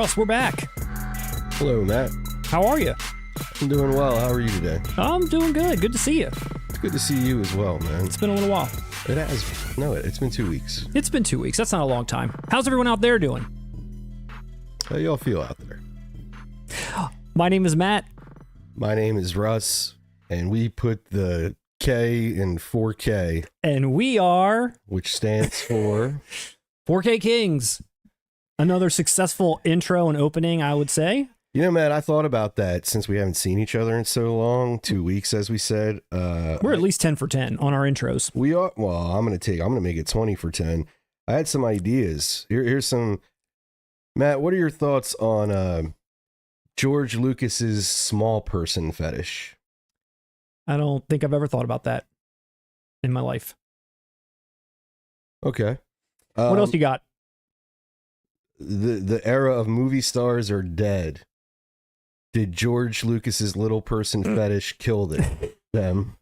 Russ, we're back. Hello, Matt. How are you? I'm doing well. How are you today? I'm doing good. Good to see you. It's good to see you as well, man. It's been a little while. It has. No, it's been 2 weeks. It's been 2 weeks. That's not a long time. How's everyone out there doing? How y'all feel out there? My name is Matt. My name is Russ, and we put the K in 4K. And we are... Which stands for... 4K Kings. Another successful intro and opening, I would say. You know, Matt, I thought about that since we haven't seen each other in so long. 2 weeks, as we said. We're at least 10 for 10 on our intros. We are. Well, I'm going to make it 20 for 10. I had some ideas. Here's some. Matt, what are your thoughts on George Lucas's small person fetish? I don't think I've ever thought about that in my life. Okay. What else you got? The era of movie stars are dead. Did George Lucas's little person fetish kill them?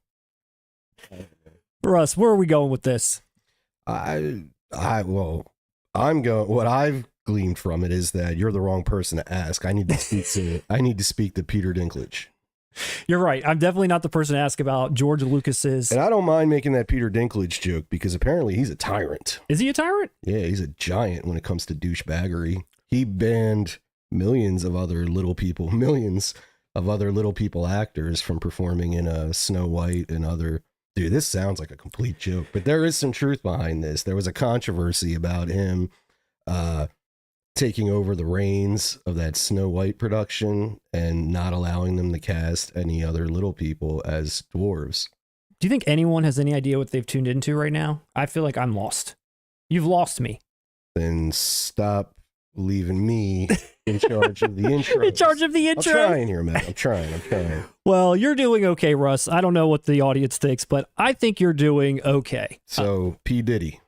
Russ, where are we going with this? I'm going. What I've gleaned from it is that you're the wrong person to ask. I need to speak to Peter Dinklage. You're right. I'm definitely not the person to ask about George Lucas's. And I don't mind making that Peter Dinklage joke because apparently he's a tyrant. Is he a tyrant? Yeah, he's a giant when it comes to douchebaggery. He banned millions of other little people actors from performing in Snow White and other. Dude, this sounds like a complete joke, but there is some truth behind this. There was a controversy about him taking over the reins of that Snow White production and not allowing them to cast any other little people as dwarves. Do you think anyone has any idea what they've tuned into right now? I feel like I'm lost. You've lost me. Then stop leaving me in charge of the intro. In charge of the intro? I'm trying here, man. I'm trying. Well, you're doing okay, Russ. I don't know what the audience thinks, but I think you're doing okay. So, P. Diddy.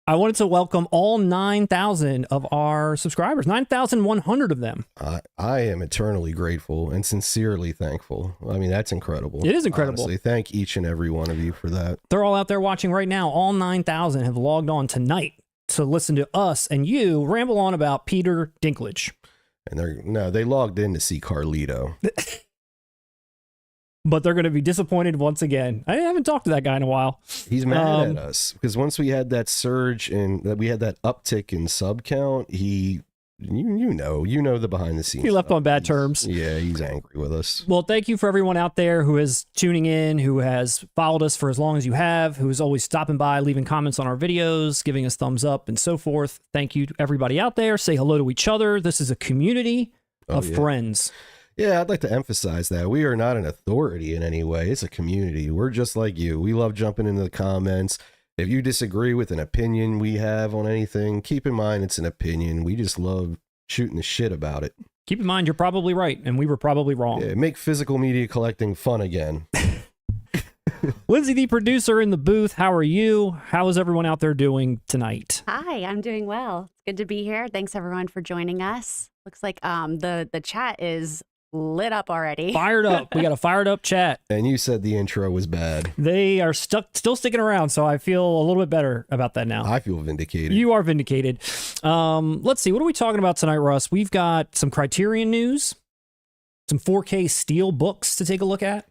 I wanted to welcome all 9,000 of our subscribers, 9,100 of them. I am eternally grateful and sincerely thankful. I mean, that's incredible. It is incredible. Honestly, thank each and every one of you for that. They're all out there watching right now. All 9,000 have logged on tonight to listen to us and you ramble on about Peter Dinklage. And they logged in to see Carlito. But they're going to be disappointed once again. I haven't talked to that guy in a while. He's mad at us because once we had that surge and we had that uptick in sub count, you know the behind the scenes. He left on bad terms. Yeah, he's angry with us. Well, thank you for everyone out there who is tuning in, who has followed us for as long as you have, who is always stopping by, leaving comments on our videos, giving us thumbs up and so forth. Thank you to everybody out there. Say hello to each other. This is a community of friends. Yeah, I'd like to emphasize that. We are not an authority in any way. It's a community. We're just like you. We love jumping into the comments. If you disagree with an opinion we have on anything, keep in mind it's an opinion. We just love shooting the shit about it. Keep in mind you're probably right, and we were probably wrong. Yeah, make physical media collecting fun again. Lindsay, the producer in the booth, how are you? How is everyone out there doing tonight? Hi, I'm doing well. It's good to be here. Thanks everyone for joining us. Looks like the chat is lit up already. Fired up. We got a fired up chat. And you said the intro was bad. They are still sticking around, so I feel a little bit better about that now. I feel vindicated. You are vindicated. Let's see. What are we talking about tonight, Russ? We've got some Criterion news, some 4K Steelbooks to take a look at.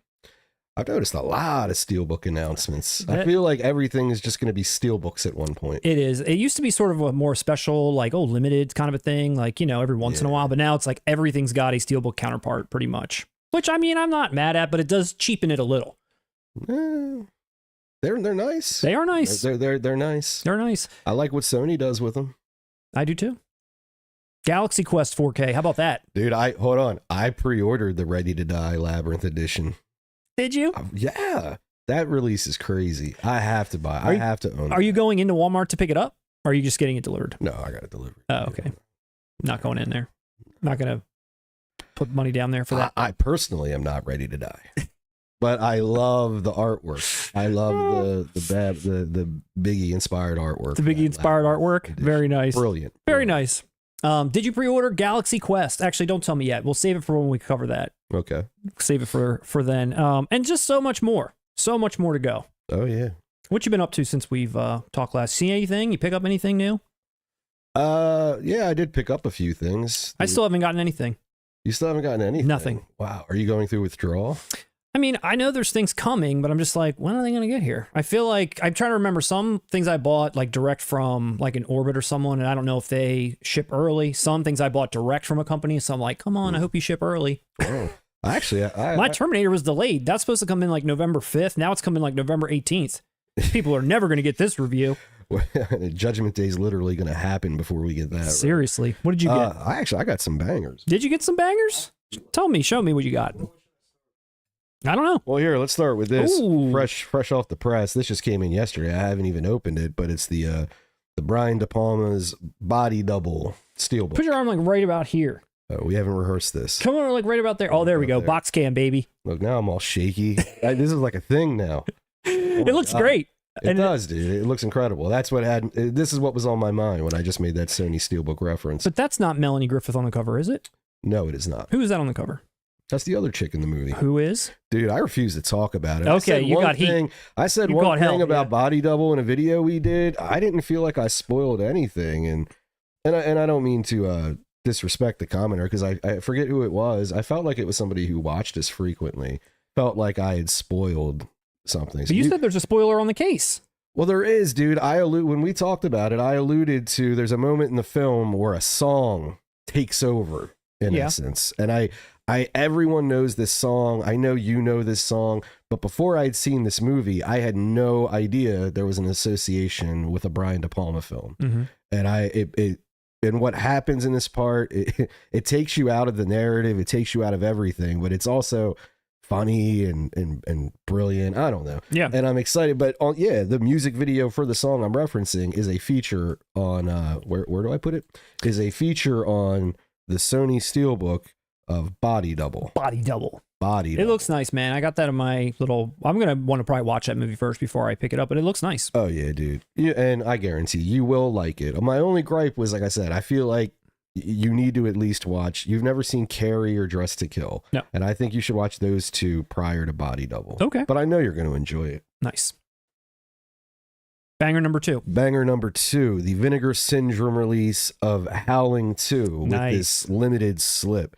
I've noticed a lot of Steelbook announcements. I feel like everything is just going to be Steelbooks at one point. It is. It used to be sort of a more special, like, limited kind of a thing, like, every once in a while. But now it's like everything's got a Steelbook counterpart pretty much, which, I mean, I'm not mad at, but it does cheapen it a little. They're nice. They are nice. They're nice. They're nice. I like what Sony does with them. I do too. Galaxy Quest 4K. How about that? Dude, hold on. I pre-ordered the Ready to Die Labyrinth edition. Did you? Yeah. That release is crazy. I have to buy. I have to own it. Are you going into Walmart to pick it up? Or are you just getting it delivered? No, I got it delivered. Oh, okay. Not going in there. Not going to put money down there for that. I personally am not ready to die. But I love the artwork. I love the Biggie inspired artwork. The Biggie inspired artwork. Edition. Very nice. Brilliant. Very nice. Did you pre-order Galaxy Quest? Actually, don't tell me yet. We'll save it for when we cover that. Okay. Save it for then. And just so much more. So much more to go. Oh, yeah. What you been up to since we've talked last? See anything? You pick up anything new? Yeah, I did pick up a few things. I still haven't gotten anything. You still haven't gotten anything? Nothing. Wow. Are you going through withdrawal? I mean, I know there's things coming, but I'm just like, when are they going to get here? I feel like I'm trying to remember some things I bought like direct from like an Orbit or someone, and I don't know if they ship early. Some things I bought direct from a company, so I'm like, come on, I hope you ship early. Oh. Actually, my Terminator was delayed. That's supposed to come in like November 5th. Now it's coming like November 18th. People are never going to get this review. Judgment Day is literally going to happen before we get that. Seriously. Right? What did you get? I got some bangers. Did you get some bangers? Tell me, show me what you got. I don't know. Well, here, let's start with this. Ooh. Fresh off the press. This just came in yesterday. I haven't even opened it, but it's the Brian De Palma's Body Double Steelbook. Put your arm like right about here. Oh, we haven't rehearsed this. Come on, like right about there. Oh, there we go. There. Box cam, baby. Look, now I'm all shaky. This is like a thing now. It looks great. It does, dude. It looks incredible. That's what this is what was on my mind when I just made that Sony Steelbook reference. But that's not Melanie Griffith on the cover, is it? No, it is not. Who is that on the cover? That's the other chick in the movie. Who is? Dude, I refuse to talk about it. Okay, you got heat. I said one thing about Body Double in a video we did. I didn't feel like I spoiled anything, and I don't mean to disrespect the commenter because I forget who it was. I felt like it was somebody who watched us frequently. Felt like I had spoiled something. But you said there's a spoiler on the case. Well, there is, dude. When we talked about it, I alluded to there's a moment in the film where a song takes over in essence, and everyone knows this song. I know you know this song, but before I'd seen this movie, I had no idea there was an association with a Brian De Palma film. Mm-hmm. And and what happens in this part, it takes you out of the narrative, it takes you out of everything, but it's also funny and brilliant. I don't know. Yeah. And I'm excited, but the music video for the song I'm referencing is a feature on where do I put it? Is a feature on the Sony Steelbook of Body Double. Body Double. Body Double. It looks nice, man. I got that in my little... I'm going to want to probably watch that movie first before I pick it up, but it looks nice. Oh, yeah, dude. And I guarantee you will like it. My only gripe was, like I said, I feel like you need to at least watch... You've never seen Carrie or Dress to Kill. No. And I think you should watch those two prior to Body Double. Okay. But I know you're going to enjoy it. Nice. Banger number 2. Banger number 2, the Vinegar Syndrome release of Howling II with this limited slip.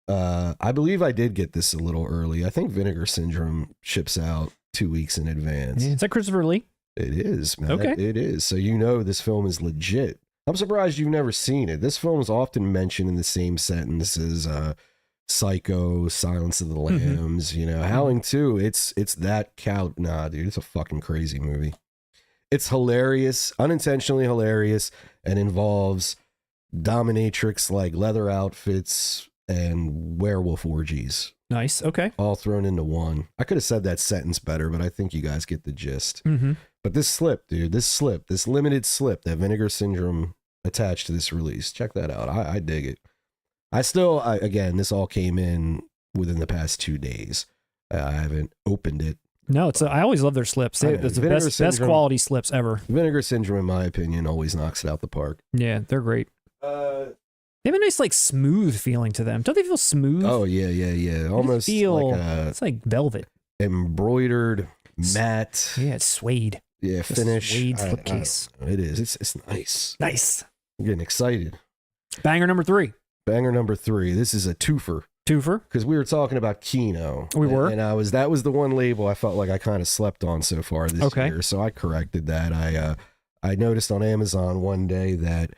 I believe I did get this a little early. I think Vinegar Syndrome ships out 2 weeks in advance. Is that Christopher Lee? It is, man. Okay. It is. So you know this film is legit. I'm surprised you've never seen it. This film is often mentioned in the same sentence as Psycho, Silence of the Lambs, you know. Howling 2, it's that nah, dude, it's a fucking crazy movie. It's hilarious, unintentionally hilarious, and involves dominatrix like leather outfits and werewolf orgies. Nice. Okay. All thrown into one. I could have said that sentence better, but I think you guys get the gist. Mm-hmm. But this slip, dude, this limited slip that Vinegar Syndrome attached to this release, check that out. I dig it. Again, this all came in within the past 2 days. I haven't opened it. No, I always love their slips. It's the best quality slips ever. Vinegar Syndrome, in my opinion, always knocks it out the park. Yeah, they're great. They have a nice, like, smooth feeling to them. Don't they feel smooth? Oh, yeah. Almost it's like velvet. Embroidered, matte. Yeah, it's suede. Yeah, finish. Suede slipcase. It is. It's nice. Nice. I'm getting excited. Banger number 3. Banger number 3. This is a twofer. Because we were talking about Kino. We were. And that was the one label I felt like I kind of slept on so far this year. So I corrected that. I noticed on Amazon one day that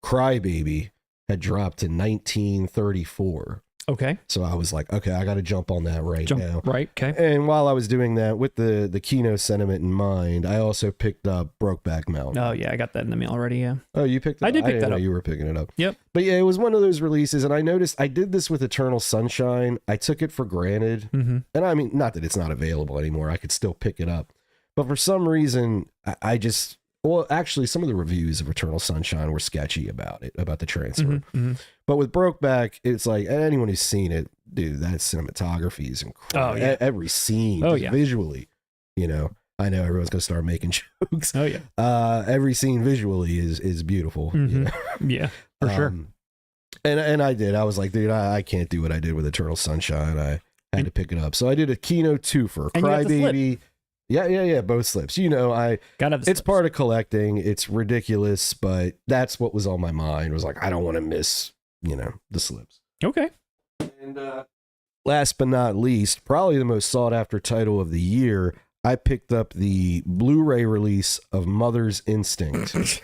Crybaby had dropped to 1934. Okay. So I was like, okay, I got to jump on that now. Right. Okay. And while I was doing that, with the Kino sentiment in mind, I also picked up Brokeback Mountain. Oh yeah, I got that in the mail already. Yeah. Oh, you picked it up? I did pick that up. You were picking it up. Yep. But yeah, it was one of those releases, and I noticed I did this with Eternal Sunshine. I took it for granted. Mm-hmm. And I mean, not that it's not available anymore. I could still pick it up. But for some reason, actually, some of the reviews of Eternal Sunshine were sketchy about the transfer. Mm-hmm. But with Brokeback, it's like, anyone who's seen it, dude, that cinematography is incredible. Oh, yeah. Every scene, visually, you know. I know everyone's going to start making jokes. Oh, yeah. Every scene visually is beautiful. Mm-hmm. You know? Yeah, for sure. And I did. I was like, dude, I can't do what I did with Eternal Sunshine. I had to pick it up. So I did a Kino twofer. Crybaby Yeah. Both slips. You know, Gotta have the it's slips. part of collecting. It's ridiculous, but that's what was on my mind. Was like, I don't want to miss, you know, the slips. Okay. And last but not least, probably the most sought after title of the year, I picked up the Blu-ray release of Mother's Instinct.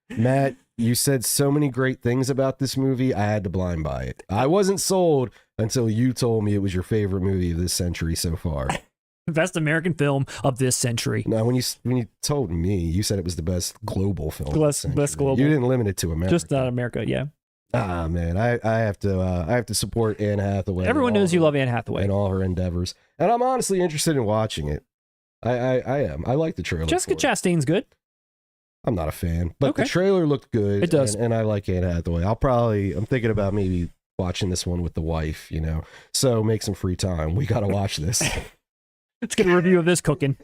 Matt, you said so many great things about this movie, I had to blind buy it. I wasn't sold until you told me it was your favorite movie of this century so far. Best American film of this century. No, when you told me, you said it was the best global film. of the century. Best global. You didn't limit it to America. Just America, yeah. Ah, man, I have to support Anne Hathaway. Everyone knows you love Anne Hathaway. and all her endeavors, and I'm honestly interested in watching it. I am. I like the trailer. Jessica for it. Chastain's good. I'm not a fan, but Okay. the trailer looked good. It does. and I like Anne Hathaway. I'm thinking about maybe watching this one with the wife. You know, so make some free time. We got to watch this. Let's get a review of this cooking.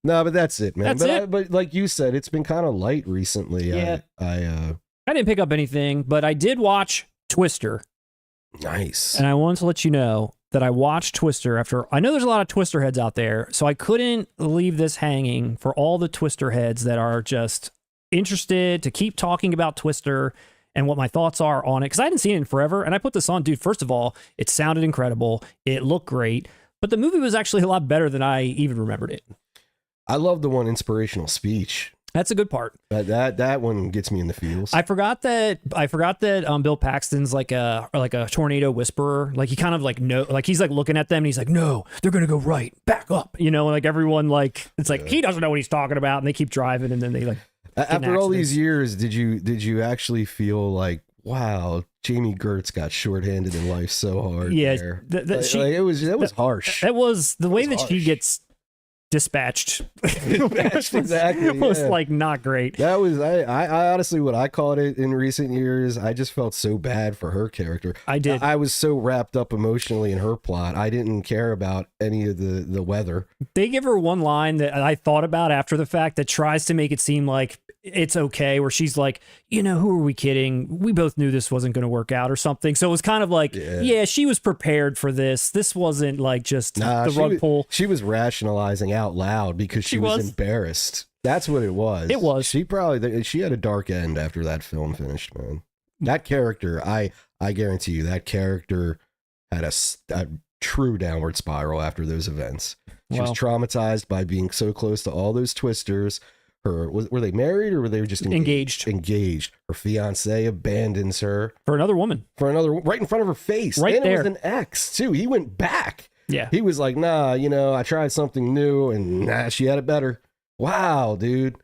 No, but that's it, man. That's it. But like you said, it's been kind of light recently. Yeah. I I didn't pick up anything, but I did watch Twister. nice. And I wanted to let you know that I watched Twister after. I know there's a lot of Twister heads out there, so I couldn't leave this hanging for all the Twister heads that are just interested to keep talking about Twister and what my thoughts are on it, because I hadn't seen it in forever. And I put this on, dude. First of all, it sounded incredible. It looked great. But the movie was actually a lot better than I even remembered it. I love the one inspirational speech. That's a good part. That one gets me in the feels. I forgot that Bill Paxton's like a tornado whisperer. Like he kind of like he's like looking at them and he's like, no, they're gonna go right, back up. You know, like everyone like it's like he doesn't know what he's talking about, and they keep driving, and then they like After all these years, did you actually feel like, wow, Jamie Gertz got shorthanded in life so hard? Yeah, there. it was harsh. That was the way that she harsh. gets dispatched. Exactly. It was yeah. like not great. That was I honestly, what I called it in recent years, I just felt so bad for her character. I did. I was so wrapped up emotionally in her plot. I didn't care about any of the weather. They give her one line that I thought about after the fact that tries to make it seem like it's okay, where she's like, you know, who are we kidding? We both knew this wasn't going to work out or something. So it was kind of like, yeah, she was prepared for this. This wasn't like just the rug pull. She was rationalizing out loud because she was embarrassed. That's what it was. It was. She had a dark end after that film finished, man. That character, I guarantee you, that character had a true downward spiral after those events. She was traumatized by being so close to all those twisters. Were they married or were they just engaged? Engaged. Her fiance abandons her for another woman. Right in front of her face. Right and there. It was an ex too. He went back. Yeah. He was like, nah, you know, I tried something new and nah, she had it better. Wow, dude.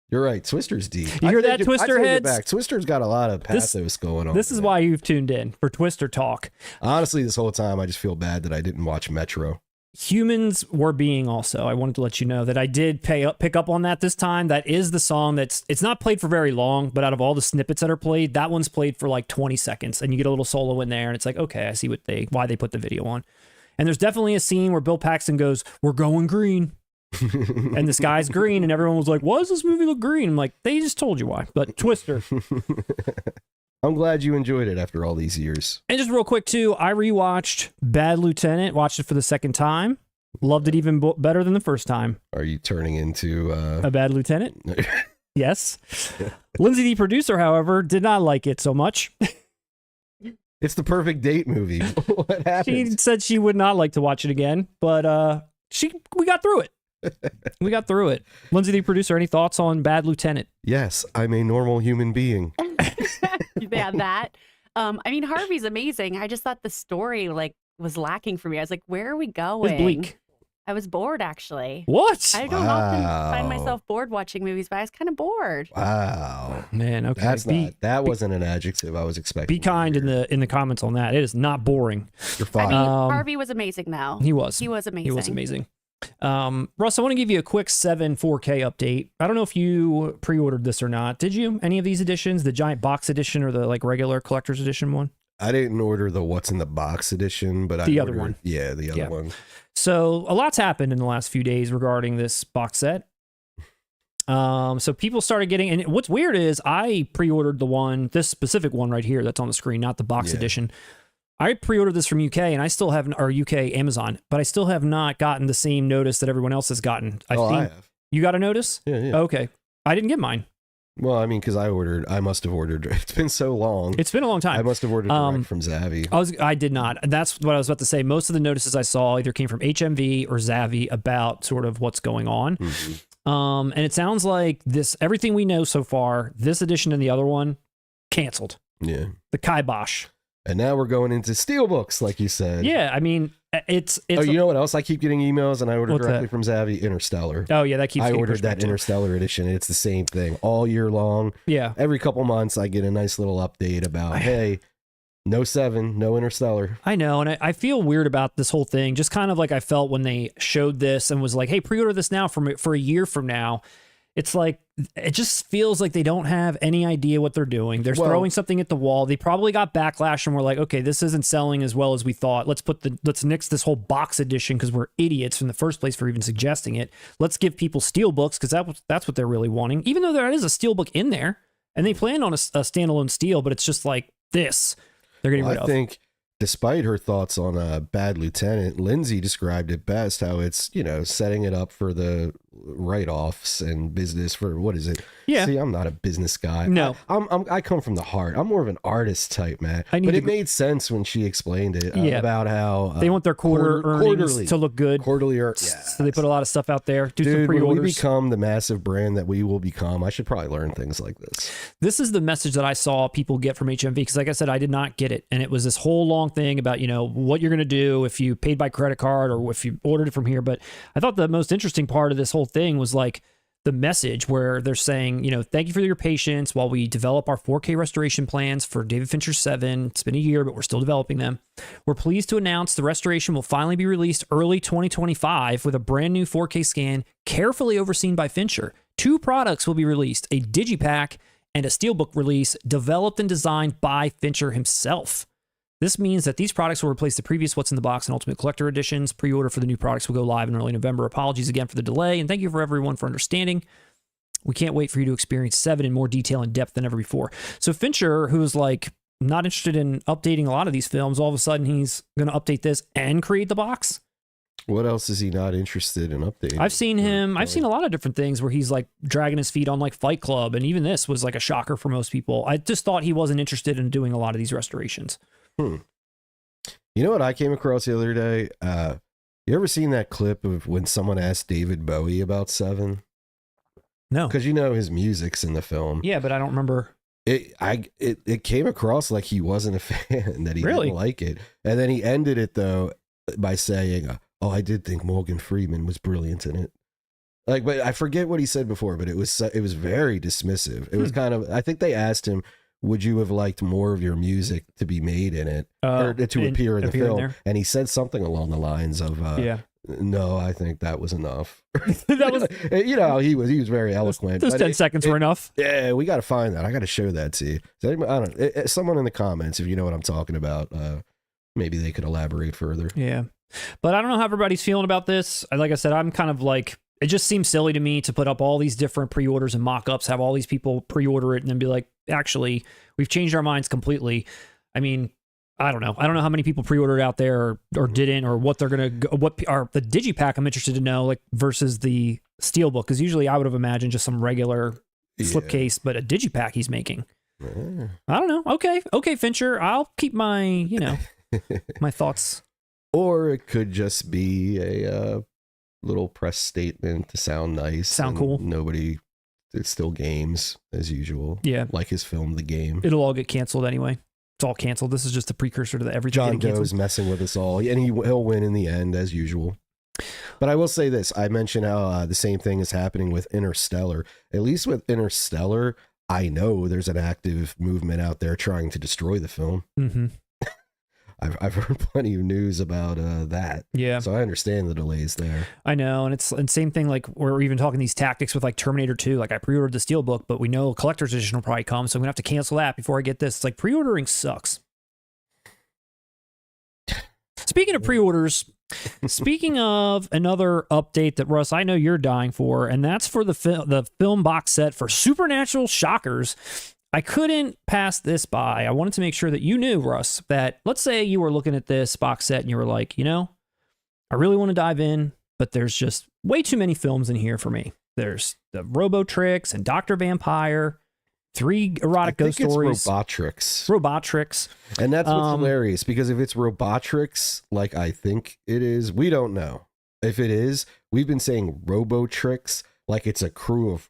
You're right. Twister's deep. You hear that, Twister heads? Twister's got a lot of pathos going on. This is why you've tuned in for Twister Talk. Honestly, this whole time, I just feel bad that I didn't watch Metro. Humans Were Being also. I wanted to let you know that I did pick up on that this time. That is the song it's not played for very long, but out of all the snippets that are played, that one's played for like 20 seconds, and you get a little solo in there, and it's like, okay, I see why they put the video on. And there's definitely a scene where Bill Paxton goes, "We're going green." And the sky's green, and everyone was like, why does this movie look green? I'm like, they just told you why. But Twister. I'm glad you enjoyed it after all these years. And just real quick, too, I rewatched Bad Lieutenant, watched it for the second time. Loved it even better than the first time. Are you turning into a bad lieutenant? Yes. Lindsay, the producer, however, did not like it so much. It's the perfect date movie. What happened? She said she would not like to watch it again, but we got through it. We got through it. Lindsay, the producer, any thoughts on Bad Lieutenant? Yes, I'm a normal human being. Yeah, that. I mean, Harvey's amazing. I just thought the story was lacking for me. I was like, where are we going? It's bleak. I was bored, actually. What? I don't often find myself bored watching movies, but I was kind of bored. Wow, man. Okay, that wasn't an adjective I was expecting. Be kind in the comments on that. It is not boring. You're fine. I mean, Harvey was amazing, though. He was. He was amazing. He was amazing. Russ, I want to give you a quick 7 4K update. I don't know if you pre-ordered this or not. Did you? Any of these editions? The giant box edition or the regular collector's edition one? I didn't order the what's in the box edition, but the other one. Yeah, the other one. So a lot's happened in the last few days regarding this box set. So people started getting, and what's weird is I pre-ordered this specific one right here that's on the screen, not the box edition. I pre-ordered this from UK and I still haven't, or UK Amazon, but I still have not gotten the same notice that everyone else has gotten. I have. You got a notice? Yeah. Okay. I didn't get mine. Well, I mean, because I must have ordered. It's been so long. It's been a long time. I must have ordered direct from Zavvi. I did not. That's what I was about to say. Most of the notices I saw either came from HMV or Zavvi about sort of what's going on. And it sounds like everything we know so far, this edition and the other one, canceled. Yeah. The kibosh. And now we're going into Steelbooks, like you said. Yeah, I mean, it's. Oh, you know what else? I keep getting emails, and I ordered directly from Zavvi, Interstellar. Oh yeah, that keeps. I ordered that Interstellar edition. And it's the same thing all year long. Yeah. Every couple months, I get a nice little update about, hey, no 7, no Interstellar. I know, and I feel weird about this whole thing. Just kind of like I felt when they showed this and was like, hey, pre-order this now for a year from now. It's like, it just feels like they don't have any idea what they're doing. They're throwing something at the wall. They probably got backlash and were like, okay, this isn't selling as well as we thought. Let's nix this whole box edition because we're idiots in the first place for even suggesting it. Let's give people Steelbooks because that's what they're really wanting. Even though there is a Steelbook in there and they plan on a standalone Steel, but it's just like this. They're getting rid of. I think despite her thoughts on Bad Lieutenant, Lindsay described it best how it's, setting it up for the write-offs and business for, what is it? Yeah. See, I'm not a business guy. No. I come from the heart. I'm more of an artist type, man. But it made sense when she explained it about how they want their quarterly to look good. Quarterly, so they put a lot of stuff out there. Some pre-orders. When we become the massive brand that we will become, I should probably learn things like this. This is the message that I saw people get from HMV because, like I said, I did not get it, and it was this whole long thing about what you're going to do if you paid by credit card or if you ordered it from here. But I thought the most interesting part of this whole thing was like the message where they're saying, thank you for your patience while we develop our 4K restoration plans for David Fincher's 7. It's been a year, but we're still developing them. We're pleased to announce the restoration will finally be released early 2025 with a brand new 4K scan carefully overseen by Fincher. 2 products will be released, a digipack and a Steelbook release developed and designed by Fincher himself. This means that these products will replace the previous What's in the Box and Ultimate Collector editions. Pre-order for the new products will go live in early November. Apologies again for the delay, and thank you for everyone for understanding. We can't wait for you to experience 7 in more detail and depth than ever before. So Fincher, who is like not interested in updating a lot of these films, all of a sudden he's going to update this and create the box? What else is he not interested in updating? I've seen a lot of different things where he's like dragging his feet on like Fight Club, and even this was like a shocker for most people. I just thought he wasn't interested in doing a lot of these restorations. You know what I came across the other day? You ever seen that clip of when someone asked David Bowie about 7? No. Because his music's in the film. Yeah, but I don't remember. It came across like he wasn't a fan, that he really didn't like it. And then he ended it, though, by saying, oh, I did think Morgan Freeman was brilliant in it. But I forget what he said before, but it was very dismissive. It was kind of, I think they asked him, would you have liked more of your music to be made in it or to appear in the film? And he said something along the lines of, no, I think that was enough. That was, he was very eloquent. Those 10 seconds were enough. Yeah, we got to find that. I got to show that to you. So I don't know, someone in the comments, if you know what I'm talking about, maybe they could elaborate further. Yeah. But I don't know how everybody's feeling about this. Like I said, I'm kind of like, it just seems silly to me to put up all these different pre-orders and mock-ups, have all these people pre-order it and then be like, actually, we've changed our minds completely. I mean, I don't know. I don't know how many people pre-ordered out there or didn't, or what they're going to, what are the digipack I'm interested to know, like versus the Steelbook. Because usually I would have imagined just some regular slipcase, but a digipack he's making. I don't know. Okay, Fincher, I'll keep my, my thoughts. Or it could just be a little press statement to sound nice. Sound cool. It's still games as usual. Yeah. Like his film, The Game. It'll all get canceled anyway. It's all canceled. This is just a precursor to everything John getting Doe's messing with us all, and he'll win in the end as usual. But I will say this. I mentioned how the same thing is happening with Interstellar. At least with Interstellar, I know there's an active movement out there trying to destroy the film. Mm-hmm. I've heard plenty of news about that. Yeah. So I understand the delays there. I know. And same thing, like we're even talking these tactics with like Terminator 2. Like I pre-ordered the Steelbook, but we know a collector's edition will probably come. So I'm going to have to cancel that before I get this. It's like pre-ordering sucks. Speaking of pre-orders, speaking of another update that, Russ, I know you're dying for, and that's for the film box set for Supernatural Shockers. I couldn't pass this by. I wanted to make sure that you knew, Russ, that let's say you were looking at this box set and you were like, I really want to dive in, but there's just way too many films in here for me. There's the Robotrix and Dr. Vampire, 3 erotic ghost stories. It's Robotrix. Robotrix. And that's what's hilarious, because if it's Robotrix, like I think it is, we don't know. If it is, we've been saying Robotrix like it's a crew of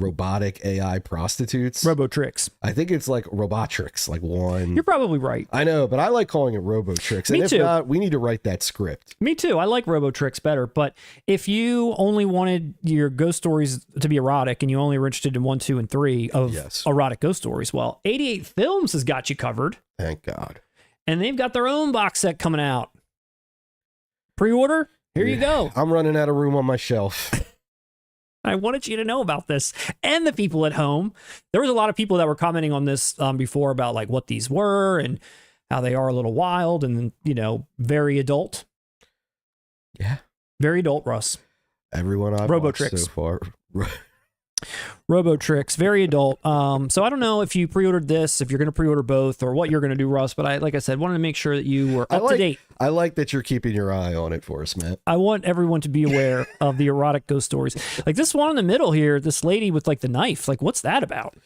robotic AI prostitutes. Robotrix. I think it's like Robotrix, like one. You're probably right. I know, but I like calling it Robotrix. Me and if too. not, we need to write that script. Me too. I like Robotrix better, but if you only wanted your ghost stories to be erotic and you only were interested in 1, 2, and 3 of erotic ghost stories, well, 88 Films has got you covered. Thank God. And they've got their own box set coming out. Pre-order? Here you go. I'm running out of room on my shelf. I wanted you to know about this. And the people at home. There was a lot of people that were commenting on this before about like what these were and how they are a little wild and, very adult. Yeah. Very adult, Russ. Everyone I've watched so far. Robotrix, very adult. So I don't know if you pre-ordered this, if you're going to pre-order both, or what you're going to do, Russ. But like I said, wanted to make sure that you were up to date. I like that you're keeping your eye on it for us, Matt. I want everyone to be aware of the erotic ghost stories. Like this one in the middle here, this lady with like the knife. Like, what's that about?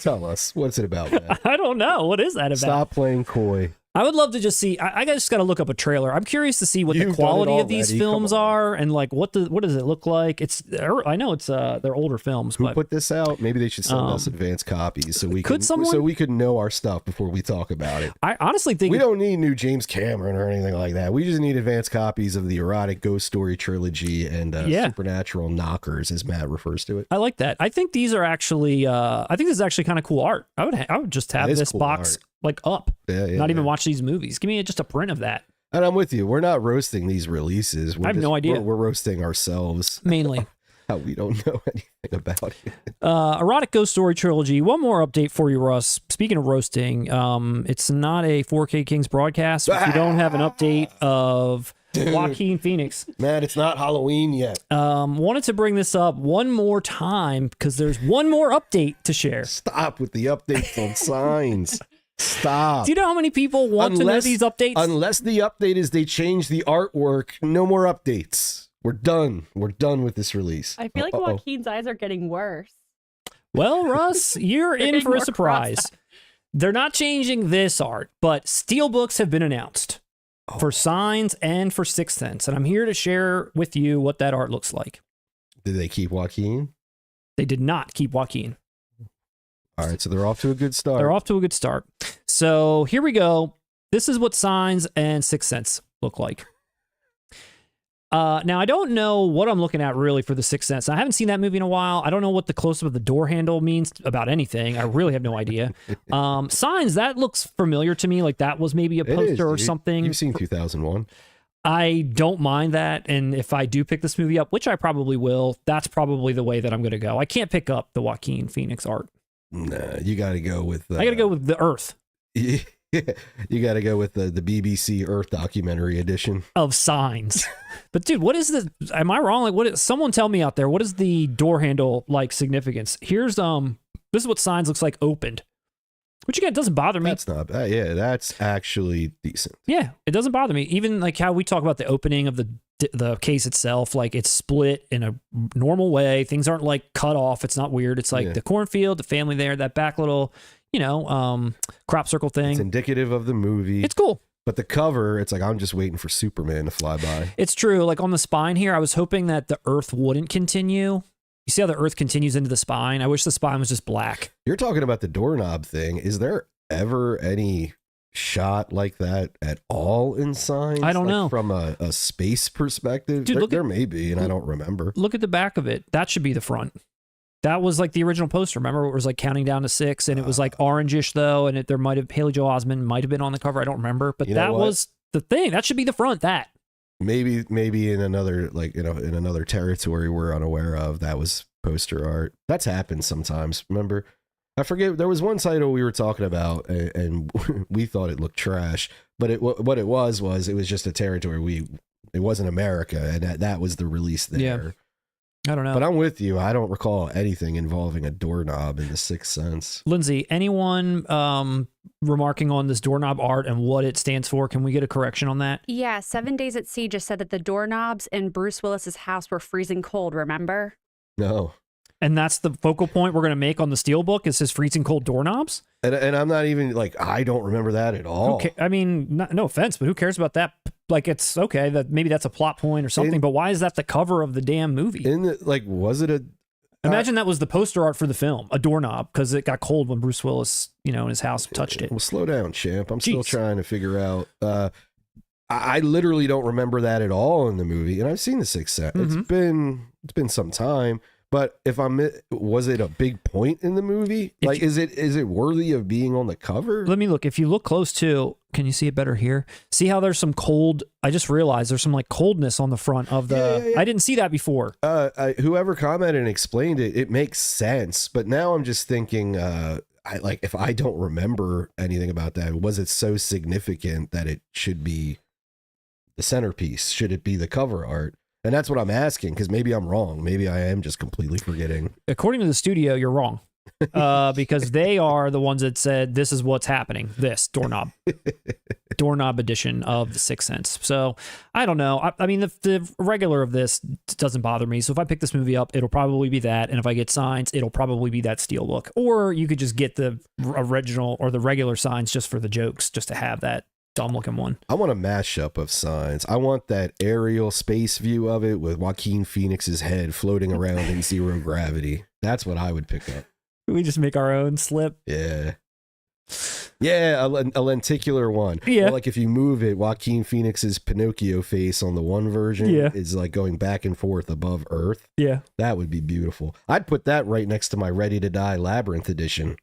Tell us. What's it about, Matt? I don't know. What is that about? Stop playing coy. I would love to just see. I just got to look up a trailer. I'm curious to see what the quality of these films are and like what does it look like. I know it's they're older films. Who put this out? Maybe they should send us advanced copies so we could know our stuff before we talk about it. I honestly think we don't need new James Cameron or anything like that. We just need advanced copies of the erotic ghost story trilogy and supernatural knockers, as Matt refers to it. I like that. I think these are actually. I think this is actually kind of cool art. I would just have this cool box. Art. Like up, not even watch these movies. Give me just a print of that. And I'm with you. We're not roasting these releases. I have no idea. We're roasting ourselves. Mainly. How we don't know anything about it. Erotic Ghost Story Trilogy. One more update for you, Russ. Speaking of roasting, it's not a 4K Kings broadcast. If you don't have an update of Joaquin Phoenix. Man, it's not Halloween yet. Wanted to bring this up one more time because there's one more update to share. Stop with the updates on signs. Stop. Do you know how many people want to know these updates? Unless the update is they change the artwork, no more updates. We're done. We're done with this release. I feel like Joaquin's eyes are getting worse. Well, Russ, you're in for a surprise. They're not changing this art, but Steelbooks have been announced for Signs and for Sixth Sense. And I'm here to share with you what that art looks like. Did they keep Joaquin? They did not keep Joaquin. All right, so they're off to a good start. They're off to a good start. So here we go. This is what Signs and Sixth Sense look like. Now, I don't know what I'm looking at really for the Sixth Sense. I haven't seen that movie in a while. I don't know what the close-up of the door handle means about anything. I really have no idea. Signs, that looks familiar to me. Like that was maybe a poster or something. You've seen 2001. I don't mind that. And if I do pick this movie up, which I probably will, that's probably the way that I'm going to go. I can't pick up the Joaquin Phoenix art. Nah, you got to go with... I got to go with the Earth. You got to go with the BBC Earth documentary edition. Of Signs. But dude, what is this? Am I wrong? Like, someone tell me out there, what is the door handle like significance? Here's, this is what Signs looks like opened. Which again, doesn't bother me. That's not bad. Yeah, that's actually decent. Yeah, it doesn't bother me. Even like how we talk about the opening of the case itself, like it's split in a normal way. Things aren't like cut off. It's not weird. It's like the cornfield, the family there, that back little, crop circle thing. It's indicative of the movie. It's cool. But the cover, it's like, I'm just waiting for Superman to fly by. It's true. Like on the spine here, I was hoping that the Earth wouldn't continue. You see how the Earth continues into the spine? I wish the spine was just black. You're talking about the doorknob thing. Is there ever any shot like that at all in Signs? I don't know. From a space perspective? Dude, there may be, and I don't remember. Look at the back of it. That should be the front. That was like the original poster. Remember, it was like counting down to 6, and it was like orangish though, and there might have Haley Joel Osment might have been on the cover. I don't remember, but that was the thing. That should be the front. That maybe in another in another territory we're unaware of. That was poster art. That's happened sometimes. Remember, I forget. There was one title we were talking about, and we thought it looked trash, but what it was it was just a territory it wasn't America, and that was the release there. Yeah. I don't know. But I'm with you. I don't recall anything involving a doorknob in The Sixth Sense. Lindsay, anyone remarking on this doorknob art and what it stands for? Can we get a correction on that? Yeah, 7 Days at Sea just said that the doorknobs in Bruce Willis's house were freezing cold, remember? No. And that's the focal point we're going to make on the Steelbook is his freezing cold doorknobs? And I'm not even like, I don't remember that at all. I mean, no offense, but who cares about that? Like, it's okay that maybe that's a plot point or something, but why is that the cover of the damn movie? Was it a... Imagine that was the poster art for the film, a doorknob, because it got cold when Bruce Willis, in his house touched it. Well, slow down, champ. I'm still trying to figure out... I literally don't remember that at all in the movie, and I've seen The Sixth Sense. It's been some time. But was it a big point in the movie? Is it worthy of being on the cover? Let me look. If you look close to, can you see it better here? See how there's some cold, I just realized there's some like coldness on the front of the, yeah. I didn't see that before. Whoever commented and explained it, it makes sense. But now I'm just thinking, if I don't remember anything about that, was it so significant that it should be the centerpiece? Should it be the cover art? And that's what I'm asking, because maybe I'm wrong. Maybe I am just completely forgetting. According to the studio, you're wrong. Because they are the ones that said, this is what's happening. This doorknob. Doorknob edition of The Sixth Sense. So, I don't know. I mean, the regular of this doesn't bother me. So if I pick this movie up, it'll probably be that. And if I get signs, it'll probably be that Steelbook. Or you could just get the original or the regular signs just for the jokes, just to have that dumb looking one. I want a mashup of signs. I want that aerial space view of it with Joaquin Phoenix's head floating around in zero gravity. That's what I would pick up. We just make our own slip. Yeah. Yeah, a lenticular one. Yeah. Or like if you move it, Joaquin Phoenix's Pinocchio face on the one version is like going back and forth above Earth. Yeah. That would be beautiful. I'd put that right next to my Ready to Die Labyrinth edition.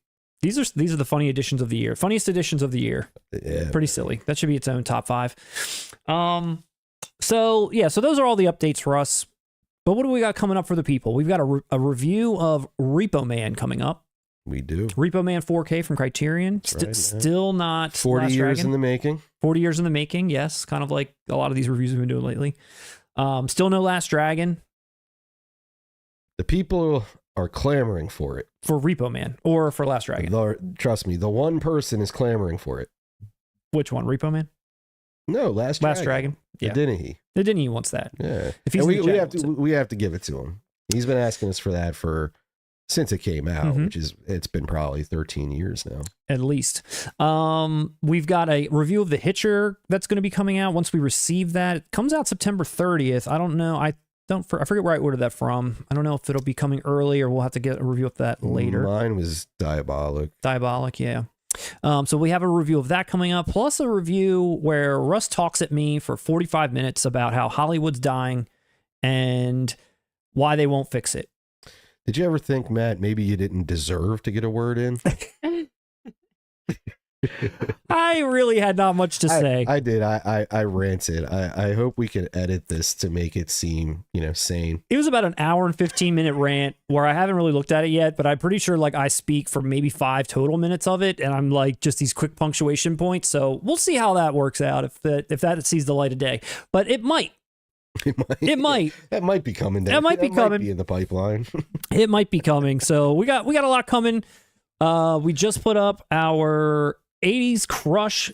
These are the funny editions of the year. Funniest editions of the year. Yeah. Pretty silly. That should be its own top 5. So those are all the updates for us. But what do we got coming up for the people? We've got a review of Repo Man coming up. We do. Repo Man 4K from Criterion. Still not 40 Last years Dragon. in the making. 40 years in the making, yes. Kind of like a lot of these reviews we've been doing lately. Still no Last Dragon. The people are clamoring for it. For Repo Man or for Last Dragon? Trust me, the one person is clamoring for it. Which one? Repo Man? No, Last Dragon. Yeah. Didn't he? Didn't he wants that? Yeah. If he's we have to give it to him. He's been asking us for that since it came out, it's been probably 13 years now. At least. We've got a review of The Hitcher that's going to be coming out once we receive that. It comes out September 30th. I don't know. I forget where I ordered that from. I don't know if it'll be coming early or we'll have to get a review of that later. Mine was Diabolic. Yeah. So we have a review of that coming up, plus a review where Russ talks at me for 45 minutes about how Hollywood's dying and why they won't fix it. Did you ever think, Matt, maybe you didn't deserve to get a word in? I really had not much to say. I did. I ranted. I hope we can edit this to make it seem, sane. It was about an hour and 15-minute rant where I haven't really looked at it yet, but I'm pretty sure I speak for maybe 5 total minutes of it, and I'm just these quick punctuation points. So we'll see how that works out if that sees the light of day. But it might. It might. That might be coming down. That might be in the pipeline. It might be coming. So we got a lot coming. We just put up our 80s crush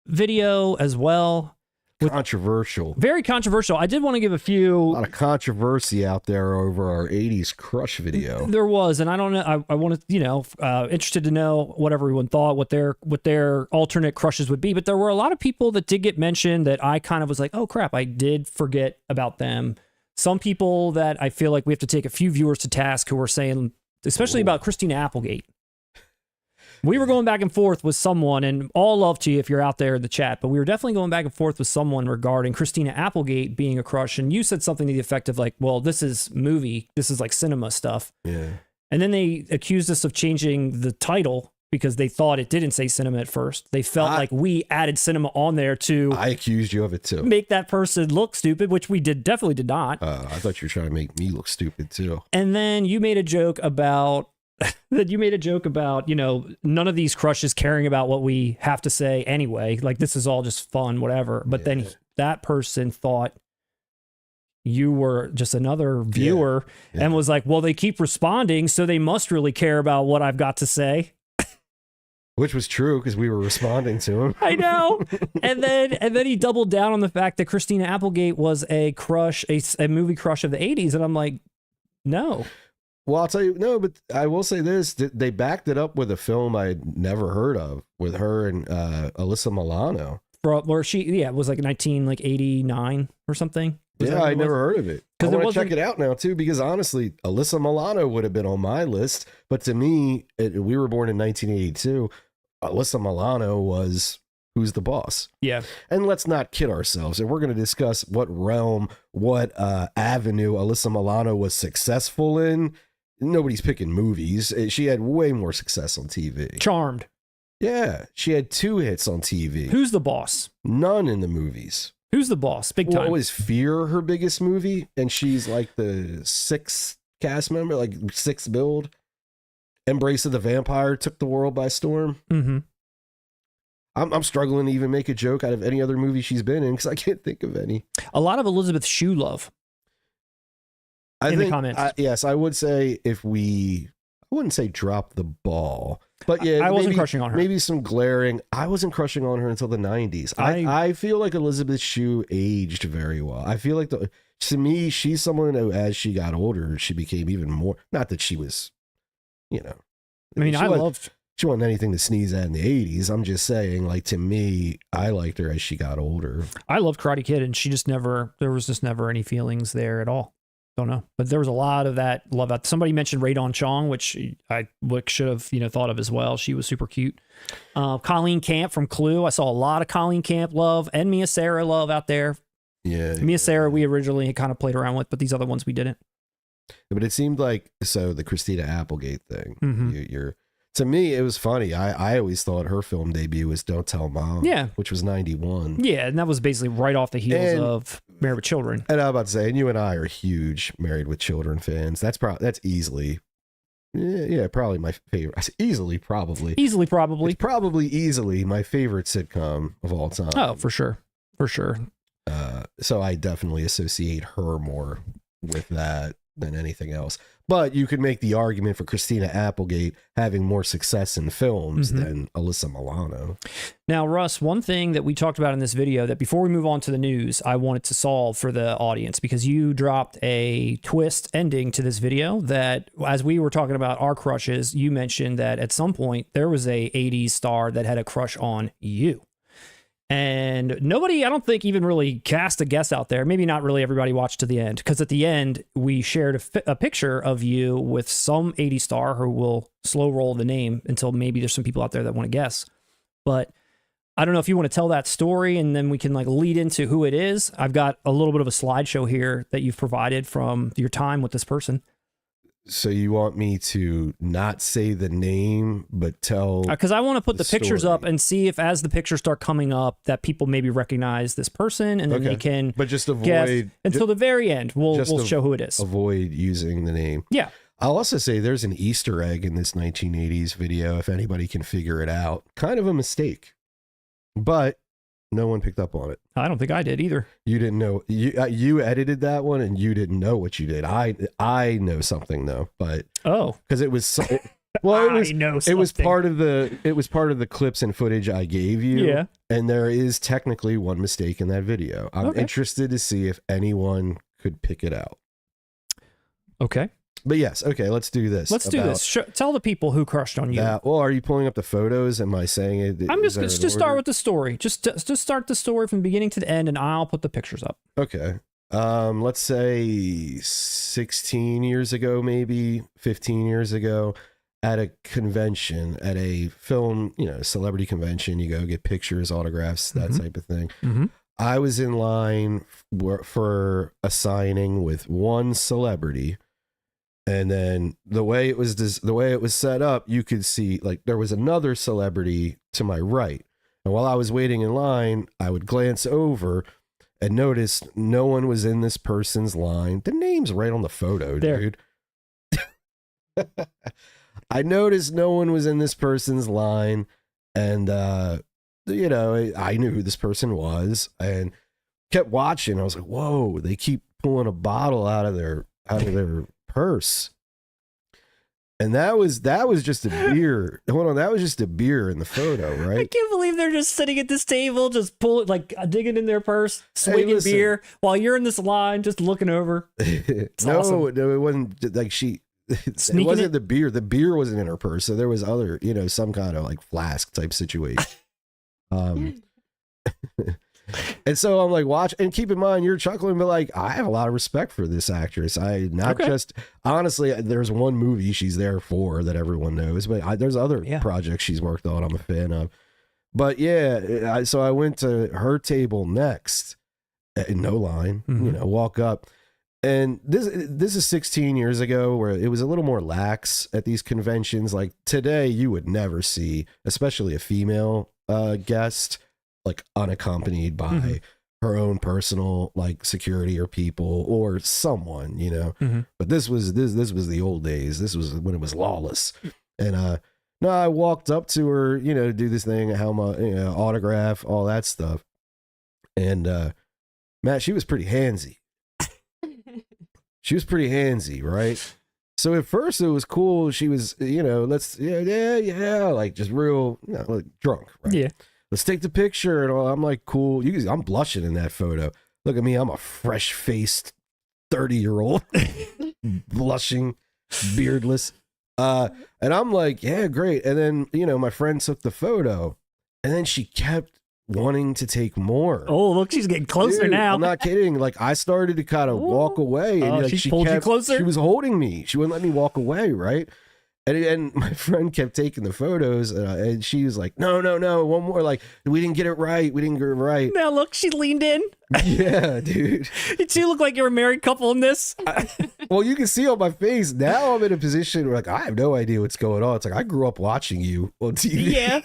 video as well. Controversial. Very controversial. I did want to give a lot of controversy out there over our 80s crush video. There was, and I don't know. I wanted, interested to know what everyone thought, what their alternate crushes would be. But there were a lot of people that did get mentioned that I kind of was like, oh crap, I did forget about them. Some people that I feel like we have to take a few viewers to task who were saying, especially about Christina Applegate. We were going back and forth with someone, and all love to you if you're out there in the chat, but we were definitely going back and forth with someone regarding Christina Applegate being a crush, and you said something to the effect of well, this is cinema stuff. Yeah. And then they accused us of changing the title because they thought it didn't say cinema at first. They felt like we added cinema on there to... I accused you of it too. Make that person look stupid, which we definitely did not. I thought you were trying to make me look stupid too. And then you made a joke about... none of these crushes caring about what we have to say anyway. This is all just fun, whatever. But then that person thought you were just another viewer and was like, well, they keep responding, so they must really care about what I've got to say. Which was true because we were responding to him. I know. And then he doubled down on the fact that Christina Applegate was a crush, a movie crush of the 80s. And I'm like, no. Well, I'll tell you, no, but I will say this. They backed it up with a film I'd never heard of with her and Alyssa Milano. Where she, it was like 1989 or something. Yeah, I never heard of it. I Because want to check it out now, too, because honestly, Alyssa Milano would have been on my list. But to me, we were born in 1982. Alyssa Milano was Who's the Boss? Yeah. And let's not kid ourselves. And we're going to discuss what realm, what avenue Alyssa Milano was successful in. Nobody's picking movies. She had way more success on TV. Charmed. Yeah. She had 2 hits on TV. Who's the Boss? None in the movies. Who's the Boss? Big time. What was Fear her biggest movie? And she's like the 6th cast member, like 6th build. Embrace of the Vampire took the world by storm. Mm-hmm. I'm struggling to even make a joke out of any other movie she's been in because I can't think of any. A lot of Elizabeth Shue love. I think, the comments. Yes, I would say I wouldn't say drop the ball, but yeah, I wasn't crushing on her. Maybe some glaring. I wasn't crushing on her until the 90s. I feel like Elizabeth Shue aged very well. I feel like to me, she's someone who, as she got older, she became even more, not that she was, I mean, she wasn't anything to sneeze at in the 80s. I'm just saying, like, to me, I liked her as she got older. I loved Karate Kid, and there was just never any feelings there at all. Don't know. But there was a lot of that love out. Somebody mentioned Rae Dawn Chong, which I should have, thought of as well. She was super cute. Colleen Camp from Clue. I saw a lot of Colleen Camp love and Mia Sara love out there. Yeah. Mia Sara, we originally kind of played around with, but these other ones we didn't. But it seemed like, the Christina Applegate thing, to me, it was funny. I always thought her film debut was Don't Tell Mom, which was 91. Yeah, and that was basically right off the heels of Married with Children. And I'm about to say, and you and I are huge Married with Children fans. That's easily, probably my favorite. I say easily, probably. Easily, probably. It's probably easily my favorite sitcom of all time. Oh, for sure. For sure. So I definitely associate her more with that than anything else. But you could make the argument for Christina Applegate having more success in films than Alyssa Milano. Now, Russ, one thing that we talked about in this video that before we move on to the news, I wanted to solve for the audience, because you dropped a twist ending to this video that, as we were talking about our crushes, you mentioned that at some point there was a 80s star that had a crush on you. And nobody, I don't think, even really cast a guess out there. Maybe not really everybody watched to the end, because at the end, we shared a picture of you with some 80 star who will slow roll the name until maybe there's some people out there that want to guess. But I don't know if you want to tell that story and then we can lead into who it is. I've got a little bit of a slideshow here that you've provided from your time with this person. So you want me to not say the name, but tell? Because I want to put the pictures up and see if, as the pictures start coming up, that people maybe recognize this person, and then they can. But just avoid until the very end. We'll show who it is. Avoid using the name. Yeah. I'll also say there's an Easter egg in this 1980s video. If anybody can figure it out, kind of a mistake, but no one picked up on it. I don't think I did either. You didn't know. You edited that one, and you didn't know what you did. I know something though, but because it was it was part of the clips and footage I gave you. Yeah, and there is technically one mistake in that video. I'm interested to see if anyone could pick it out. Okay. But yes, okay, let's do this. Let's do this. Tell the people who crushed on you. Well, are you pulling up the photos? Am I saying it? I'm just start with the story. Just start the story from beginning to the end, and I'll put the pictures up. Okay. Let's say 16 years ago, maybe 15 years ago, at a convention, at a film, celebrity convention. You go get pictures, autographs, that type of thing. Mm-hmm. I was in line for a signing with one celebrity. And then the way it was set up, you could see there was another celebrity to my right. And while I was waiting in line, I would glance over and notice no one was in this person's line. The name's right on the photo, dude. I noticed no one was in this person's line. And, I knew who this person was and kept watching. I was like, whoa, they keep pulling a bottle out of their purse. And that was just a beer. Hold on, that was just a beer in the photo, I right? can't believe they're just sitting at this table, just digging in their purse, swinging listen. beer while you're in this line, just looking over. No, awesome. no, it wasn't like it Sneaking wasn't it? the beer. The beer wasn't in her purse, so there was other, some kind of like flask type situation. And so I'm like, watch, and keep in mind, you're chuckling, but like, I have a lot of respect for this actress. Honestly, there's one movie she's there for that everyone knows, but there's other projects she's worked on I'm a fan of. But yeah, so I went to her table next, in no line, walk up. And this is 16 years ago, where it was a little more lax at these conventions. Like today, you would never see, especially a female guest, like unaccompanied by her own personal like security or people or someone, But this was the old days. This was when it was lawless. And no, I walked up to her, do this thing, how my autograph, all that stuff. And Matt, she was pretty handsy. She was pretty handsy, right? So at first it was cool. She was, like just real, like drunk, right? Yeah. Let's take the picture and all. I'm like, cool. I'm blushing in that photo. Look at me. I'm a fresh-faced 30-year-old, blushing, beardless. And I'm like, yeah, great. And then, my friend took the photo, and then she kept wanting to take more. Oh, look, she's getting closer now. I'm not kidding. Like, I started to kind of walk away, and like, she pulled you closer. She was holding me. She wouldn't let me walk away, right? And my friend kept taking the photos, and she was like, no, one more. Like, we didn't get it right. Now look, she leaned in. Yeah, dude. Did you look like you're a married couple in this? Well, you can see on my face, now I'm in a position where like, I have no idea what's going on. It's like, I grew up watching you on TV. Yeah.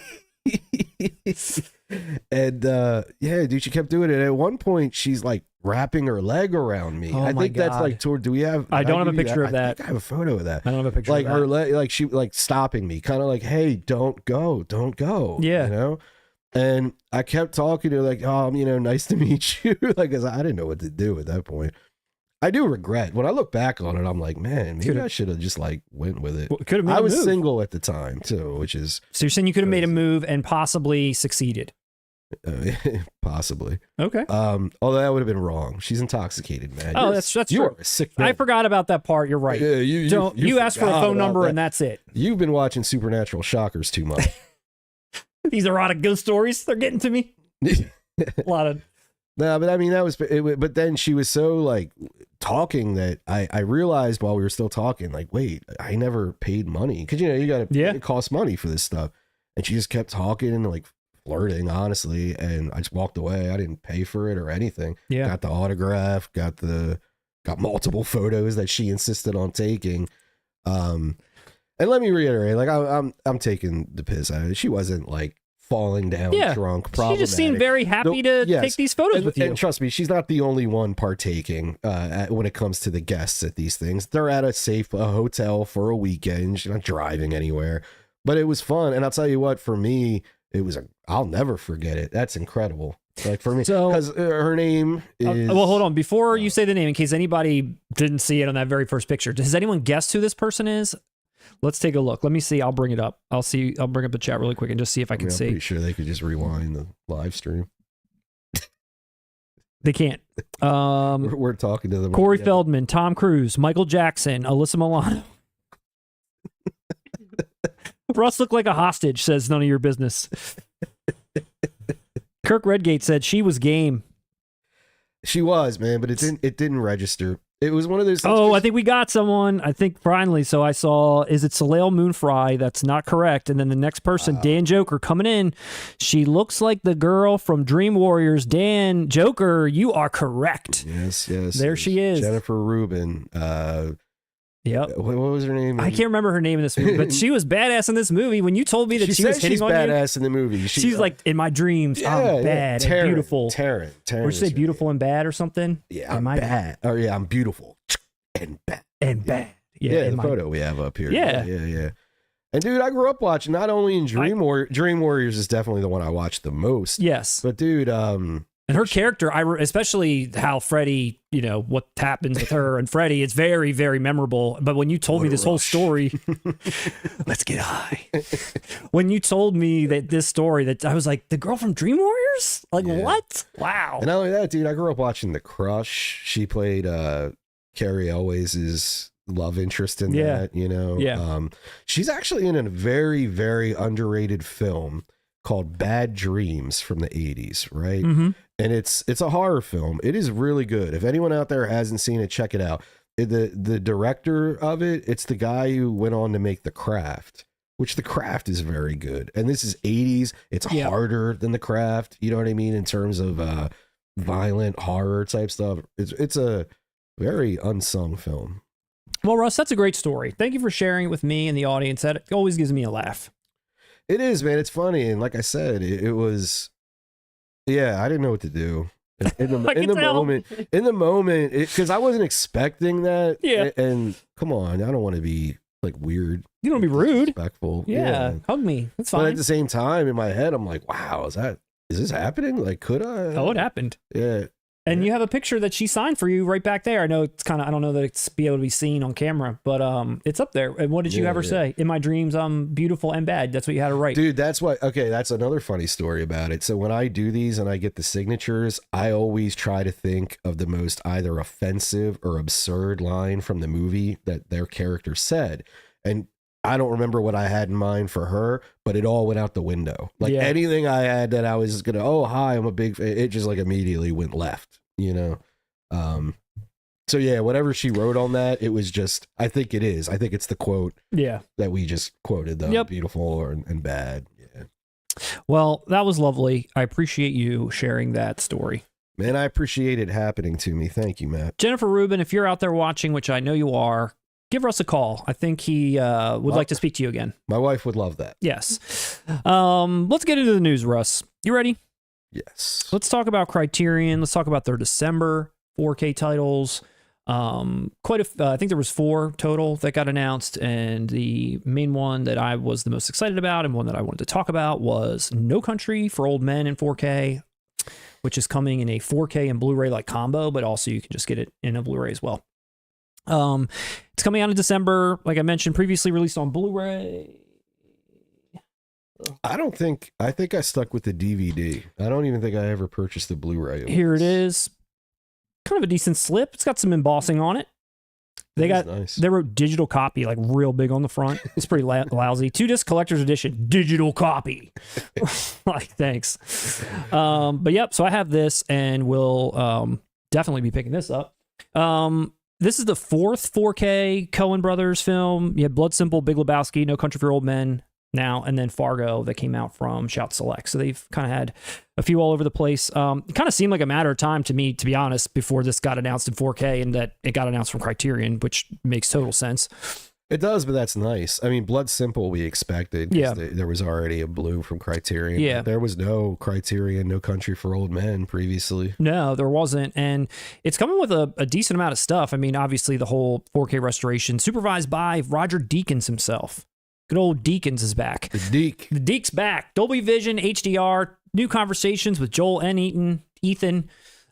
And yeah, dude, she kept doing it. At one point, she's like wrapping her leg around me. Oh, I my think that's God. like do we have? I don't give have a you picture of that. I think I have a photo of that. I don't have a picture like of that. her leg, like she like stopping me, kind of like, hey, don't go. Yeah. And I kept talking to her like, oh, nice to meet you. Like, 'cause I didn't know what to do at that point. I do regret when I look back on it. I'm like, man, maybe I should have just like went with it. Could have made I a was move. single at the time too, which is So you're saying you could have made a move and possibly succeeded? Possibly. Okay. Although that would have been wrong. She's intoxicated, man. Oh, that's you true. are a sick man. I forgot about that part. You're right. Yeah, you asked for a forgot phone about number that. and that's it. You've been watching Supernatural Shockers too much. These erotic ghost stories, they're getting to me. A lot of. No, but I mean, but then she was so like talking that I realized while we were still talking, like, wait, I never paid money. Cause it costs money for this stuff. And she just kept talking and like flirting, honestly. And I just walked away. I didn't pay for it or anything. Yeah. Got the autograph, got multiple photos that she insisted on taking. And let me reiterate, like I'm taking the piss out of it. She wasn't like falling down drunk, problematic. She just seemed very happy to take these photos with you. And trust me, she's not the only one partaking when it comes to the guests at these things. They're at a hotel for a weekend. She's not driving anywhere. But it was fun. And I'll tell you what, for me, I'll never forget it. That's incredible. Like for me, because her name is... well, hold on. Before you say the name, in case anybody didn't see it on that very first picture, has anyone guessed who this person is? Let's take a look. Let me see. I'll bring it up. I'll bring up the chat really quick and just see if I can see. I'm pretty sure they could just rewind the live stream. They can't. We're talking to them. Corey Feldman, Tom Cruise, Michael Jackson, Alyssa Milano. Russ looked like a hostage, says none of your business. Kirk Redgate said she was game. She was, man, but it didn't register. It was one of those things. Oh, I think we got someone. I think finally. So I saw, is it Soleil Moonfry? That's not correct. And then the next person, Dan Joker, coming in. She looks like the girl from Dream Warriors. Dan Joker, you are correct. Yes. There she is. Jennifer Rubin. Yep. What was her name? I can't remember her name in this movie, but she was badass in this movie. When you told me that she was hitting on you, badass in the movie. She's like, in my dreams, I'm bad and beautiful. Taryn. Or say beautiful and bad or something? Yeah, I'm bad. Oh, yeah, I'm beautiful and bad. And bad. Yeah, the photo we have up here. Yeah. And dude, I grew up watching not only in Dream Warriors is definitely the one I watched the most. Yes. But dude, And her character, especially how Freddie, you know, what happens with her and Freddie, it's very, very memorable. But when you told me this whole story, let's get high. When you told me that this story, that I was like, the girl from Dream Warriors? Like, what? Wow. And not only that, dude, I grew up watching The Crush. She played Carrie Elwes' love interest in that, you know? Yeah. She's actually in a very, very underrated film called Bad Dreams from the 80s, right? Mm-hmm. And it's a horror film. It is really good. If anyone out there hasn't seen it, check it out. The director of it, it's the guy who went on to make The Craft, which The Craft is very good. And this is 80s. It's harder than The Craft, you know what I mean, in terms of violent horror type stuff. It's a very unsung film. Well, Russ, that's a great story. Thank you for sharing it with me and the audience. That always gives me a laugh. It is, man. It's funny. And like I said, it was... Yeah, I didn't know what to do in the moment, because I wasn't expecting that. Yeah, and come on, I don't want to be like weird. You don't be rude. Respectful. Yeah, hug me. That's fine. But at the same time, in my head, I'm like, wow, is this happening? Like, could I? Oh, it happened. Yeah. And you have a picture that she signed for you right back there. I know it's kind of, I don't know that it's be able to be seen on camera, but it's up there. And what did you ever say? In my dreams, I'm beautiful and bad. That's what you had to write. Dude, that's why. Okay, that's another funny story about it. So when I do these and I get the signatures, I always try to think of the most either offensive or absurd line from the movie that their character said. And I don't remember what I had in mind for her, but it all went out the window. Like anything I had that I was gonna, oh hi, I'm a big fan, it just like immediately went left, you know. So yeah, whatever she wrote on that, it was just, I think it's the quote that we just quoted, though. Beautiful and bad. Yeah. Well, that was lovely. I appreciate you sharing that story. Man, I appreciate it happening to me. Thank you, Matt. Jennifer Rubin, if you're out there watching, which I know you are, give Russ a call. I think he would like to speak to you again. My wife would love that. Yes. Let's get into the news, Russ. You ready? Yes. Let's talk about Criterion. Let's talk about their December 4K titles. I think there was 4 total that got announced, and the main one that I was the most excited about and one that I wanted to talk about was No Country for Old Men in 4K, which is coming in a 4K and Blu-ray like combo, but also you can just get it in a Blu-ray as well. It's coming out in December, like I mentioned, previously released on Blu-ray. I think I stuck with the DVD. I don't even think I ever purchased the Blu-ray. Here it is. Kind of a decent slip. It's got some embossing on it. They wrote digital copy like real big on the front. It's pretty lousy. 2-disc collector's edition, digital copy. Like, thanks. But yep, so I have this and will definitely be picking this up. This is the 4th 4K Coen Brothers film. You had Blood Simple, Big Lebowski, No Country for Old Men now, and then Fargo that came out from Shout Select. So they've kind of had a few all over the place. It kind of seemed like a matter of time to me, to be honest, before this got announced in 4K and that it got announced from Criterion, which makes total sense. It does, but that's nice. I mean, Blood Simple we expected. Yeah. There was already a blue from Criterion. Yeah. There was no Criterion, No Country for Old Men previously. No, there wasn't. And it's coming with a decent amount of stuff. I mean, obviously the whole 4K restoration supervised by Roger Deakins himself. Good old Deakins is back. The Deak. The Deak's back. Dolby Vision, HDR, new conversations with Joel and Ethan.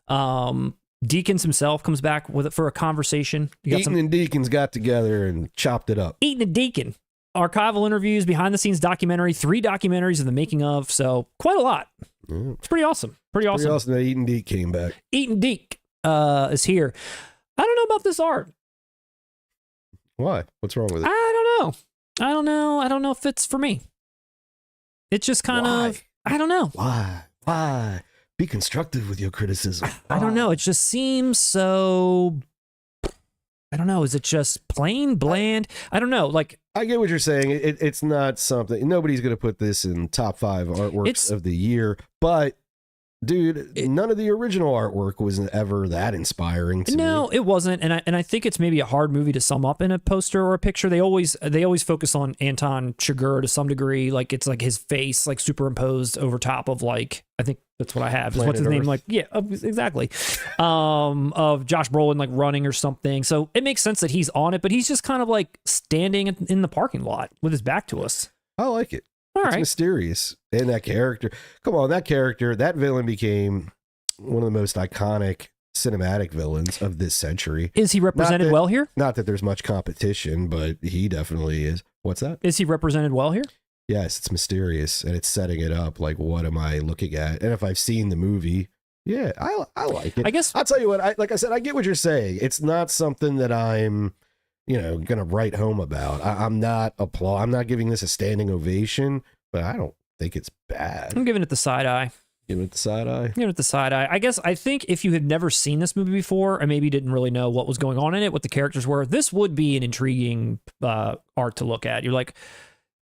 Deakins himself comes back with it for a conversation. Ethan and Deakins got together and chopped it up. Ethan and Deacon. Archival interviews, behind the scenes documentary, 3 documentaries of the making of. So quite a lot. Yeah. It's pretty awesome. Pretty awesome. Pretty awesome that Ethan Deak came back. Ethan Deak is here. I don't know about this art. Why? What's wrong with it? I don't know if it's for me. It's just kind of, I don't know. Why? Be constructive with your criticism. I don't know. It just seems so, I don't know. Is it just plain bland? I don't know. Like, I get what you're saying. It's not something, nobody's going to put this in top 5 artworks of the year, but dude, none of the original artwork was ever that inspiring to me. No, it wasn't, and I think it's maybe a hard movie to sum up in a poster or a picture. They always focus on Anton Chigurh to some degree, like it's like his face like superimposed over top of like, I think that's what I have. What's his name? Like, yeah, exactly. Of Josh Brolin like running or something. So it makes sense that he's on it, but he's just kind of like standing in the parking lot with his back to us. I like it. All it's right. Mysterious. And that character. Come on, that villain became one of the most iconic cinematic villains of this century. Is he represented well here? Not that there's much competition, but he definitely is. What's that? Is he represented well here? Yes, it's mysterious, and it's setting it up like, what am I looking at? And if I've seen the movie, yeah, I like it. I guess I'll tell you what, like I said, I get what you're saying. It's not something that I'm, gonna write home about. I'm not giving this a standing ovation, but I don't think it's bad. I'm giving it the side eye. Give it the side eye. Give it the side eye. I think if you had never seen this movie before, and maybe didn't really know what was going on in it, what the characters were, this would be an intriguing art to look at. You're like,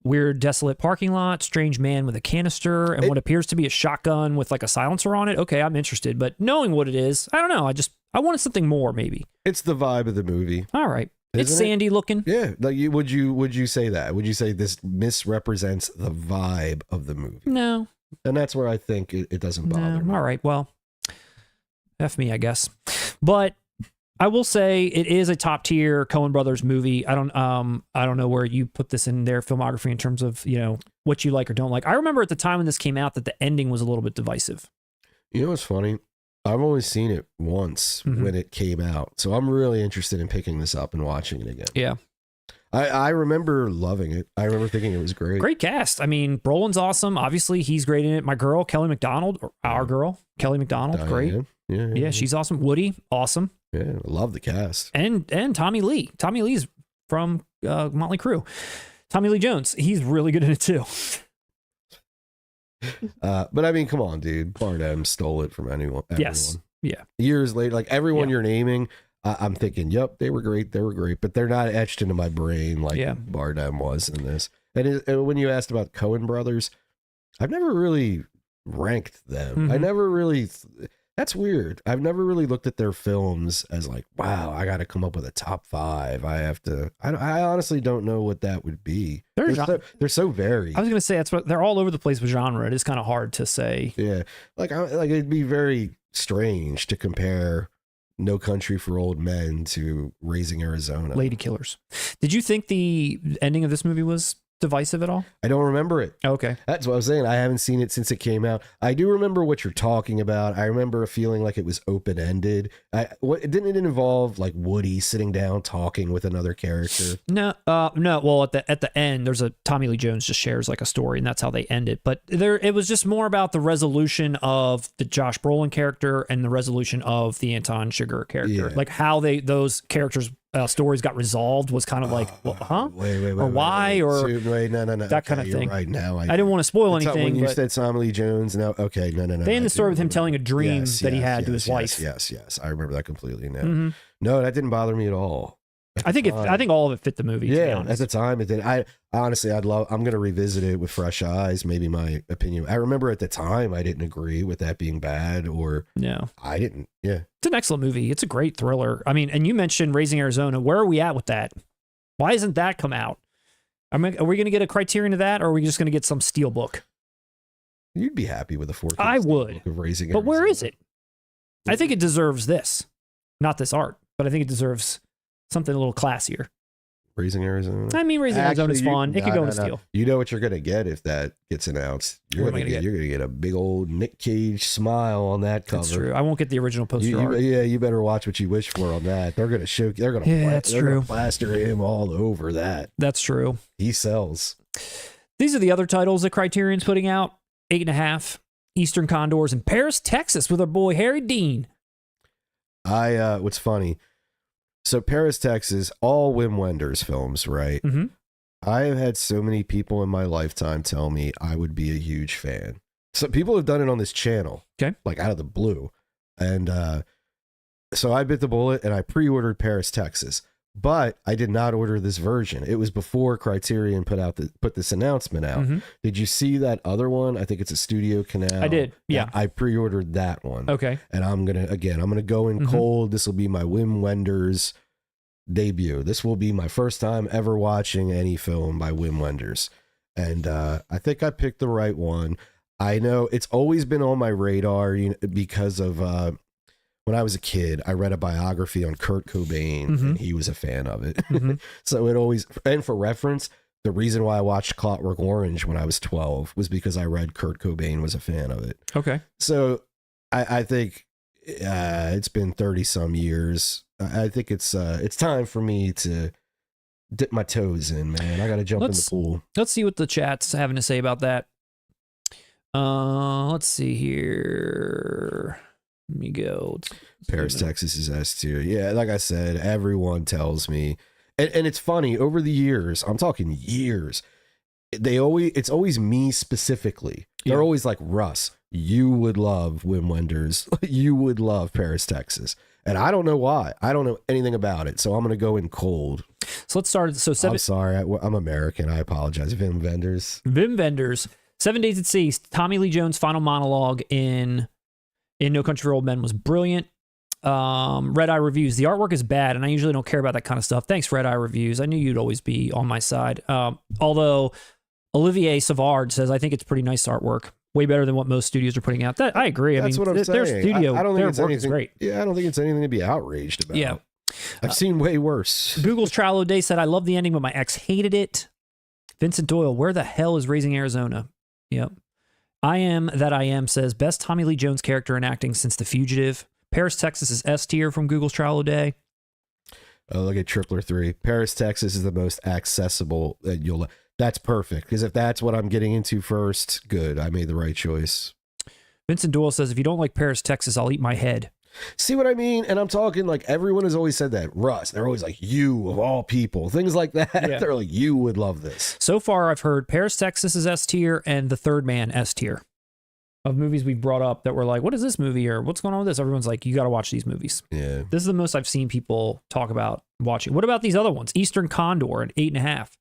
weird, desolate parking lot, strange man with a canister, and what appears to be a shotgun with like a silencer on it. Okay, I'm interested, but knowing what it is, I don't know. I wanted something more, maybe. It's the vibe of the movie. All right. It's Isn't sandy looking. Yeah. Like, would you say that? Would you say this misrepresents the vibe of the movie? No. And that's where I think it doesn't bother me. All right. Well, F me, I guess. But I will say it is a top tier Coen Brothers movie. I don't know where you put this in their filmography in terms of, what you like or don't like. I remember at the time when this came out that the ending was a little bit divisive. You know what's funny? I've only seen it once when it came out. So I'm really interested in picking this up and watching it again. Yeah. I remember loving it. I remember thinking it was great. Great cast. I mean, Brolin's awesome. Obviously, he's great in it. My girl, Kelly McDonald, or our girl, Kelly McDonald, great. Yeah, she's awesome. Woody, awesome. Yeah, I love the cast. And Tommy Lee. Tommy Lee's from Motley Crue. Tommy Lee Jones. He's really good in it too. But I mean, come on, dude. Bardem stole it from everyone. Yes. Yeah. Years later, like everyone you're naming, I'm thinking, yep, they were great, but they're not etched into my brain like Bardem was in this. And when you asked about Coen Brothers, I've never really ranked them. I never really. That's weird. I've never really looked at their films as like, wow, I got to come up with a top 5. I have to. I honestly don't know what that would be. They're so varied. I was gonna say they're all over the place with genre. It is kind of hard to say. Yeah, like it'd be very strange to compare No Country for Old Men to Raising Arizona. Lady Killers. Did you think the ending of this movie was divisive at all? I don't remember it. Okay. That's what I was saying. I haven't seen it since it came out. I do remember what you're talking about. I remember feeling like it was open-ended. Didn't it involve like Woody sitting down talking with another character? No. Well, at the end, there's a Tommy Lee Jones just shares like a story, and that's how they end it. But it was just more about the resolution of the Josh Brolin character and the resolution of the Anton Chigurh character, like how those characters. Stories got resolved was kind of like, well, huh? Wait, or why? Or no. That kind of thing. Right now, I didn't want to spoil anything. When you said Tommy Lee Jones, no. They end the story with him telling a dream that he had to his wife. Yes. I remember that completely now. No, that didn't bother me at all. I think all of it fit the movie. Yeah, to be honest. at the time it did. I honestly, I'm gonna revisit it with fresh eyes. Maybe my opinion. I remember at the time I didn't agree with that being bad, or no, I didn't. Yeah, it's an excellent movie. It's a great thriller. I mean, and you mentioned Raising Arizona. Where are we at with that? Why hasn't that come out? Are we going to get a Criterion of that, or are we just going to get some Steelbook? You'd be happy with a 4K. I would. Of Raising but Arizona. Where is it? I think it deserves this, not this art, but I think it deserves something a little classier. Raising Arizona. I mean, Raising Arizona is fun. It could go in Steel. You know what you're gonna get if that gets announced. You're gonna get a big old Nick Cage smile on that cover. That's true. I won't get the original poster art. Yeah, you better watch what you wish for on that. They're gonna show. They're gonna plaster him all over that. That's true. He sells. These are the other titles that Criterion's putting out. 8.5. Eastern Condors in Paris, Texas, with our boy Harry Dean. What's funny. So Paris, Texas, all Wim Wenders films, right? Mm-hmm. I have had so many people in my lifetime tell me I would be a huge fan. So people have done it on this channel, okay, like out of the blue. And so I bit the bullet and I pre-ordered Paris, Texas. But I did not order this version. It was before Criterion put this announcement out. Mm-hmm. Did you see that other one? I think it's a Studio Canal. I did. Yeah. I pre-ordered that one. Okay. And I'm gonna go in cold. This will be my Wim Wenders debut. This will be my first time ever watching any film by Wim Wenders. And I think I picked the right one. I know it's always been on my radar, because of when I was a kid, I read a biography on Kurt Cobain, and he was a fan of it. So it always, and for reference, the reason why I watched Clockwork Orange when I was 12 was because I read Kurt Cobain was a fan of it. Okay. So I think it's been 30 some years. I think it's time for me to dip my toes in, man. I got to jump in the pool. Let's see what the chat's having to say about that. Let's see here. Let me go. Paris, Texas is S tier. Yeah, like I said, everyone tells me, and it's funny, over the years, I'm talking years, it's always me specifically. They're always like, Russ, you would love Wim Wenders. You would love Paris, Texas. And I don't know why. I don't know anything about it. So I'm going to go in cold. So let's start. So I'm sorry. I'm American. I apologize. Wim Wenders. 7 Days at Sea. Tommy Lee Jones' final monologue in No Country for Old Men was brilliant. Red Eye Reviews. The artwork is bad, and I usually don't care about that kind of stuff. Thanks, Red Eye Reviews. I knew you'd always be on my side. Although Olivier Savard says, I think it's pretty nice artwork. Way better than what most studios are putting out. That I agree. That's what I'm saying. Their studio, I don't think their it's work anything, is great. Yeah, I don't think it's anything to be outraged about. Yeah. I've seen way worse. Google's Trilo Day said, I love the ending, but my ex hated it. Vincent Doyle, where the hell is Raising Arizona? Yep. I Am That I Am says, best Tommy Lee Jones character in acting since The Fugitive. Paris, Texas is S tier from Google's Trilo Day. Oh, look at Tripler 3. Paris, Texas is the most accessible that you'll... That's perfect, because if that's what I'm getting into first, good. I made the right choice. Vincent Doyle says, if you don't like Paris, Texas, I'll eat my head. See what I mean? And I'm talking like everyone has always said that. Russ, they're always like, you of all people. Things like that. Yeah. They're like, you would love this. So far, I've heard Paris, Texas is S tier and The Third Man S tier. Of movies we've brought up that were like, what is this movie? Or what's going on with this? Everyone's like, you got to watch these movies. Yeah. This is the most I've seen people talk about watching. What about these other ones? Eastern Condor at 8.5.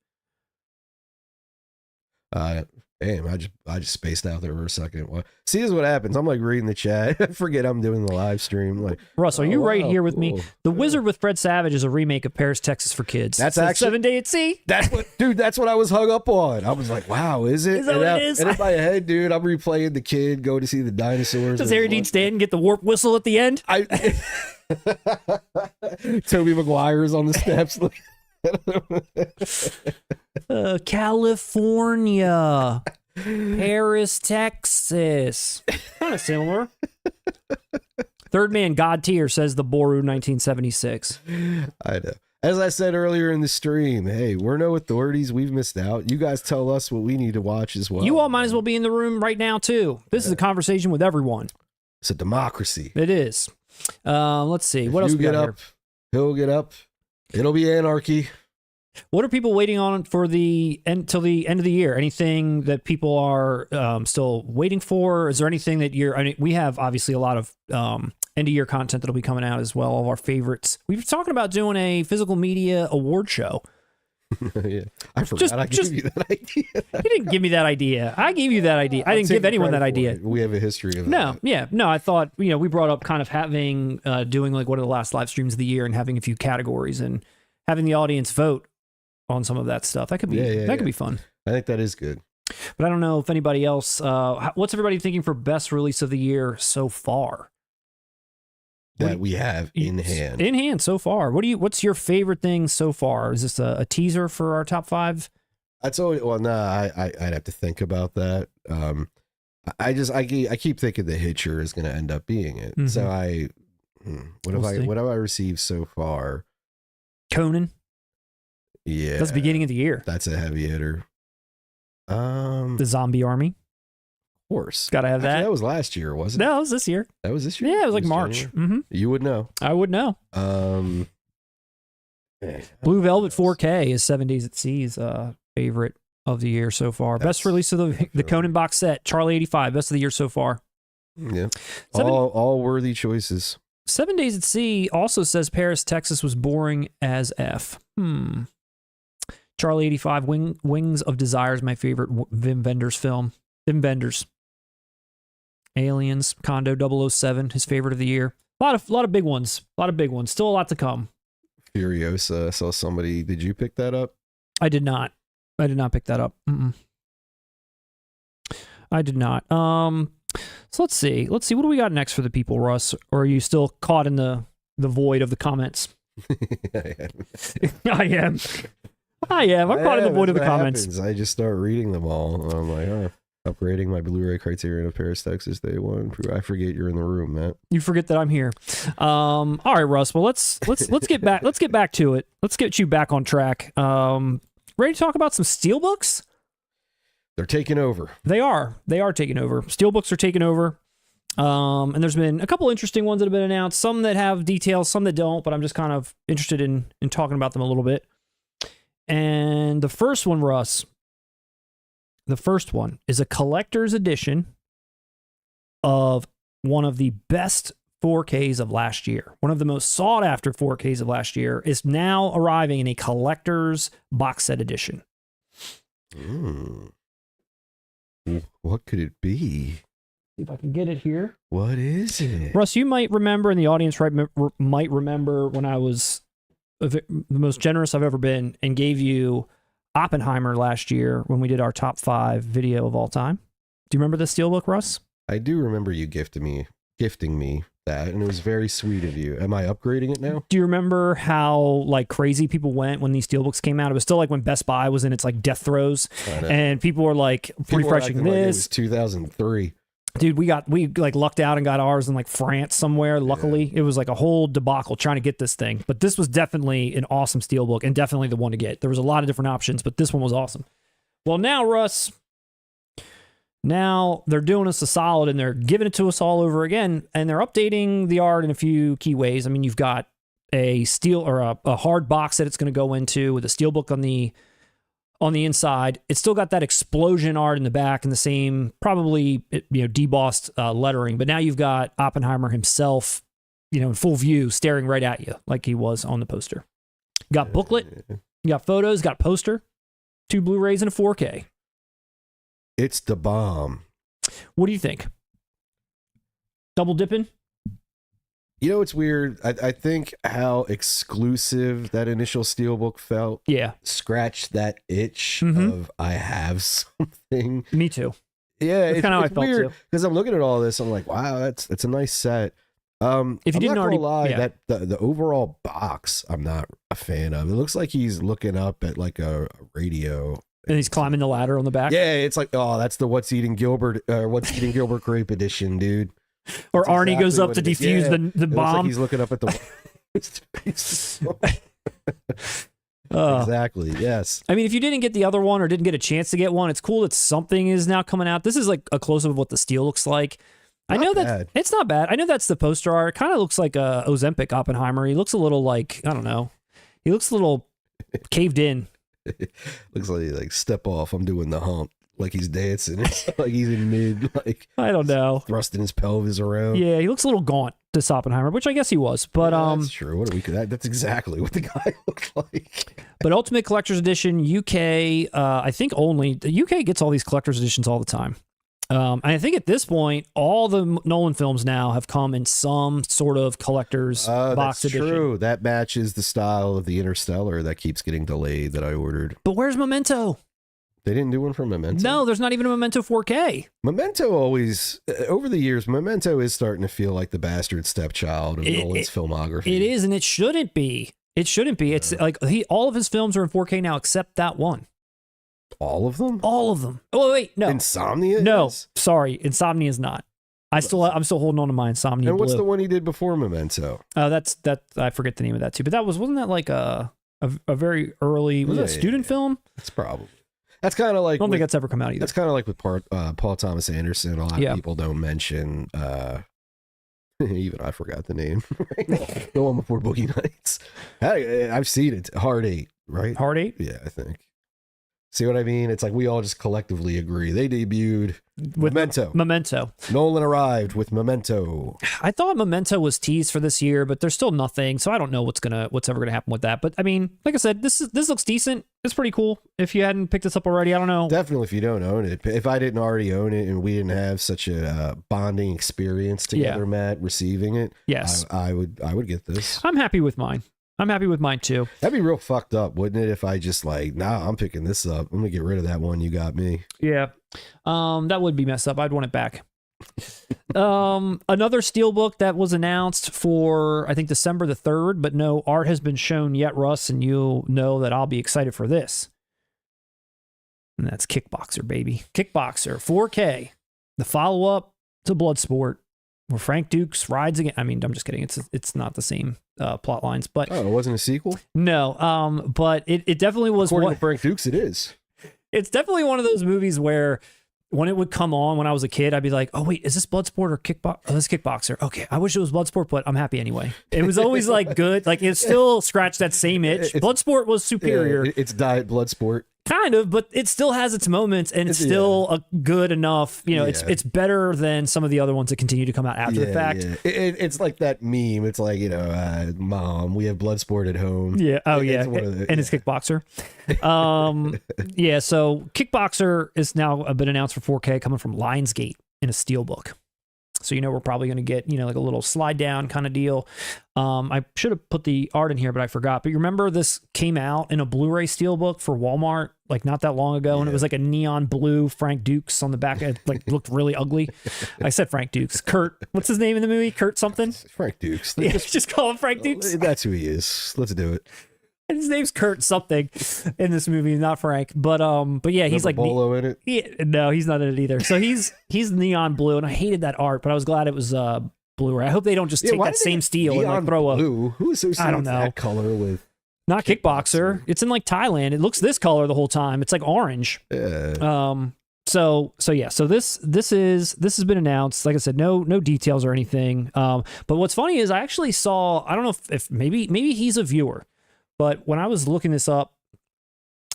Damn, I just spaced out there for a second. See, this is what happens. I'm like reading the chat. I forget I'm doing the live stream. Like, Russ, are you right here with me? The Wizard with Fred Savage is a remake of Paris, Texas for kids. That's actually 7 Days at Sea. That's what, dude. That's what I was hung up on. I was like, wow, is it? Is that what it is? And in my head, dude, I'm replaying the kid go to see the dinosaurs. Does Harry Dean Stanton get the warp whistle at the end? Toby Maguire's on the steps. California, Paris, Texas. Kind of similar. Third Man God tier says the Boru 1976. I know. As I said earlier in the stream, hey, we're no authorities. We've missed out. You guys tell us what we need to watch as well. You all might as well be in the room right now, too. This is a conversation with everyone. It's a democracy. It is. Let's see. What else we got here? He'll get up. It'll be anarchy. What are people waiting on for the end till the end of the year? Anything that people are still waiting for? Is there anything that I mean, we have obviously a lot of end of year content that'll be coming out as well. All of our favorites. We were talking about doing a physical media award show. Yeah, I forgot. I gave you that idea. You didn't give me that idea. I gave you that idea. I didn't give anyone that idea. We have a history of no, that. Yeah, no. I thought we brought up kind of having doing like one of the last live streams of the year and having a few categories and having the audience vote on some of that stuff. That could be could be fun. I think that is good. But I don't know if anybody else. What's everybody thinking for best release of the year so far? That we have in hand. In hand so far. What's your favorite thing so far? Is this a teaser for our top 5? I'd have to think about that. I keep thinking The Hitcher is going to end up being it. Mm-hmm. So what have I received so far? Conan. Yeah, that's the beginning of the year. That's a heavy hitter. The Zombie Army. Of course, gotta have that. Actually, that was last year, wasn't it? No, it was this year. That was this year. Yeah, it was like March. Mm-hmm. You would know. I would know. Blue Velvet 4K is 7 Days at Sea's favorite of the year so far. Best release of the Conan box set. Charlie 85, best of the year so far. Yeah, all worthy choices. 7 Days at Sea also says Paris, Texas was boring as F. Charlie 85, Wings of Desire is my favorite Wim Wenders film. Wim Wenders. Aliens, Condo 007, his favorite of the year. A lot of big ones. Still a lot to come. Furiosa, I saw somebody. Did you pick that up? I did not. Pick that up. I did not. So let's see. What do we got next for the people, Russ? Or are you still caught in the void of the comments? I am. I'm caught in the void of the comments. I just start reading them all. I'm like, oh. Upgrading my Blu-ray Criterion of Paris, Texas, day one. I forget you're in the room, Matt. You forget that I'm here. All right, Russ. Well, let's get back. Let's get back to it. Let's get you back on track. Ready to talk about some Steelbooks? They're taking over. They are. They are taking over. Steelbooks are taking over. And there's been a couple interesting ones that have been announced. Some that have details, some that don't. But I'm just kind of interested in talking about them a little bit. And the first one, Russ. The first one is a collector's edition of one of the best 4Ks of last year. One of the most sought after 4Ks of last year is now arriving in a collector's box set edition. What could it be? See if I can get it here. What is it? Russ, you might remember, and the audience might remember when I was the most generous I've ever been and gave you Oppenheimer last year when we did our top 5 video of all time. Do you remember the Steelbook, Russ? I do remember you gifting me that, and it was very sweet of you. Am I upgrading it now? Do you remember how like crazy people went when these Steelbooks came out? It was still like when Best Buy was in its like death throes, and people were like refreshing this. Like it was 2003. Dude, we like lucked out and got ours in like France somewhere. Luckily, it was like a whole debacle trying to get this thing. But this was definitely an awesome Steelbook and definitely the one to get. There was a lot of different options, but this one was awesome. Well, now, Russ, now they're doing us a solid and they're giving it to us all over again. And they're updating the art in a few key ways. I mean, you've got a steel or a hard box that it's going to go into with a Steelbook on the inside. It's still got that explosion art in the back and the same probably debossed lettering, but now you've got Oppenheimer himself, in full view, staring right at you like he was on the poster. You got booklet, you got photos, got poster, 2 Blu-rays and a 4K. It's the bomb. What do you think? Double dipping? It's weird. I think how exclusive that initial Steelbook felt. Yeah. Scratched that itch of I have something. Me too. Yeah, it's kind of how I felt weird too. Because I'm looking at all this, I'm like, wow, that's a nice set. If you didn't already lie, that the overall box, I'm not a fan of. It looks like he's looking up at like a radio. And he's climbing the ladder on the back. Yeah, it's like, oh, that's the What's Eating Gilbert Grape edition, dude. Or Arnie exactly goes up to defuse the bomb. Like he's looking up at the. Exactly. Yes. I mean, if you didn't get the other one or didn't get a chance to get one, it's cool that something is now coming out. This is like a close up of what the steel looks like. I know that it's not bad. I know that's the poster art. It kind of looks like a Ozempic Oppenheimer. He looks a little like, I don't know. He looks a little caved in. Looks like step off. I'm doing the hump. Like he's dancing. It's like he's in mid, like I don't know, thrusting his pelvis around. Yeah, he looks a little gaunt, this Oppenheimer, which I guess he was. But that's true. What do we? That's exactly what the guy looked like. But Ultimate Collector's Edition UK, I think only the UK gets all these collector's editions all the time. And I think at this point, all the Nolan films now have come in some sort of collector's box edition. That's true. That matches the style of the Interstellar that keeps getting delayed that I ordered. But where's Memento? They didn't do one for Memento? No, there's not even a Memento 4K. Memento always, over the years, Memento is starting to feel like the bastard stepchild of Nolan's filmography. It is, and it shouldn't be. It shouldn't be. It's like all of his films are in 4K now except that one. All of them? All of them. Oh, wait, no. Insomnia? No, sorry. Insomnia is not. I'm still holding on to my Insomnia And what's Blue. the one he did before Memento? That I forget the name of that too. But wasn't that like a very early, was that a student film? It's probably. That's kind of like. I don't think that's ever come out either. That's kind of like with Paul Thomas Anderson. A lot of people don't mention. Even I forgot the name. The one before Boogie Nights. I've seen it. Hard 8, right? Hard 8? Yeah, I think. See what I mean? It's like we all just collectively agree. They debuted with Memento. Nolan arrived with Memento. I thought Memento was teased for this year, but there's still nothing, so I don't know what's ever gonna happen with that. But I mean, like I said, this looks decent. It's pretty cool. If you hadn't picked this up already, I don't know. Definitely, if you don't own it. If I didn't already own it and we didn't have such a bonding experience together, Matt, receiving it, yes, I would get this. I'm happy with mine. I'm happy with mine too. That'd be real fucked up, wouldn't it? If I just I'm picking this up. I'm gonna get rid of that one you got me. Yeah. That would be messed up. I'd want it back. Another Steelbook that was announced for, I think, December the 3rd, but no art has been shown yet, Russ, and you'll know that I'll be excited for this. And that's Kickboxer, baby. Kickboxer 4K, the follow-up to Bloodsport, where Frank Dukes rides again. I mean, I'm just kidding. It's not the same plot lines, but it wasn't a sequel. No, but it definitely was. According to Frank Dukes, it is. It's definitely one of those movies where when it would come on when I was a kid, I'd be like, oh, wait, is this Bloodsport or Kickboxer? Oh, this is Kickboxer. Okay, I wish it was Bloodsport, but I'm happy anyway. It was always like good. Like it still scratched that same itch. Bloodsport was superior. Yeah, it's diet Bloodsport. Kind of, but it still has its moments, and it's still a good enough. You know, it's better than some of the other ones that continue to come out after the fact. Yeah. It's like that meme. It's like, Mom, we have Bloodsport at home. Yeah. Oh, it's it's Kickboxer. Yeah. So Kickboxer is now been announced for 4K, coming from Lionsgate in a Steelbook. So, we're probably going to get, like a little slide down kind of deal. I should have put the art in here, but I forgot. But you remember this came out in a Blu-ray Steelbook for Walmart, like not that long ago. And it was like a neon blue Frank Dukes on the back. It like looked really ugly. I said Frank Dukes. Kurt, what's his name in the movie? Kurt something? Frank Dukes. Yeah, just call him Frank Dukes. That's who he is. Let's do it. His name's Kurt something in this movie, not Frank. But yeah, he's like Bolo in it. Yeah, no, he's not in it either. So he's neon blue, and I hated that art, but I was glad it was Blu-ray. I hope they don't just take that same steel and like throw blue? Who associates that color with? Not Kickboxer. It's in like Thailand. It looks this color the whole time. It's like orange. So yeah. So this has been announced. Like I said, no details or anything. But what's funny is I actually saw. I don't know if maybe he's a viewer. But when I was looking this up,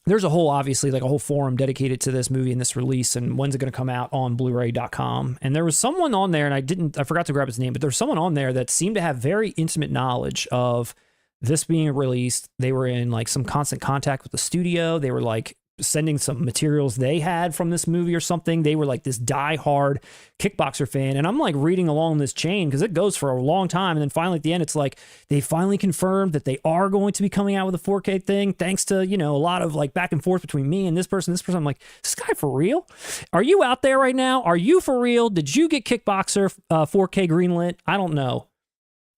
there's a whole, obviously, like a whole forum dedicated to this movie and this release and when's it going to come out on Blu-ray.com. And there was someone on there, and I forgot to grab his name, but there's someone on there that seemed to have very intimate knowledge of this being released. They were in like some constant contact with the studio. They were like sending some materials they had from this movie or something. They were like this die-hard Kickboxer fan. And I'm like reading along this chain because it goes for a long time. And then finally at the end, it's like they finally confirmed that they are going to be coming out with a 4K thing, thanks to, a lot of like back and forth between me and this person. I'm like, is this guy for real? Are you out there right now? Are you for real? Did you get Kickboxer 4K greenlit? I don't know.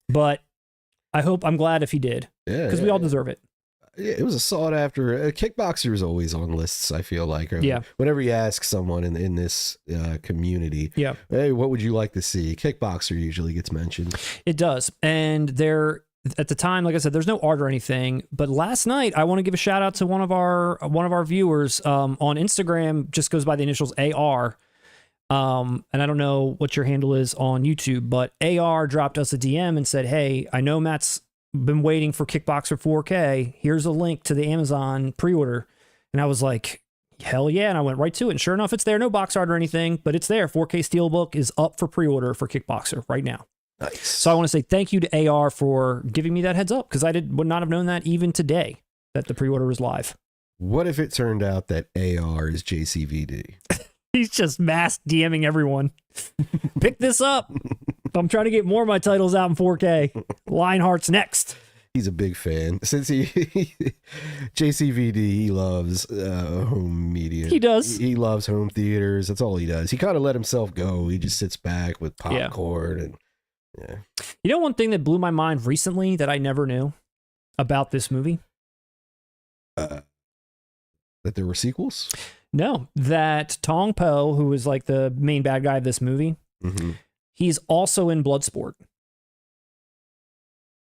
But I'm glad if he did. Yeah. Because we all deserve it. Yeah, it was a sought after. Kickboxer is always on lists, I feel like. Whenever you ask someone in this community, hey, what would you like to see? Kickboxer usually gets mentioned. It does. And at the time, like I said, there's no art or anything. But last night, I want to give a shout out to one of our viewers on Instagram, just goes by the initials AR. And I don't know what your handle is on YouTube, but AR dropped us a DM and said, hey, I know Matt's been waiting for Kickboxer 4K. Here's a link to the Amazon pre-order. And I was like, hell yeah. And I went right to it. And sure enough, it's there. No box art or anything, but it's there. 4K Steelbook is up for pre-order for Kickboxer right now. Nice. So I want to say thank you to AR for giving me that heads up, because I would not have known that even today that the pre-order was live. What if it turned out that AR is JCVD? He's just mass DMing everyone. Pick this up. I'm trying to get more of my titles out in 4K. Lionheart's next. He's a big fan. Since JCVD, he loves home media. He does. He loves home theaters. That's all he does. He kind of let himself go. He just sits back with popcorn and one thing that blew my mind recently that I never knew about this movie? That there were sequels? No, that Tong Po, who is like the main bad guy of this movie, he's also in Bloodsport.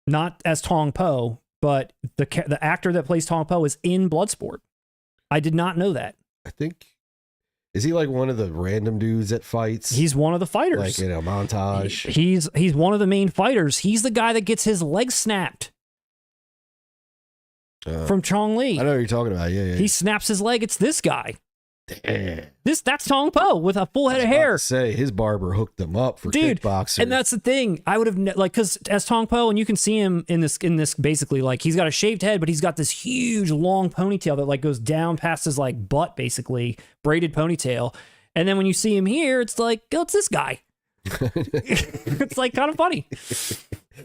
Not as Tong Po, but the actor that plays Tong Po is in Bloodsport. I did not know that. I think, is he like one of the random dudes that fights? He's one of the fighters. Like in a montage. He's one of the main fighters. He's the guy that gets his leg snapped. From Chong Li. I know what you're talking about. Yeah. He snaps his leg. It's this guy. Damn. That's Tong Po with a full head of hair. Say his barber hooked him up for Kickboxer. And that's the thing. I would have because as Tong Po, and you can see him in this basically, like he's got a shaved head, but he's got this huge long ponytail that like goes down past his like butt, basically braided ponytail. And then when you see him here, it's like, oh, it's this guy. It's like kind of funny.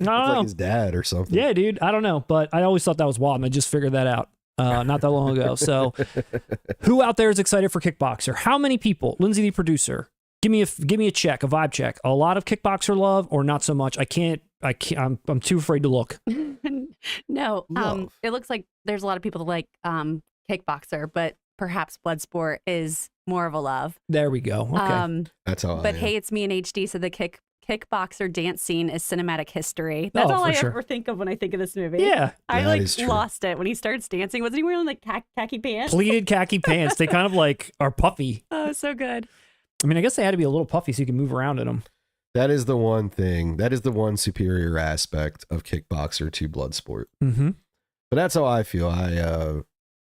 I don't know. Like his dad or something. Yeah, dude. I don't know, but I always thought that was wild, and I just figured that out not that long ago. So, who out there is excited for Kickboxer? How many people? Lindsay, the producer, give me a check, a vibe check. A lot of Kickboxer love, or not so much? I can't. I'm too afraid to look. No. It looks like there's a lot of people that like Kickboxer, but perhaps Bloodsport is more of a love. There we go. Okay. That's how. But I am. hey, it's me in HD. So the kickboxer dance scene is cinematic history. That's all for I sure. ever think of when I think of this movie. Yeah. I That like is true. lost it when he starts dancing. Wasn't he wearing like khaki pants? Pleated khaki pants. They kind of like are puffy. Oh, so good. I mean, I guess they had to be a little puffy so you can move around in them. That is the one thing. That is the one superior aspect of Kickboxer to Bloodsport. Mm-hmm. But that's how I feel.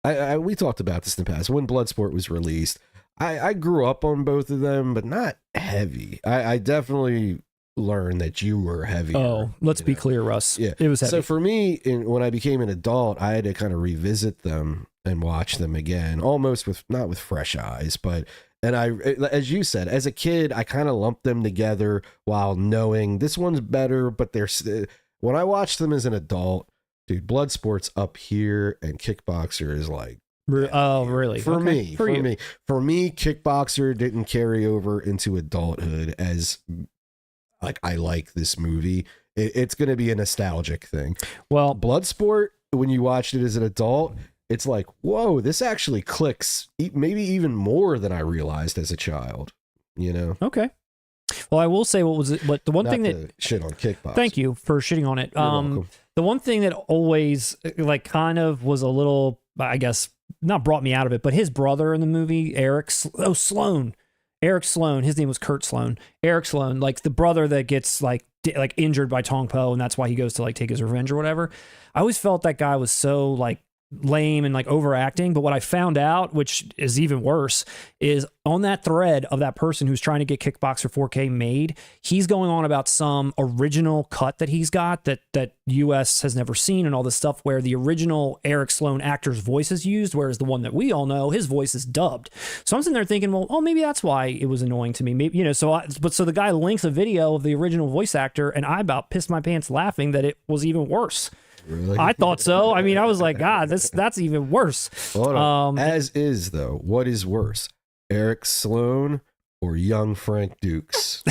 We talked about this in the past. When Bloodsport was released, I grew up on both of them, but not heavy. I definitely learned that you were heavy. Oh, let's be clear, Russ. Yeah. It was heavy. So for me, when I became an adult, I had to kind of revisit them and watch them again, almost with not with fresh eyes, but. And as you said, as a kid, I kind of lumped them together while knowing this one's better, but when I watched them as an adult, dude, Bloodsport's up here and Kickboxer is like, oh, really? For Okay. For me, Kickboxer didn't carry over into adulthood as like I like this movie. It's going to be a nostalgic thing. Well, Bloodsport, when you watched it as an adult, it's like, whoa, this actually clicks maybe even more than I realized as a child, you know? okay. Well, I will say what the one Not thing to that shit on Kickboxer. thank you for shitting on it. You're welcome. The one thing that always like kind of was a little, I guess, not brought me out of it, but his brother in the movie, Sloan. Eric Sloan, his name was Kurt Sloan. Eric Sloan, like the brother that gets like injured by Tong Po, and that's why he goes to like take his revenge or whatever. I always felt that guy was so like lame and like overacting, but what I found out, which is even worse, is on that thread of that person who's trying to get Kickboxer 4K made, he's going on about some original cut that he's got that US has never seen and all this stuff where the original Eric Sloan actor's voice is used, whereas the one that we all know, his voice is dubbed. So I'm sitting there thinking, well, oh, maybe that's why it was annoying to me. Maybe, you know, so the guy links a video of the original voice actor and I about pissed my pants laughing that it was even worse. Really? I thought so. I mean, I was like, God, that's even worse. Hold on. As is, though, what is worse, Eric Sloan or young Frank Dukes?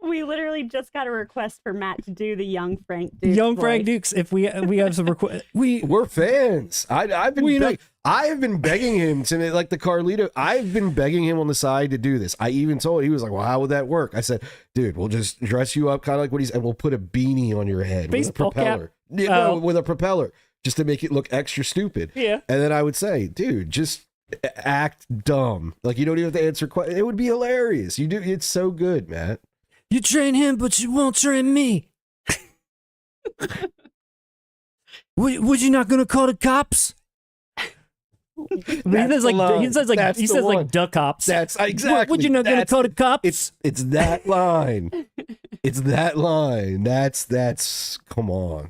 We literally just got a request for Matt to do the young Frank Dukes. Young voice. Frank Dukes. If we have some request, We're fans. I've been begging him to, like the Carlito. I've been begging him on the side to do this. I even told he was like, "Well, how would that work?" I said, "Dude, we'll just dress you up kind of like what and we'll put a beanie on your head Baseball with a propeller. cap. Yeah, no, with a propeller, just to make it look extra stupid." Yeah. And then I would say, "Dude, just act dumb. Like you don't even have to answer questions. It would be hilarious. You do. It's so good, Matt." You train him, but you won't train me. Would you not gonna call the cops? He says like duck cops. That's exactly. Would you not gonna call the cops? It's that line. It's that line. That's. Come on,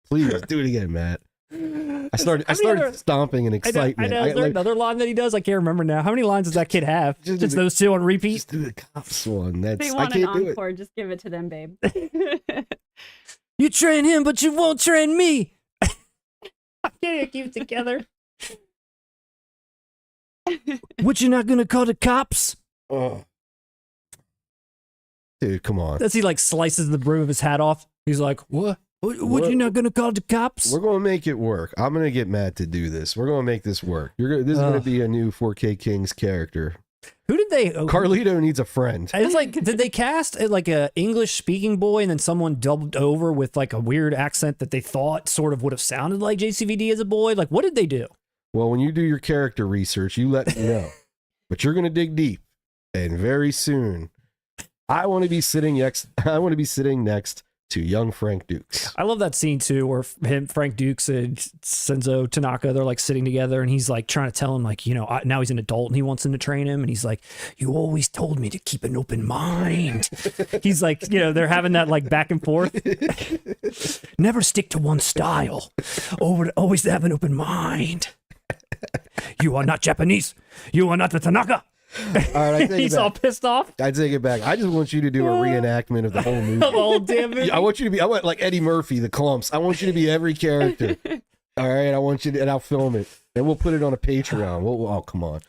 please do it again, Matt. I started stomping in excitement. I know. Is there another line that he does? I can't remember now. How many lines does that kid have? Just those two on repeat? Just do the cops one. That's They I want an can't do it. encore. Just give it to them, babe. You train him, but you won't train me. I can't keep it together. Would you not gonna call the cops? Oh. Dude, come on. As he like slices the brim of his hat off. He's like, what? Would you not gonna call the cops? We're gonna make it work. I'm gonna get Matt to do this. We're gonna make this work. This is gonna be a new 4K Kings character. Who did they? Carlito needs a friend. It's like, did they cast like a English speaking boy and then someone dubbed over with like a weird accent that they thought sort of would have sounded like JCVD as a boy? Like, what did they do? Well, when you do your character research, you let me know. But you're gonna dig deep, and very soon, I want to be sitting next to young Frank Dukes. I love that scene too, where Frank Dukes and Senzo Tanaka, they're like sitting together and he's like trying to tell him like, you know, now he's an adult and he wants him to train him. And he's like, you always told me to keep an open mind. He's like, you know, they're having that like back and forth. Never stick to one style. Always have an open mind. You are not Japanese. You are not the Tanaka. All right, he's all pissed off. I take it back. I just want you to do a reenactment of the whole movie. Oh, damn it. I want like Eddie Murphy, the Clumps. I want you to be every character. All right, I want you to, and I'll film it. And we'll put it on a Patreon. Oh, come on.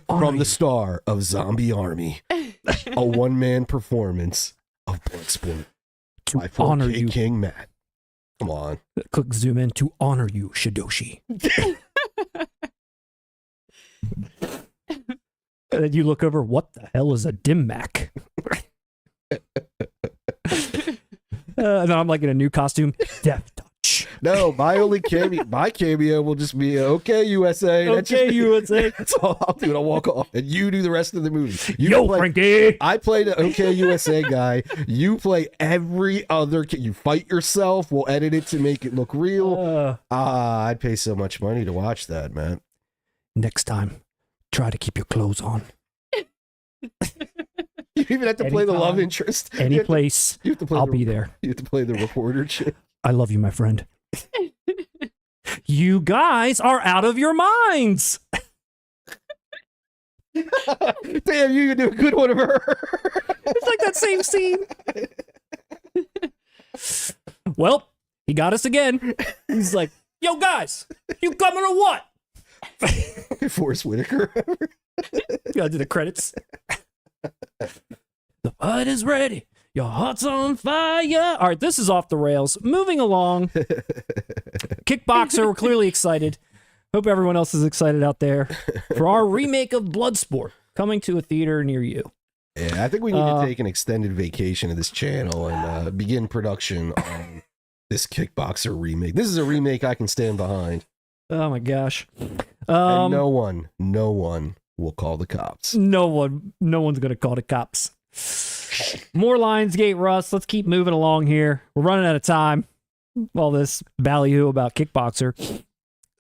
From the star of Zombie Army, a one-man performance of Bloodsport. To honor you, King Matt. Come on. Click zoom in. To honor you, Shidoshi. And then you look over, what the hell is a dim Mac? And then I'm like in a new costume. Death touch. No, my cameo will just be okay, USA. Okay, USA. That's all I'll do. I'll walk off, and you do the rest of the movie. Frankie. I play the okay USA guy. You play every other. You fight yourself. We'll edit it to make it look real. I'd pay so much money to watch that, man. Next time, try to keep your clothes on. You even have to play the love interest. Any place, I'll be there. You have to play the reporter chick. I love you, my friend. You guys are out of your minds. Damn, you can do a good one of her. It's like that same scene. Well, he got us again. He's like, yo, guys, you coming or what? Forrest Whitaker. Gotta do the credits. The fight is ready. Your heart's on fire. All right, this is off the rails. Moving along. Kickboxer, we're clearly excited. Hope everyone else is excited out there for our remake of Bloodsport coming to a theater near you. Yeah, I think we need to take an extended vacation of this channel and begin production on this Kickboxer remake. This is a remake I can stand behind. Oh my gosh. And no one will call the cops. No one's gonna call the cops. More Lionsgate, Russ. Let's keep moving along here. We're running out of time. All this ballyhoo about Kickboxer.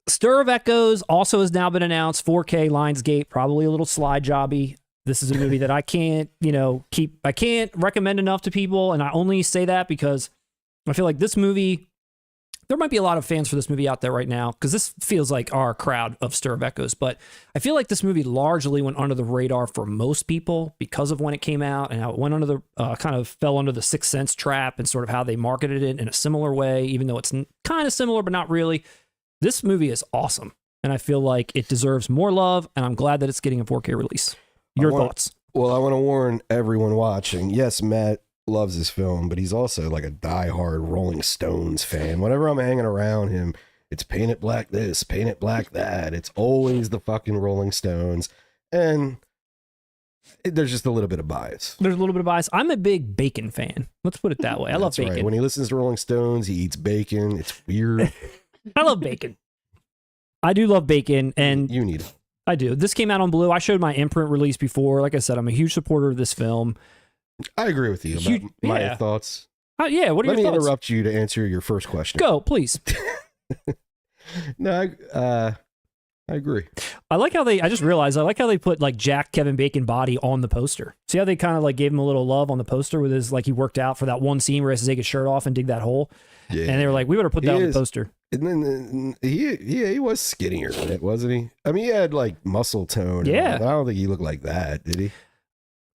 Stir of Echoes also has now been announced. 4K Lionsgate, probably a little slide jobby. This is a movie that I can't, I can't recommend enough to people, and I only say that because I feel like this movie, there might be a lot of fans for this movie out there right now, because this feels like our crowd of Stir of Echoes, but I feel like this movie largely went under the radar for most people because of when it came out and how it went under the, kind of fell under the Sixth Sense trap and sort of how they marketed it in a similar way, even though it's kind of similar, but not really. This movie is awesome, and I feel like it deserves more love, and I'm glad that it's getting a 4K release. Your thoughts? Well, I want to warn everyone watching. Yes, Matt loves this film, but he's also like a diehard Rolling Stones fan. Whenever I'm hanging around him, it's paint it black this, paint it black that. It's always the fucking Rolling Stones. And there's just a little bit of bias. There's a little bit of bias. I'm a big bacon fan. Let's put it that way. I love bacon. Right. When he listens to Rolling Stones, he eats bacon. It's weird. I love bacon. I do love bacon, and you need it. I do. This came out on Blue. I showed my imprint release before. Like I said, I'm a huge supporter of this film. I agree with you about my thoughts. Yeah, what are your thoughts? Let me interrupt you to answer your first question. Go, please. No, I agree. I just realized, I like how they put like Jack Kevin Bacon body on the poster. See how they kind of like gave him a little love on the poster with his, like he worked out for that one scene where he has to take his shirt off and dig that hole. Yeah. And they were like, we better put that on the poster. And then he was skinnier in it, wasn't he? I mean, he had like muscle tone. Yeah. I don't think he looked like that, did he?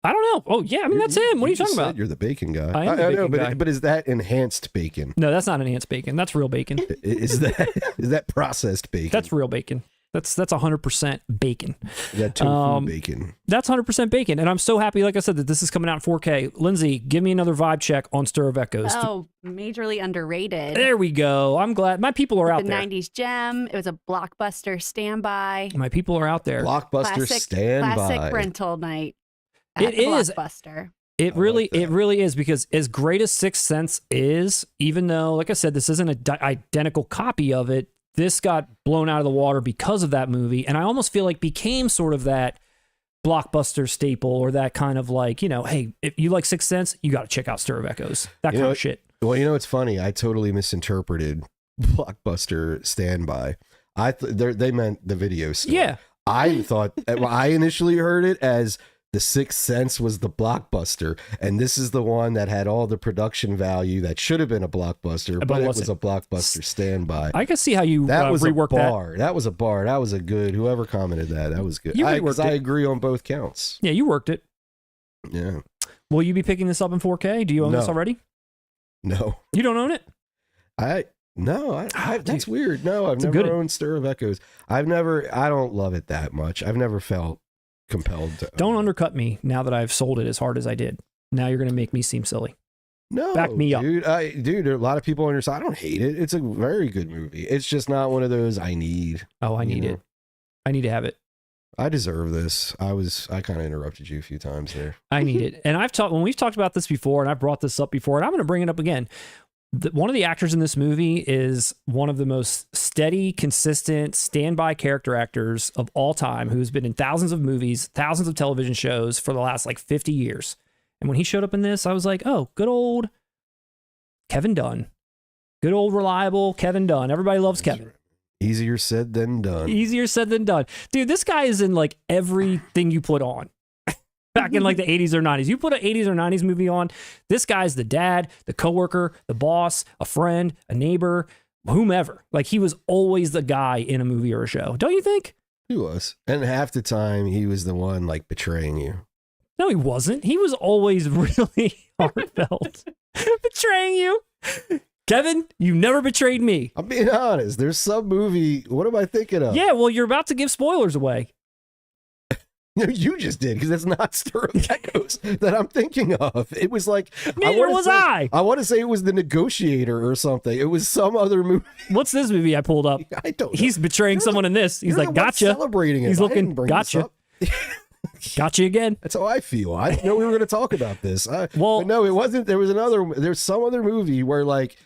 I don't know. Oh, yeah. I mean, that's him. What are you talking about? You're the bacon guy. I am the bacon guy. But is that enhanced bacon? No, that's not enhanced bacon. That's real bacon. Is that processed bacon? That's real bacon. That's 100% bacon. That tofu bacon. That's 100% bacon. And I'm so happy, like I said, that this is coming out in 4K. Lindsay, give me another vibe check on Stir of Echoes. Oh, majorly underrated. There we go. I'm glad. My people are out there. The 90s gem. It was a blockbuster standby. My people are out there. Blockbuster standby. Classic rental night. It is. Blockbuster. It really is, because as great as Sixth Sense is, even though, like I said, this isn't an identical copy of it, this got blown out of the water because of that movie, and I almost feel like became sort of that blockbuster staple, or that kind of like, hey, if you like Sixth Sense, you got to check out Stir of Echoes. That kind of shit. Well, it's funny. I totally misinterpreted Blockbuster Standby. They meant the video store. Yeah. I thought, I initially heard it as the Sixth Sense was the blockbuster, and this is the one that had all the production value that should have been a blockbuster, but it was a blockbuster standby. I can see how you reworked that. That was a bar. That was a good. Whoever commented that was good. I agree on both counts. Yeah, you worked it. Yeah. Will you be picking this up in 4K? Do you own this already? No. You don't own it? That's weird. No, I've never owned Stir of Echoes. I don't love it that much. I've never felt compelled to. Don't undercut me now that I've sold it as hard as I did. Now you're going to make me seem silly. No, back me up, dude. There are a lot of people on your side. I don't hate it. It's a very good movie. It's just not one of those I need. Oh, I need it. I need to have it. I deserve this. I kind of interrupted you a few times there. I need it. And when we've talked about this before, and I've brought this up before, and I'm going to bring it up again. One of the actors in this movie is one of the most steady, consistent, standby character actors of all time, who's been in thousands of movies, thousands of television shows for the last like 50 years. And when he showed up in this, I was like, oh, good old Kevin Dunn. Good old reliable Kevin Dunn. Everybody loves Kevin. Easier said than done. Easier said than done. Dude, this guy is in like everything you put on. Back in like the 80s or 90s. You put an 80s or 90s movie on, this guy's the dad, the coworker, the boss, a friend, a neighbor, whomever. Like he was always the guy in a movie or a show. Don't you think? He was. And half the time he was the one like betraying you. No, he wasn't. He was always really heartfelt. Betraying you. Kevin, you never betrayed me. I'm being honest. There's some movie. What am I thinking of? Yeah, well, you're about to give spoilers away. No, you just did, because that's not Stir of Echoes that I'm thinking of. It was like... Neither was I. I want to say it was The Negotiator or something. It was some other movie. What's this movie I pulled up? I don't know. He's betraying someone in this. He's like, gotcha. Celebrating it. He's looking, gotcha. Gotcha again. That's how I feel. I didn't know we were going to talk about this. But Well, no, it wasn't. There's some other movie where like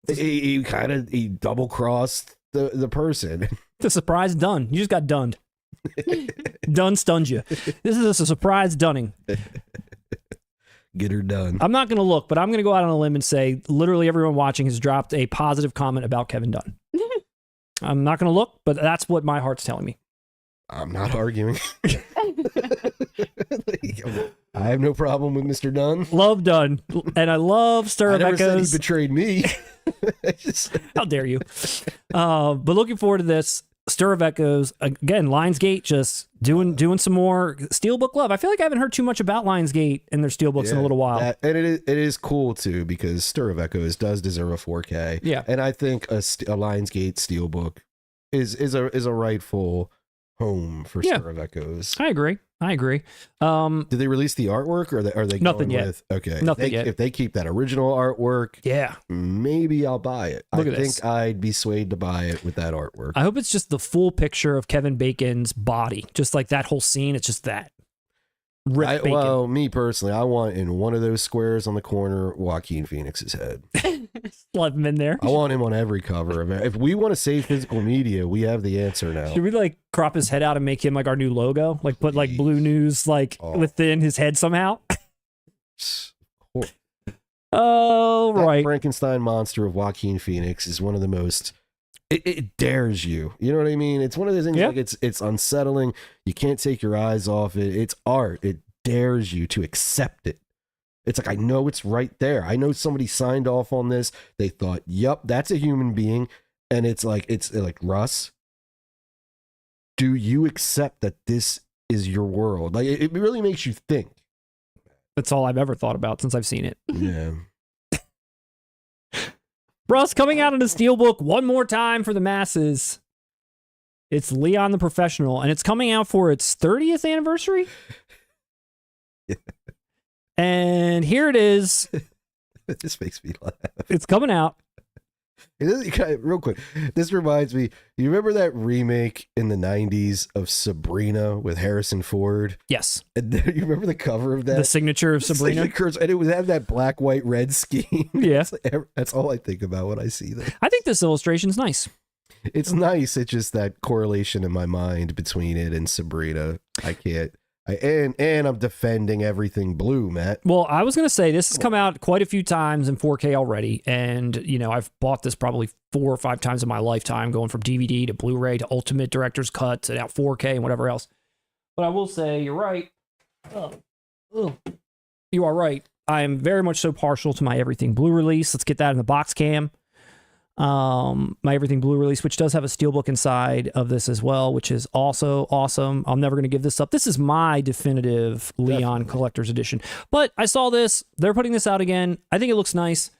he double crossed the person. the surprise done. You just got dunned. Dunn stunned you. This is a surprise dunning. Get her done. I'm not going to look, but I'm going to go out on a limb and say literally everyone watching has dropped a positive comment about Kevin Dunn. I'm not going to look, but that's what my heart's telling me. I'm not arguing. I have no problem with Mr. Dunn. Love Dunn. And I love Stir of I never said Echoes. he betrayed me. How dare you? But looking forward to this. Stir of Echoes. Again, LIONSGATE just doing some more Steelbook love. I feel like I haven't heard too much about LIONSGATE and their Steelbooks in a little while. And it is cool too, because Stir of Echoes does deserve a 4K. Yeah. And I think a LIONSGATE Steelbook is a rightful home for Stir of Echoes. I agree. Did they release the artwork, or are they Nothing going yet. with okay? Nothing yet. If they keep that original artwork, Yeah. maybe I'll buy it. Look I at think this. I'd be swayed to buy it with that artwork. I hope it's just the full picture of Kevin Bacon's body. Just like that whole scene. It's just that. Rip Bacon. Well, me personally, I want in one of those squares on the corner Joaquin Phoenix's head. Let him in there. I want him on every cover. If we want to save physical media, we have the answer now. Should we like crop his head out and make him like our new logo? Like put like Blue News like within his head somehow? Oh, That right. Frankenstein monster of Joaquin Phoenix is one of the most... It dares you. You know what I mean? It's one of those things like it's unsettling. You can't take your eyes off it. It's art. It dares you to accept it. It's like, I know it's right there. I know somebody signed off on this. They thought, yep, that's a human being. And it's like Russ, do you accept that this is your world? Like, it really makes you think. That's all I've ever thought about since I've seen it. Yeah. Russ coming out in a Steelbook one more time for the masses. It's Leon the Professional, and it's coming out for its 30th anniversary. Yeah. And here it is. This makes me laugh. It's coming out. Real quick, this reminds me, you remember that remake in the 90s of Sabrina with Harrison Ford? Yes. And you remember the cover of that? The signature of Sabrina. And it would have that black, white, red scheme. Yeah. That's all I think about when I see that. I think this illustration's nice. It's nice. It's just that correlation in my mind between it and Sabrina. I can't. And I'm defending everything blue, Matt. Well, I was going to say this has come out quite a few times in 4K already. And, you know, I've bought this probably 4 or 5 times in my lifetime, going from DVD to Blu-ray to Ultimate Director's Cut to now 4K and whatever else. But I will say, you're right. You are right. I am very much so partial to my Everything Blue release. Let's get that in the box cam. My Everything Blue release, which does have a Steelbook inside of this as well, which is also awesome. I'm never going to give this up. This is my definitive Leon Collector's Edition. But I saw this. They're putting this out again. I think it looks nice.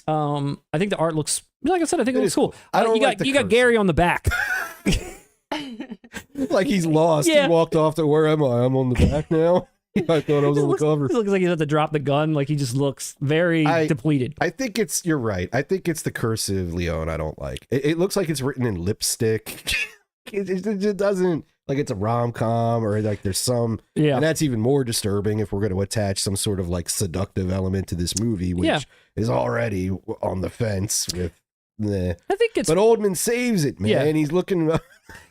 I think the art looks, like I said, I think it looks cool. You got Gary on the back. Like he's lost. Yeah. He walked off to, where am I? I'm on the back now. I thought I was on the cover. He looks like he's had to drop the gun. Like he just looks very depleted. I think you're right. I think it's the cursive Leon I don't like. It looks like it's written in lipstick. It doesn't, like it's a rom-com or like there's some, Yeah. and that's even more disturbing if we're going to attach some sort of like seductive element to this movie, which is already on the fence with. Nah. I think it's. But Oldman saves it, man. Yeah. He's looking.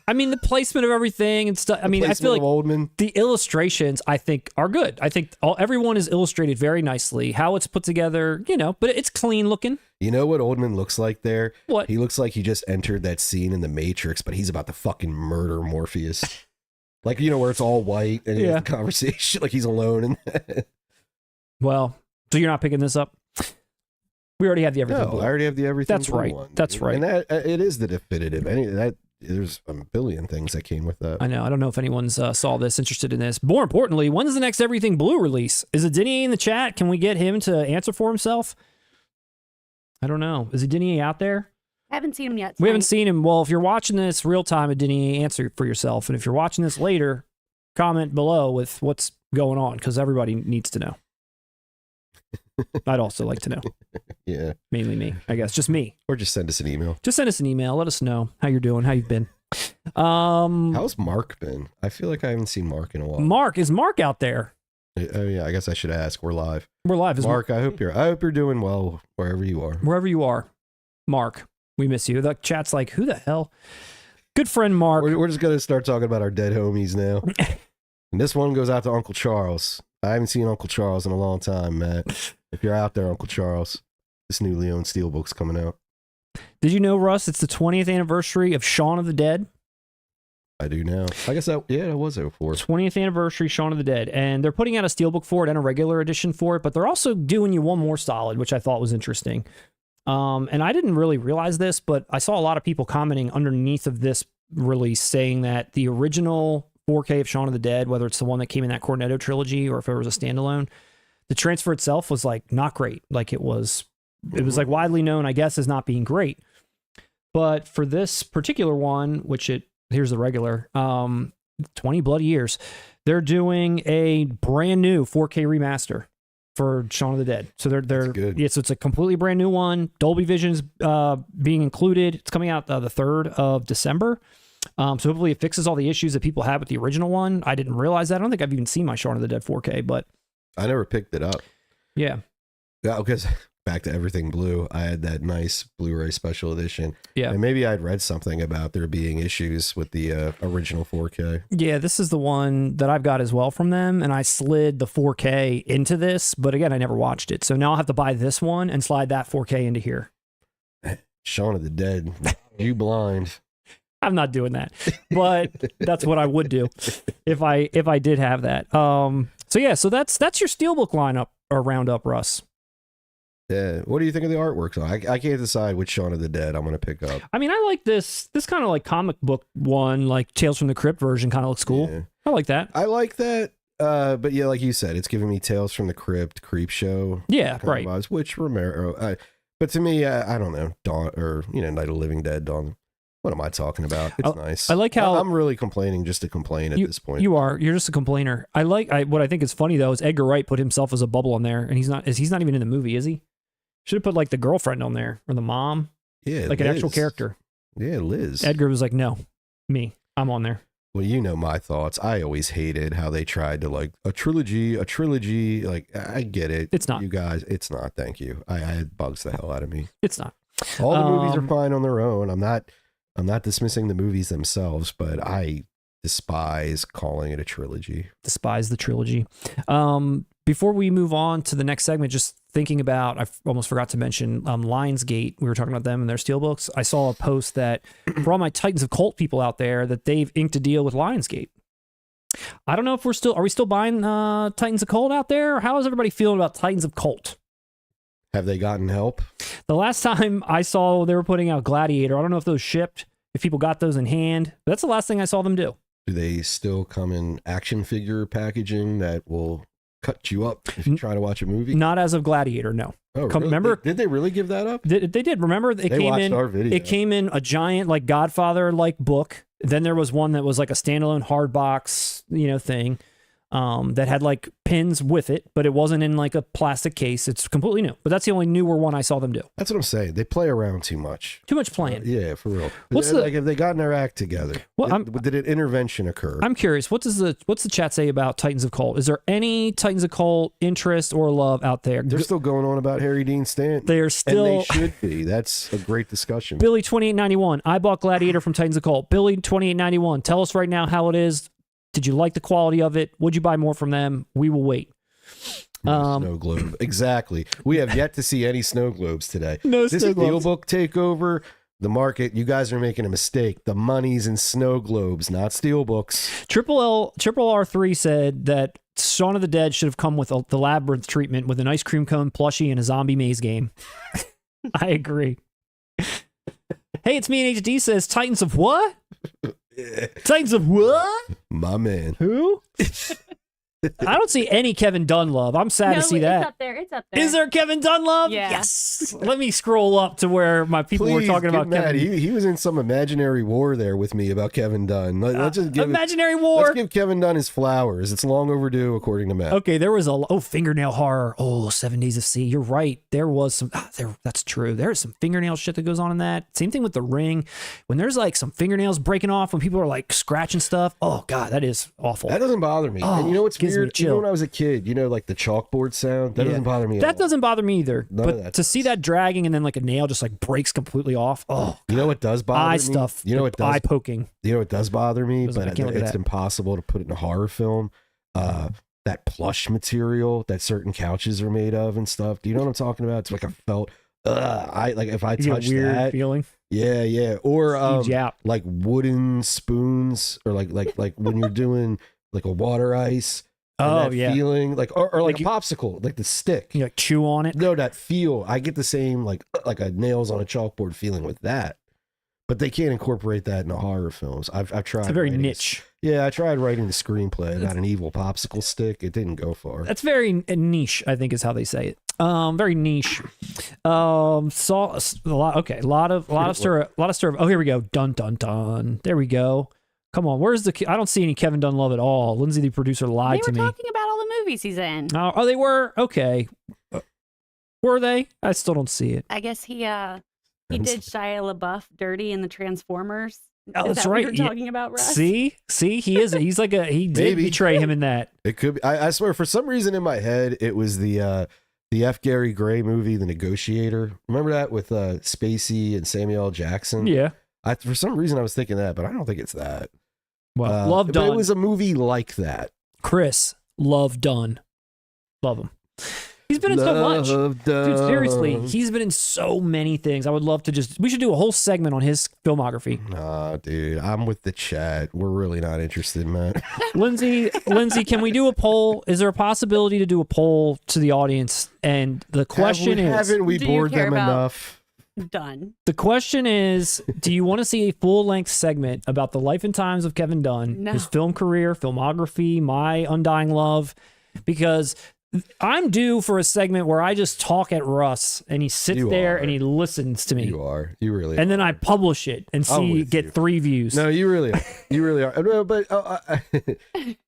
I mean, the placement of everything and stuff. I mean, I feel like Oldman. the illustrations, I think, are good. I think everyone is illustrated very nicely. How it's put together, but it's clean looking. You know what Oldman looks like there? What? He looks like he just entered that scene in The Matrix, but he's about to fucking murder Morpheus. Like, where it's all white and he has the conversation, like he's alone. And well, so you're not picking this up? We already have the everything. No, I already have the everything. That's right. One. That's right. And it is the definitive. There's a billion things that came with that. I know. I don't know if anyone's saw this, interested in this. More importantly, when's the next Everything Blue release? Is it Dinier in the chat? Can we get him to answer for himself? I don't know. Is it Dinier out there? I haven't seen him yet. We haven't seen him. Well, if you're watching this real time, Dinier, answer for yourself. And if you're watching this later, comment below with what's going on, because everybody needs to know. I'd also like to know. Yeah. Mainly me, I guess. Just me. Or just send us an email. Just send us an email. Let us know how you're doing, how you've been. How's Mark been? I feel like I haven't seen Mark in a while. Is Mark out there? Oh yeah, I guess I should ask. We're live. We're live. Mark, I hope you're doing well wherever you are. Wherever you are. Mark, we miss you. The chat's like, who the hell? Good friend Mark. We're just gonna start talking about our dead homies now. And this one goes out to Uncle Charles. I haven't seen Uncle Charles in a long time, Matt. If you're out there, Uncle Charles, this new Leon Steelbook's coming out. Did you know, Russ, it's the 20th anniversary of Shaun of the Dead? I do now. I guess that was 04. 20th anniversary, Shaun of the Dead. And they're putting out a Steelbook for it and a regular edition for it, but they're also doing you one more solid, which I thought was interesting. And I didn't really realize this, but I saw a lot of people commenting underneath of this release saying that the original 4K of Shaun of the Dead, whether it's the one that came in that Cornetto trilogy or if it was a standalone, the transfer itself was like not great. Like it was like widely known, I guess, as not being great. But for this particular one, here's the regular, 20 bloody years, they're doing a brand new 4K remaster for Shaun of the Dead. So they're good. Yeah, so it's a completely brand new one. Dolby Vision's being included. It's coming out the 3rd of December. So hopefully it fixes all the issues that people had with the original one. I didn't realize that. I don't think I've even seen my Shaun of the Dead 4K, but I never picked it up. Yeah. Yeah, because back to Everything Blue, I had that nice Blu-ray special edition. Yeah. And maybe I'd read something about there being issues with the original 4K. Yeah, this is the one that I've got as well from them, and I slid the 4K into this, but again, I never watched it. So now I'll have to buy this one and slide that 4K into here. Shaun of the Dead, you blind. I'm not doing that, but that's what I would do if I did have that. So yeah, so that's your Steelbook lineup or roundup, Russ. Yeah. What do you think of the artwork? So I can't decide which Shaun of the Dead I'm going to pick up. I mean, I like this kind of like comic book one, like Tales from the Crypt version kind of looks cool. Yeah. I like that. I like that. But yeah, like you said, it's giving me Tales from the Crypt, Creep Show. Yeah, right. Vibes, which Romero, but to me, I don't know, Dawn or Night of the Living Dead, Dawn. What am I talking about? It's nice. I like how I'm really complaining just to complain at this point. You're just a complainer. What I think is funny though is Edgar Wright put himself as a bubble on there, and he's not even in the movie, is he? Should have put like the girlfriend on there or the mom. Yeah, like Liz. An actual character. Yeah, Liz. Edgar was like, no, me, I'm on there. Well, you know my thoughts. I always hated how they tried to like a trilogy. Like, I get it. It's not. You guys, it's not. Thank you. It bugs the hell out of me. It's not. All the movies are fine on their own. I'm not dismissing the movies themselves, but I despise calling it a trilogy. Despise the trilogy. Before we move on to the next segment, just thinking about, I almost forgot to mention Lionsgate. We were talking about them and their Steelbooks. I saw a post that for all my Titans of Cult people out there, that they've inked a deal with Lionsgate. I don't know if are we still buying Titans of Cult out there? Or how is everybody feeling about Titans of Cult? Have they gotten help? The last time I saw they were putting out Gladiator, I don't know if those shipped, if people got those in hand. But that's the last thing I saw them do. Do they still come in action figure packaging that will cut you up if you try to watch a movie? Not as of Gladiator, no. Oh, really? Remember? Did they really give that up? They did. Remember, They watched our video. It came in a giant like Godfather like book. Then there was one that was like a standalone hard box, thing. that had like pins with it, but it wasn't in like a plastic case. It's completely new. But that's the only newer one I saw them do. That's what I'm saying. They play around too much. Too much playing. Yeah, for real. What's like if they gotten their act together? Did an intervention occur? I'm curious. What's the chat say about Titans of Cult? Is there any Titans of Cult interest or love out there? They're still going on about Harry Dean Stanton. They're still, and they should be. That's a great discussion. Billy 2891. I bought Gladiator from Titans of Cult. Billy 2891. Tell us right now how it is. Did you like the quality of it? Would you buy more from them? We will wait. Snow globe. Exactly. We have yet to see any snow globes today. No this snow globes. Steelbook takeover, the market, you guys are making a mistake. The money's in snow globes, not Steelbooks. Triple R3 said that Shaun of the Dead should have come with the Labyrinth treatment with an ice cream cone plushie and a zombie maze game. I agree. Hey, it's me and HD says Titans of what? Titans of what? My man. Who? I don't see any Kevin Dunn love. I'm sad to see that. It's up there. It's up there. Is there Kevin Dunn love? Yeah. Yes. Let me scroll up to where my people were talking about Kevin. Kevin. He was in some imaginary war there with me about Kevin Dunn. Let's just give imaginary war. Let's give Kevin Dunn his flowers. It's long overdue, according to Matt. Okay, there was fingernail horror. 7 Days of Sea. You're right. There was some. That's true. There's some fingernail shit that goes on in that. Same thing with The Ring. When there's like some fingernails breaking off, when people are like scratching stuff. Oh God, that is awful. That doesn't bother me. Oh, and you know what's gives me weird? chill. Even when I was a kid, like the chalkboard sound. That doesn't bother me. At That all. doesn't bother me either. None of But that to see that dragging and then like a nail just like breaks completely off. Oh, you know what does bother eye me? stuff. You know what does? Eye poking. You know what does bother me? Doesn't- I But can't look at it's that. impossible to put it in a horror film. That plush material that certain couches are made of and stuff. Do you know what I'm talking about? It's like a felt. If I You get a touch weird that, feeling. yeah. Or Yeah. like wooden spoons, or like when you're doing like a water ice. And Oh that yeah. feeling like or like Like a popsicle, like the stick. You like chew on it. No, that feel. I get the same like a nails on a chalkboard feeling with that. But they can't incorporate that into horror films. I've tried. It's a very writing niche. Yeah, I tried writing the screenplay about an evil popsicle stick. It didn't go far. That's very niche, I think is how they say it. Very niche. Saw a lot. Okay, a lot of stir. Oh, here we go. Dun dun dun. There we go. Come on, where's I don't see any Kevin Dunn love at all. Lindsay, the producer, lied to They me. were talking about all the movies he's in. Oh, they were? Okay. Were they? I still don't see it. I guess he did Shia LaBeouf dirty in the Transformers. Oh, Is that's that right. what you're talking about, Russ? See, he is. He's like he did Maybe. betray him in that. It could be. I swear, for some reason in my head, it was the F. Gary Gray movie, The Negotiator. Remember that with Spacey and Samuel L. Jackson? Yeah. For some reason, I was thinking that, but I don't think it's that. Well, love but Dunn. it was a movie like that. Chris, love Dunn. Love him. He's been in so much. Love Dude, seriously, Dunn. he's been in so many things. I would love to we should do a whole segment on his filmography. Nah, dude, I'm with the chat. We're really not interested, man. Lindsay, can we do a poll? Is there a possibility to do a poll to the audience? And the question Haven't we Do you bored care them about- enough? Done. the question is, do you want to see a full-length segment about the life and times of Kevin Dunn, No. his film career, filmography, my undying love? Because I'm due for a segment where I just talk at Russ and he sits You there are. and he listens to me. You are. You really And are. then I publish it and I'm see with get you. 3 views. No, you really are. You really are. No, but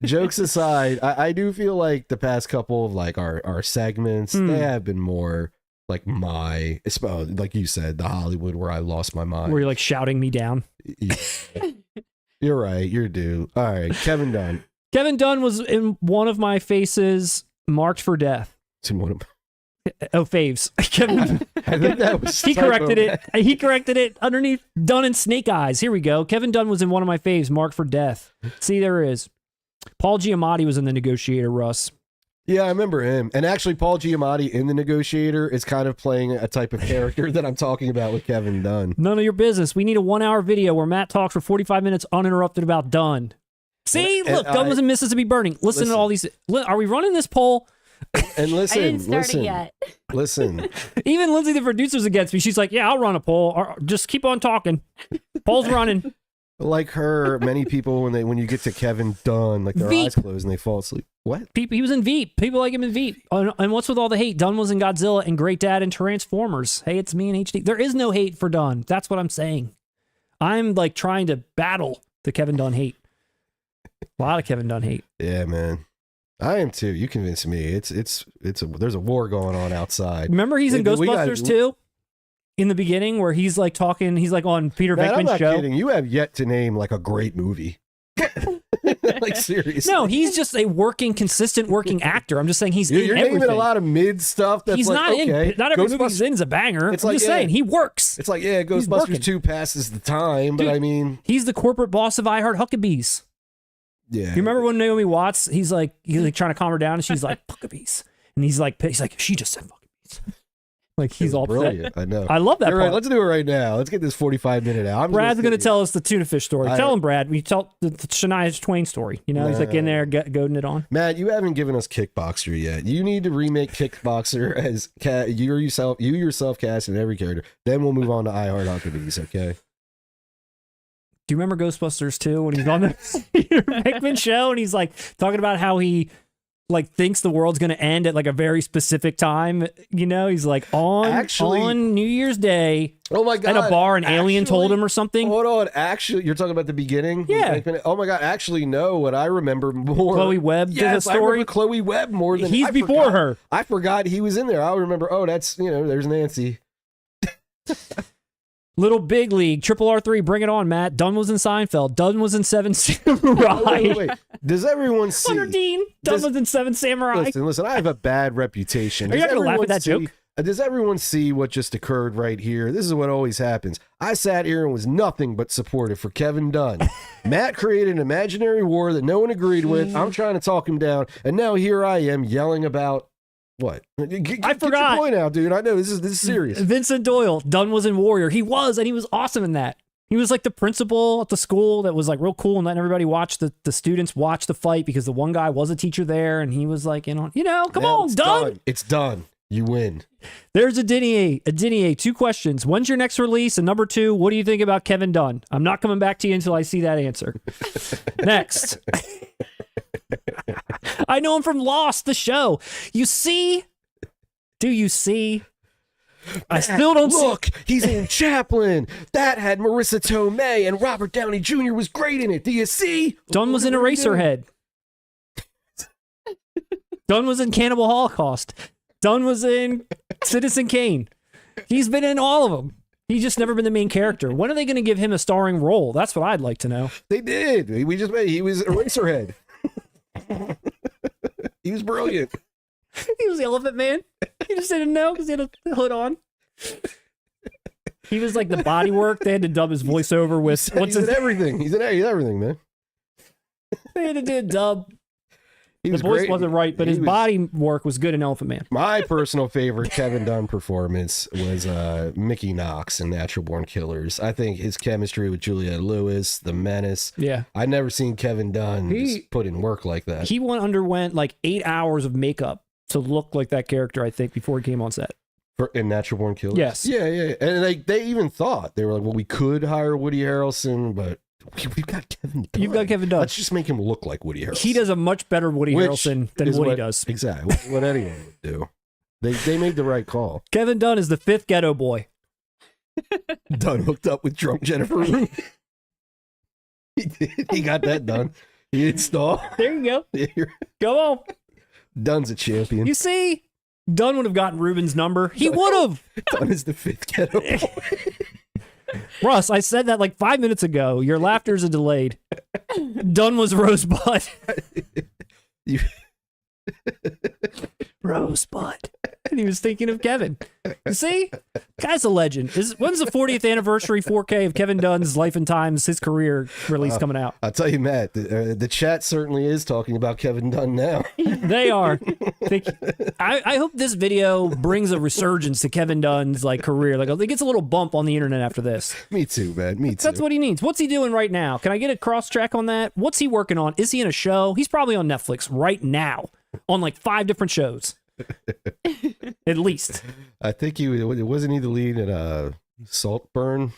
jokes aside, I do feel like the past couple of like our segments, they have been more like like you said, the Hollywood where I lost my mind. Where you're like shouting me down. You're right. You're due. All right, Kevin Dunn. Kevin Dunn was in one of my faces marked for death. It's in one of- Oh, faves. Kevin, I think that was he typo. corrected it. He corrected it underneath Dunn and Snake Eyes. Here we go. Kevin Dunn was in one of my faves marked for death. See, there it is. Paul Giamatti was in The Negotiator, Russ. Yeah, I remember him. And actually, Paul Giamatti in The Negotiator is kind of playing a type of character that I'm talking about with Kevin Dunn. None of your business. We need a 1-hour video where Matt talks for 45 minutes uninterrupted about Dunn. See, And look, Dunn was in Mississippi Burning. Listen to all these. Are we running this poll? And listen, I didn't start it yet. listen. Even Lindsay, the producer's against me. She's like, yeah, I'll run a poll. Or just keep on talking. Poll's running. Like her, many people when you get to Kevin Dunn, like their Veep. eyes close and they fall asleep. What? He was in Veep. People like him in Veep. And what's with all the hate? Dunn was in Godzilla and Great Dad and Transformers. Hey, it's me and HD. There is no hate for Dunn. That's what I'm saying. I'm like trying to battle the Kevin Dunn hate. A lot of Kevin Dunn hate. Yeah, man. I am too. You convinced me. There's a war going on outside. Remember he's in Ghostbusters too? In the beginning where he's like talking, he's like on Peter Man, I'm Venkman's not show. kidding. You have yet to name like a great movie. Like seriously. No, he's just a consistent working actor. I'm just saying you're You're in naming a lot of mid stuff that's he's like, not okay. not every movie he's in is a banger. It's I'm like, just saying he works. It's like, yeah, Ghostbusters 2 passes the time, but Dude, I mean, he's the corporate boss of I Heart Huckabees. yeah. You remember when Naomi Watts, he's like trying to calm her down and she's like, Huckabees. And he's like, she just said Huckabees. Like he's all brilliant. upset. I know. I love that You're part. right. Let's do it right now. Let's get this 45-minute out. Brad's going to tell us the tuna fish story. Tell him, Brad. We tell the Shania Twain story. You know, he's like in there goading it on. Matt, you haven't given us Kickboxer yet. You need to remake Kickboxer as you yourself cast in every character. Then we'll move on to I Heart Huckabees, okay? Do you remember Ghostbusters 2 when he's on the Peter Venkman show and he's like talking about how he like thinks the world's going to end at like a very specific time? You know, he's like on New Year's Day. Oh my God. At a bar, an alien told him or something. Hold on. Actually, you're talking about the beginning? Yeah. Oh my God. Actually, no. What I remember more. Chloe Webb did a story. I remember Chloe Webb more than he's before her. I forgot he was in there. I remember, oh, that's, there's Nancy. Little Big League, Triple R3, bring it on, Matt. Dunn was in Seinfeld. Dunn was in Seven Samurai. Wait. Does everyone see? Hunter Dean, Dunn was in Seven Samurai. Listen, I have a bad reputation. Are you not going to laugh at that joke? Does everyone see what just occurred right here? This is what always happens. I sat here and was nothing but supportive for Kevin Dunn. Matt created an imaginary war that no one agreed with. I'm trying to talk him down, and now here I am yelling about what? I forgot. Get your point out, dude. I know this is serious. Vincent Doyle, Dunn was in Warrior. He was awesome in that. He was like the principal at the school that was like real cool and letting everybody watch the students watch the fight because the one guy was a teacher there and he was like, come on, Dunn. It's done. You win. There's a Dinier. 2 questions. When's your next release? And number 2, what do you think about Kevin Dunn? I'm not coming back to you until I see that answer. Next. I know him from Lost, the show. You see? Do you see? I still don't look. He's in Chaplin. That had Marissa Tomei and Robert Downey Jr. was great in it. Do you see? Dunn was in Eraserhead. Dunn was in Cannibal Holocaust. Dunn was in Citizen Kane. He's been in all of them. He's just never been the main character. When are they going to give him a starring role? That's what I'd like to know. They did. He was Eraserhead. He was brilliant. He was the Elephant Man. You just didn't know because he had a hood on. He was like the body work. They had to dub his voiceover with He's in everything. He's in everything, man. They had to do a dub. The voice great. wasn't right, but his body work was good in Elephant Man. My personal favorite Kevin Dunn performance was Mickey Knox in Natural Born Killers. I think his chemistry with Juliette Lewis, the menace. Yeah. I've never seen Kevin Dunn just put in work like that. He underwent like 8 hours of makeup to look like that character, I think, before he came on set. In Natural Born Killers? Yes. Yeah. And they even thought, they were like, well, we could hire Woody Harrelson, but we've got Kevin Dunn. You've got Kevin Dunn. Let's just make him look like Woody Harrelson. He does a much better Woody Harrelson than Woody does. Exactly. What anyone would do. They made the right call. Kevin Dunn is the 5th ghetto boy. Dunn hooked up with drunk Jennifer. He did. He got that done. He installed. There you go. Go on. Dunn's a champion. You see, Dunn would have gotten Ruben's number. He would have. Dunn is the 5th ghetto boy. Russ, I said that like 5 minutes ago. Your laughters are delayed. Dunn was Rosebud. Rosebud. And he was thinking of Kevin. You see? Guy's a legend. When's the 40th anniversary 4K of Kevin Dunn's Life and Times, his career release coming out? I'll tell you, Matt, the chat certainly is talking about Kevin Dunn now. They are. I hope this video brings a resurgence to Kevin Dunn's like career. Like it gets a little bump on the internet after this. Me too, man. Me too. That's what he needs. What's he doing right now? Can I get a cross check on that? What's he working on? Is he in a show? He's probably on Netflix right now on like 5 different shows. At least. I think wasn't he the lead in Saltburn?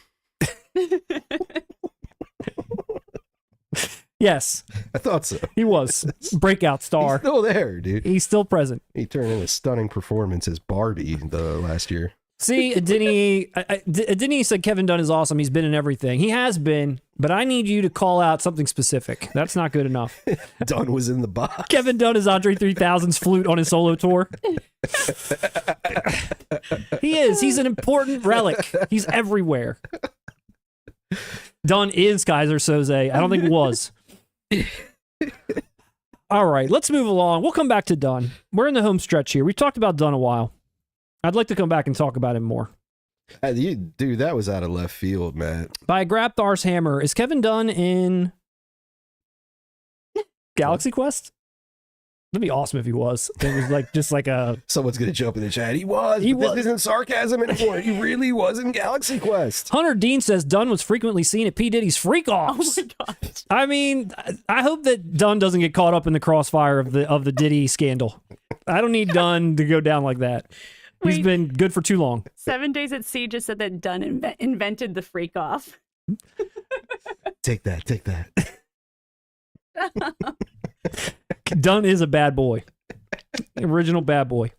Yes. I thought so. He was. Breakout star. He's still there, dude. He's still present. He turned in a stunning performance as Barbie last year. See, Adini said Kevin Dunn is awesome. He's been in everything. He has been, but I need you to call out something specific. That's not good enough. Dunn was in the box. Kevin Dunn is Andre 3000's flute on his solo tour. He is. He's an important relic. He's everywhere. Dunn is Kaiser Soze. I don't think it was. All right, let's move along. We'll come back to Dunn. We're in the home stretch here. We've talked about Dunn a while. I'd like to come back and talk about him more. Dude, that was out of left field, man. By Grapthar's Hammer, is Kevin Dunn in Galaxy Quest? That'd be awesome if he was. It was like just like a... Someone's going to jump in the chat. He was. This isn't sarcasm anymore. He really was in Galaxy Quest. Hunter Dean says Dunn was frequently seen at P. Diddy's freak-offs. Oh my God. I mean, I hope that Dunn doesn't get caught up in the crossfire of the Diddy scandal. I don't need Dunn to go down like that. He's been good for too long. 7 Days at Sea just said that Dunn invented the freak off. Take that. Take that. Dunn is a bad boy. Original bad boy.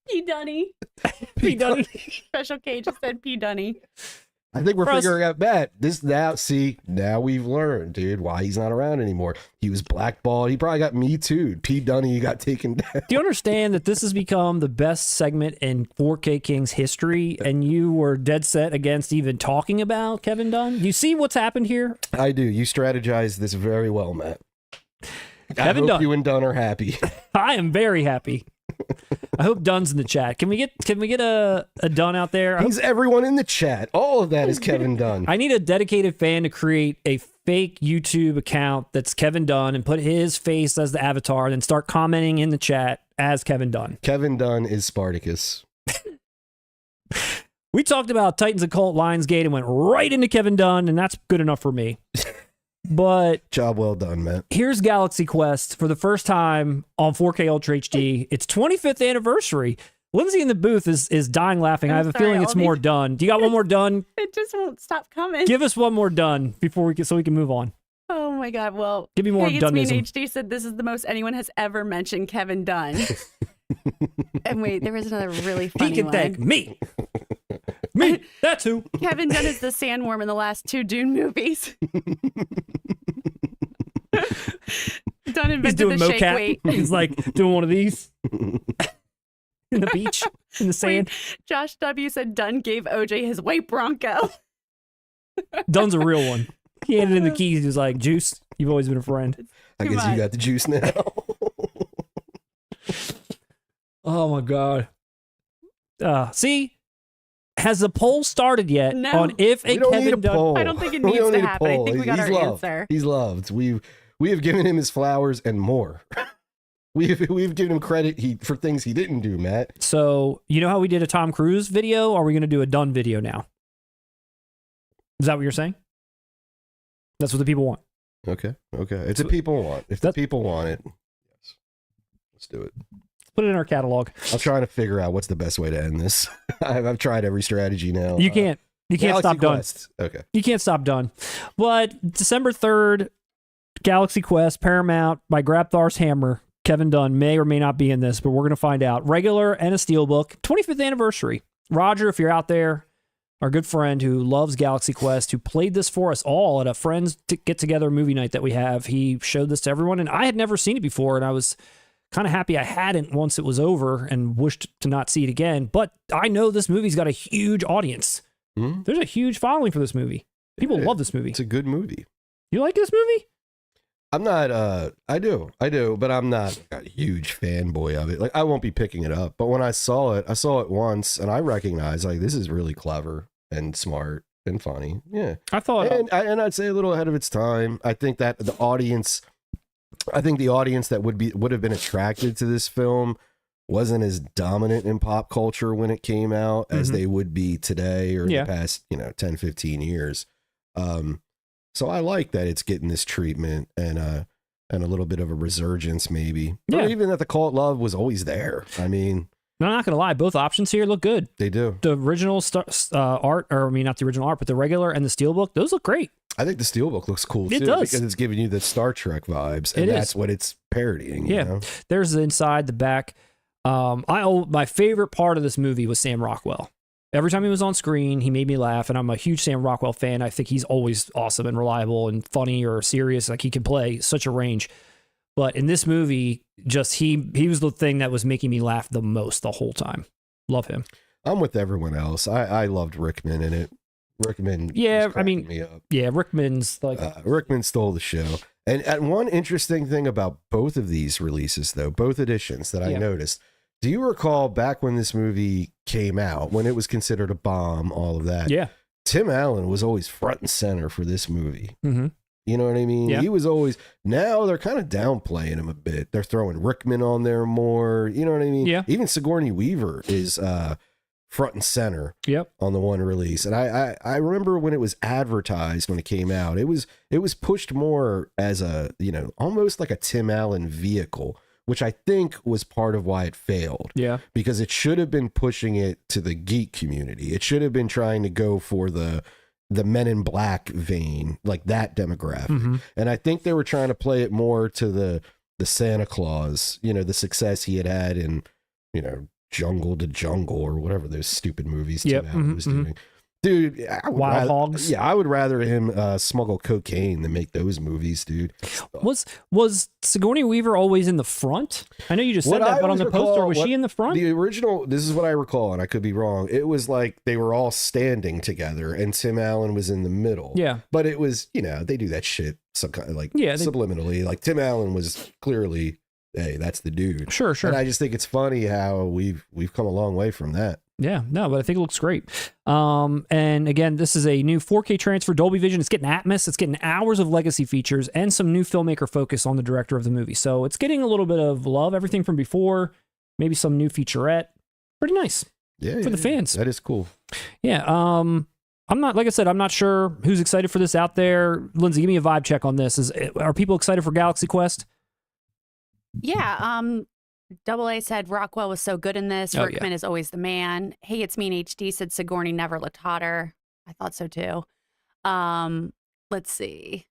P. Dunny. P. Dunny. Special K just said P. Dunny. I think we're Russ, figuring out, Matt, now we've learned, dude, why he's not around anymore. He was blackballed. He probably got Me Too. P. Dunny got taken down. do you understand that this has become the best segment in 4K Kings history, and you were dead set against even talking about Kevin Dunn? You see what's happened here? I do. You strategized this very well, Matt. Kevin I hope Dunn. you and Dunn are happy. I am very happy. I hope Dunn's in the chat. Can we get a Dunn out there? He's everyone in the chat. All of that is Kevin Dunn. I need a dedicated fan to create a fake YouTube account that's Kevin Dunn and put his face as the avatar and then start commenting in the chat as Kevin Dunn. Kevin Dunn is Spartacus. We talked about Titans Occult Lionsgate and went right into Kevin Dunn, and that's good enough for me. But Job well done, Matt. here's Galaxy Quest for the first time on 4K Ultra HD. It's 25th anniversary. Lindsay in the booth is dying laughing. I have a feeling it's more done. Do you got one more done? It just won't stop coming. Give us one more done before so we can move on. Oh my God. Well, Give me more Hey, It's Me in Dunnism. HD said this is the most anyone has ever mentioned Kevin Dunn. And wait, there was another really funny He can one. thank me. Me. That's who. Kevin Dunn is the sandworm in the last 2 Dune movies. Dunn He's invented doing the shake mocap. weight. He's like doing one of these in the beach, in the sand. Josh W. said Dunn gave OJ his white Bronco. Dunn's a real one. He handed in the keys. He was like, Juice, you've always been a friend. I Too guess much. you got the juice now. Oh, my God. See? Has the poll started yet No. on if a We don't need Kevin a Dunn... poll. I don't think it We needs don't to need a happen. I poll. think we got He's our loved. answer. He's loved. We have given him his flowers and more. We've given him credit for things he didn't do, Matt. So, you know how we did a Tom Cruise video? Are we going to do a Dunn video now? Is that what you're saying? That's what the people want. Okay. It's what people want. If the people want it, yes. Let's do it. Put it in our catalog. I'm trying to figure out what's the best way to end this. I've tried every strategy now. You can't Galaxy stop Dunn. Quest. Okay. You can't stop Dunn. But December 3rd, Galaxy Quest, Paramount by Grapthar's Hammer. Kevin Dunn may or may not be in this, but we're going to find out. Regular and a Steelbook. 25th anniversary. Roger, if you're out there, our good friend who loves Galaxy Quest, who played this for us all at a friends get-together movie night that we have. He showed this to everyone, and I had never seen it before, and I was kind of happy I hadn't once it was over and wished to not see it again. But I know this movie's got a huge audience. Hmm? There's a huge following for this movie. People love this movie. It's a good movie. You like this movie? I'm not, I do, but I'm not a huge fanboy of it. Like, I won't be picking it up. But when I saw it once, and I recognized, like, this is really clever and smart and funny. Yeah. I thought... And I'd say a little ahead of its time. I think that the audience that would have been attracted to this film wasn't as dominant in pop culture when it came out as they would be today or Yeah. the past, 10, 15 years. So I like that it's getting this treatment and a little bit of a resurgence maybe. Yeah. Or even that the cult love was always there. I mean, No, I'm not going to lie. Both options here look good. they do. The original art, or I mean, not the original art, but the regular and the Steelbook, those look great. I think the Steelbook looks cool It too does. because it's giving you the Star Trek vibes, and It that's is. what it's parodying. Yeah. You know? There's the inside, the back. My favorite part of this movie was Sam Rockwell. Every time he was on screen, he made me laugh, and I'm a huge Sam Rockwell fan. I think he's always awesome and reliable and funny or serious. Like, he can play such a range. But in this movie, just he was the thing that was making me laugh the most the whole time. Love him. I'm with everyone else. I loved Rickman in it. Rickman, yeah, I mean, me up. Yeah, Rickman's like Rickman stole the show. And one interesting thing about both of these releases, though, both editions that I noticed. Do you recall back when this movie came out, when it was considered a bomb, all of that? Yeah. Tim Allen was always front and center for this movie. Mm-hmm. You know what I mean? Yeah. He was always, now they're kind of downplaying him a bit. They're throwing Rickman on there more. You know what I mean? Yeah. Even Sigourney Weaver is front and center on the one release. And I remember when it was advertised, when it came out, it was pushed more as a, you know, almost like a Tim Allen vehicle, which I think was part of why it failed. Yeah. Because it should have been pushing it to the geek community. It should have been trying to go for the Men in Black vein, like that demographic. Mm-hmm. And I think they were trying to play it more to the Santa Claus, you know, the success he had in, you know, Jungle to Jungle or whatever those stupid movies Tim Allen was doing. Dude, Wild Hogs. Yeah, I would rather him smuggle cocaine than make those movies, dude. Was Sigourney Weaver always in the front? I know you just said that, but on the poster, was she in the front? The original, this is what I recall, and I could be wrong. It was like they were all standing together, and Tim Allen was in the middle. Yeah, but it was, you know, they do that shit subliminally. Like Tim Allen was clearly, hey, that's the dude. Sure. And I just think it's funny how we've come a long way from that. Yeah, no, but I think it looks great. And again, this is a new 4K transfer, Dolby Vision. It's getting Atmos. It's getting hours of legacy features and some new filmmaker focus on the director of the movie. So it's getting a little bit of love, everything from before, maybe some new featurette. Pretty nice. Yeah, for the fans. That is cool. Yeah. I'm not, like I said, I'm not sure who's excited for this out there. Lindsay, give me a vibe check on this. Are people excited for Galaxy Quest? Yeah. AA said Rockwell was so good in this. Rickman is always the man. Hey, it's me in HD said Sigourney never looked hotter. I thought so too. Let's see.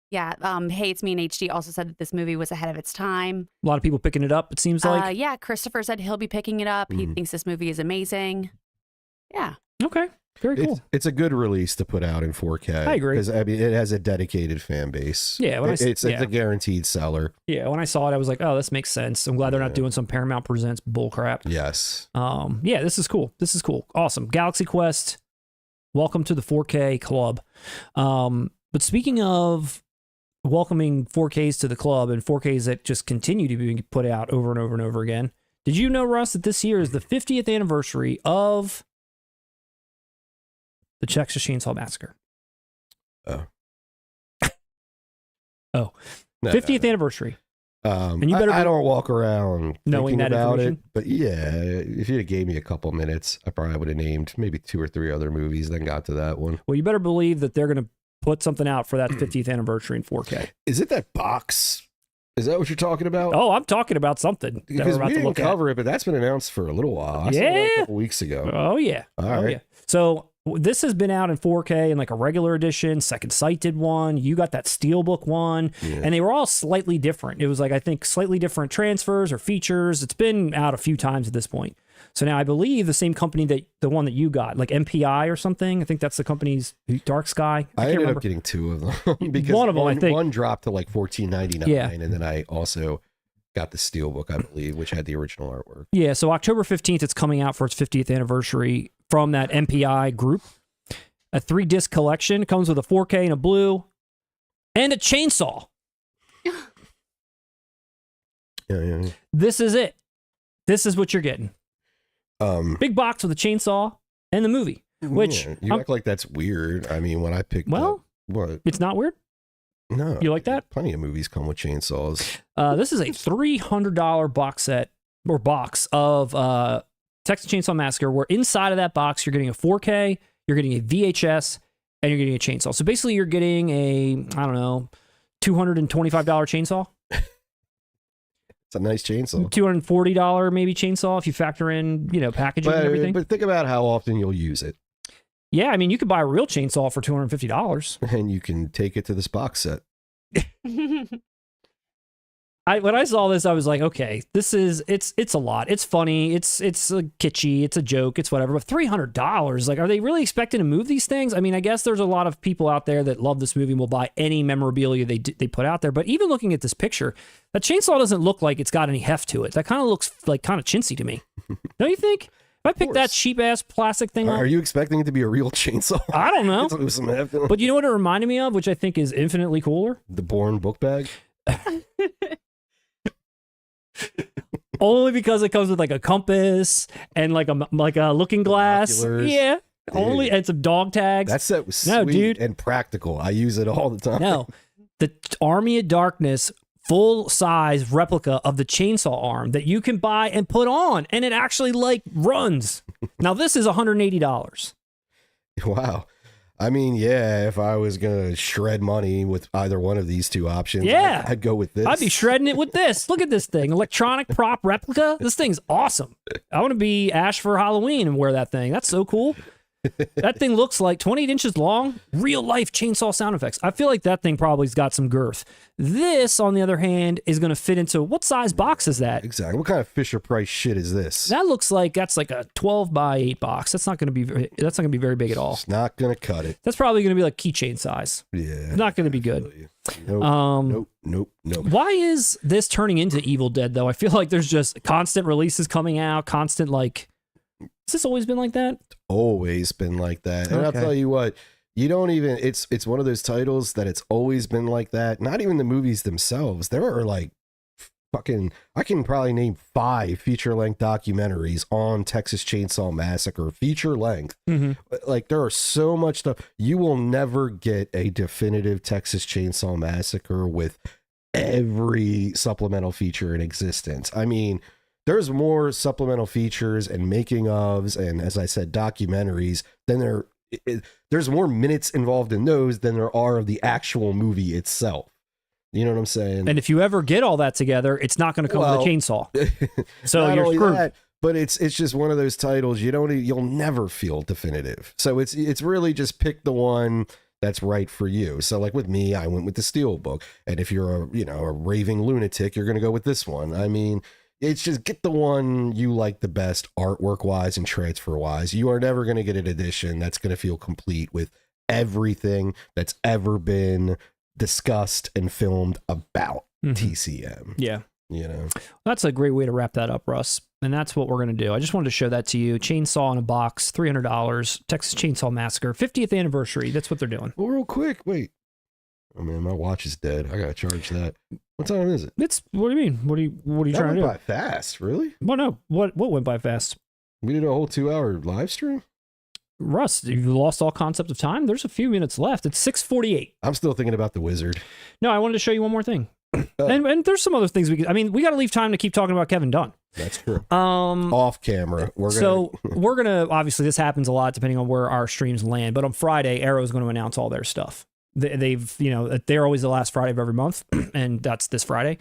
Yeah. Hey, it's me in HD also said that this movie was ahead of its time. A lot of people picking it up, it seems like. Yeah. Christopher said he'll be picking it up. He thinks this movie is amazing. Yeah. Okay. Very cool. It's a good release to put out in 4K. I agree. Because I mean, it has a dedicated fan base. Yeah, it's a guaranteed seller. Yeah, when I saw it, I was like, oh, this makes sense. I'm glad they're not doing some Paramount Presents bullcrap. Yes. Yeah, this is cool. This is cool. Awesome. Galaxy Quest, welcome to the 4K club. But speaking of welcoming 4Ks to the club and 4Ks that just continue to be put out over and over and over again, did you know, Russ, that this year is the 50th anniversary of the Texas Chainsaw Massacre? Oh. 50th anniversary. And you better I don't walk around knowing that about it, but yeah, if you gave me a couple minutes, I probably would have named maybe 2 or 3 other movies, then got to that one. Well, you better believe that they're going to put something out for that 50th anniversary in 4K. Is it that box? Is that what you're talking about? Oh, I'm talking about something. Because we didn't cover it, but that's been announced for a little while. I saw it a couple weeks ago. Oh, yeah. All right. Yeah. So this has been out in 4K in like a regular edition. Second Sight did one. You got that Steelbook one. Yeah. And they were all slightly different. It was like, I think, slightly different transfers or features. It's been out a few times at this point. So now I believe the same company that the one that you got, like MPI or something. I think that's the company's Dark Sky. I ended up getting 2 of them because one of them, I think, one dropped to like $14.99, and then I also got the Steelbook, I believe, which had the original artwork. Yeah, so October 15th, it's coming out for its 50th anniversary from that MPI group. A 3-disc collection. It comes with a 4K and a blue and a chainsaw. Yeah. This is it. This is what you're getting. Big box with a chainsaw and the movie. Which you act like that's weird. I mean, when I picked up, what? It's not weird? No. You like that? Plenty of movies come with chainsaws. This is a $300 box set or box of Texas Chainsaw Massacre, where inside of that box you're getting a 4K, you're getting a VHS, and you're getting a chainsaw. So basically you're getting a, I don't know, $225 chainsaw. It's a nice chainsaw. $240 maybe chainsaw if you factor in, packaging and everything. But think about how often you'll use it. Yeah, I mean, you could buy a real chainsaw for $250. And you can take it to this box set. when I saw this, I was like, okay, it's a lot. It's funny. It's kitschy. It's a joke. It's whatever. But $300, like, are they really expecting to move these things? I mean, I guess there's a lot of people out there that love this movie and will buy any memorabilia they put out there. But even looking at this picture, that chainsaw doesn't look like it's got any heft to it. That kind of looks like kind of chintzy to me. Don't you think? If I pick that cheap ass plastic thing up, are you expecting it to be a real chainsaw? I don't know. With some heft in it? But you know what it reminded me of, which I think is infinitely cooler? The Bourne book bag. Only because it comes with like a compass and like a looking glass. Binoculars. Yeah. Dude. Only and some dog tags. That set was sweet No, dude. and practical. I use it all the time. No. The Army of Darkness full-size replica of the chainsaw arm that you can buy and put on, and it actually like runs. Now this is $180. Wow. I mean, yeah, if I was going to shred money with either one of these two options, Yeah. I'd go with this. I'd be shredding it with this. Look at this thing. Electronic prop replica. This thing's awesome. I want to be Ash for Halloween and wear that thing. That's so cool. That thing looks like 28 inches long, real life chainsaw sound effects. I feel like that thing probably's got some girth. This, on the other hand, is going to fit into what size box is that? Exactly. What kind of Fisher Price shit is this? That looks like that's like a 12 by 8 box. That's not going to be very big at all. It's not going to cut it. That's probably going to be like keychain size. Yeah. Not going to be good. Nope. Nope. Why is this turning into Evil Dead though? I feel like there's just constant releases coming out, constant like. Has this always been like that? Always been like that. And I'll tell you what, you don't even, it's one of those titles that it's always been like that. Not even the movies themselves. There are like fucking, I can probably name 5 feature-length documentaries on Texas Chainsaw Massacre, feature-length. Like there are so much stuff. You will never get a definitive Texas Chainsaw Massacre with every supplemental feature in existence. I mean, there's more supplemental features and making ofs and, as I said, documentaries than there's more minutes involved in those than there are of the actual movie itself. You know what I'm saying? And if you ever get all that together, it's not going to come with a chainsaw. So you're screwed. That, but it's just one of those titles you'll never feel definitive. So it's really just pick the one that's right for you. So like with me, I went with the Steelbook, and if you're a raving lunatic, you're going to go with this one. I mean, it's just get the one you like the best artwork wise and transfer wise. You are never going to get an edition that's going to feel complete with everything that's ever been discussed and filmed about TCM. Yeah. That's a great way to wrap that up, Russ. And that's what we're going to do. I just wanted to show that to you. Chainsaw in a box, $300, Texas Chainsaw Massacre, 50th anniversary. That's what they're doing. Well, real quick, wait. Oh man, my watch is dead. I gotta charge that. What time is it? What do you mean? What are you trying to do? By fast, really? Well, no. What went by fast? We did a whole 2-hour live stream. Russ, you lost all concept of time. There's a few minutes left. It's 6:48. I'm still thinking about the wizard. No, I wanted to show you one more thing. And there's some other things we got to leave time to keep talking about Kevin Dunn. That's true. Off camera. We're gonna obviously this happens a lot depending on where our streams land. But on Friday, Arrow's going to announce all their stuff. They're always the last Friday of every month, and that's this Friday.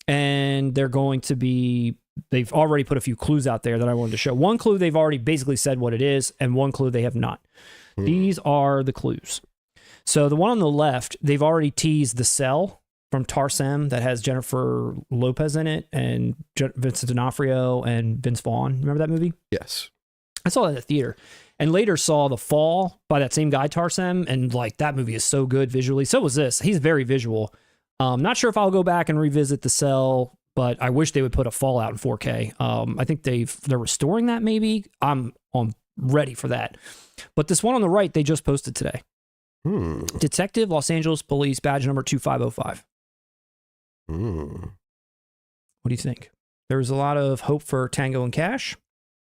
And they've already put a few clues out there that I wanted to show. One clue they've already basically said what it is, and one clue they have not. These are the clues. So the one on the left, they've already teased The Cell from Tarsem that has Jennifer Lopez in it and Vincent D'Onofrio and Vince Vaughn. Remember that movie? Yes. I saw that at the theater. And later saw The Fall by that same guy, Tarsem, and like that movie is so good visually. So was this. He's very visual. Not sure if I'll go back and revisit The Cell, but I wish they would put a Fallout in 4K. I think they're restoring that maybe. I'm ready for that. But this one on the right, they just posted today. Detective, Los Angeles Police, badge number 2505. What do you think? There was a lot of hope for Tango and Cash.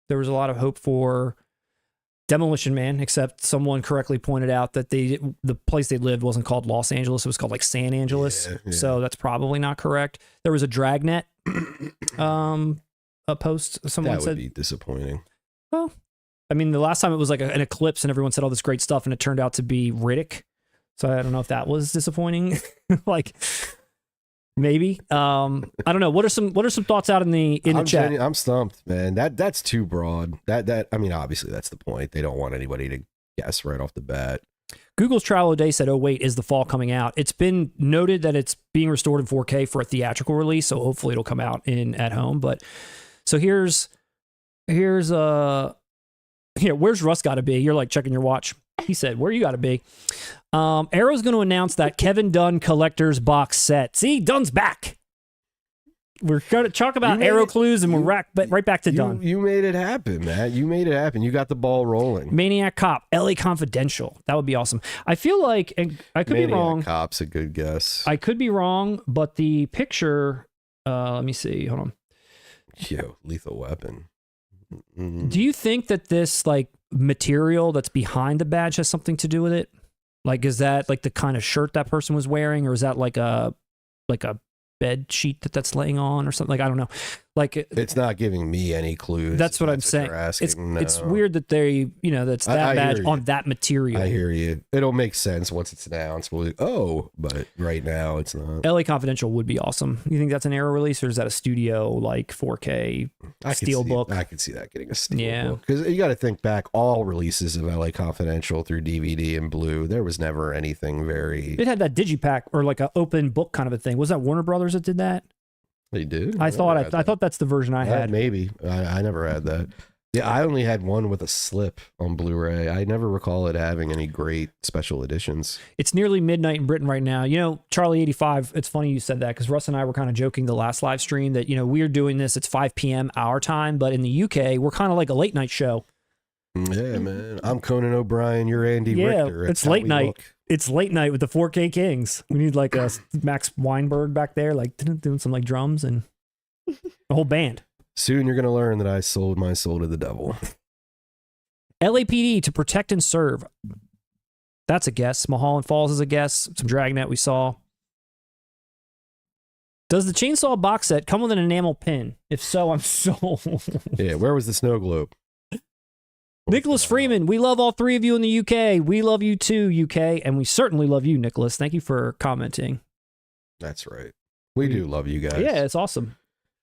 There was a lot of hope for Demolition Man, except someone correctly pointed out that the place they lived wasn't called Los Angeles. It was called like San Angeles. Yeah. So that's probably not correct. There was a Dragnet a post. Someone said that would be disappointing. Well, I mean, the last time it was like an eclipse and everyone said all this great stuff and it turned out to be Riddick. So I don't know if that was disappointing. Like maybe. I don't know. What are some thoughts out in the chat? I'm stumped, man. That's too broad. I mean, obviously that's the point. They don't want anybody to guess right off the bat. Google's Trial Day said, oh, wait, is the fall coming out? It's been noted that it's being restored in 4K for a theatrical release, so hopefully it'll come out at home. But so here's where's Russ got to be? You're like checking your watch. He said, where you got to be? Arrow's going to announce that Kevin Dunn collector's box set. See, Dunn's back. We're going to talk about Arrow clues, and we're right back to Dunn. You made it happen, Matt. You made it happen. You got the ball rolling. Maniac Cop, LA Confidential. That would be awesome. I feel like, and I could be wrong. Maniac Cop's a good guess. I could be wrong, but the picture, let me see. Hold on. Yo, Lethal Weapon. Do you think that this like material that's behind the badge has something to do with it? Like, is that like the kind of shirt that person was wearing, or is that like a bed sheet that's laying on or something? Like, I don't know. Like, it's not giving me any clues. That's what I'm saying. It's weird that they, that's that badge on that material. I hear you. It'll make sense once it's announced. We'll but right now it's not. LA Confidential would be awesome. You think that's an Arrow release, or is that a studio like 4K Steelbook? I could see that getting a Steelbook. Yeah. Because you got to think back, all releases of LA Confidential through DVD and Blue, there was never anything very... It had that digipack or like an open book kind of a thing. Was that Warner Brothers that did that? They did? I thought that's the version I had. Maybe. I never had that. Yeah, I only had one with a slip on Blu-ray. I never recall it having any great special editions. It's nearly midnight in Britain right now. Charlie 85, it's funny you said that, because Russ and I were kind of joking the last live stream that, we're doing this, it's 5 p.m. our time, but in the UK, we're kind of like a late night show. Yeah, man. I'm Conan O'Brien. You're Andy Richter. It's late night. It's late night with the 4K Kings. We need like a Max Weinberg back there, like doing some like drums and the whole band. Soon you're going to learn that I sold my soul to the devil. LAPD to protect and serve. That's a guess. Mulholland Falls is a guess. Some Dragnet we saw. Does the chainsaw box set come with an enamel pin? If so, I'm sold. Yeah, where was the snow globe? Nicholas Freeman, we love all three of you in the UK. We love you too, UK. And we certainly love you, Nicholas. Thank you for commenting. That's right. We do love you guys. Yeah, it's awesome.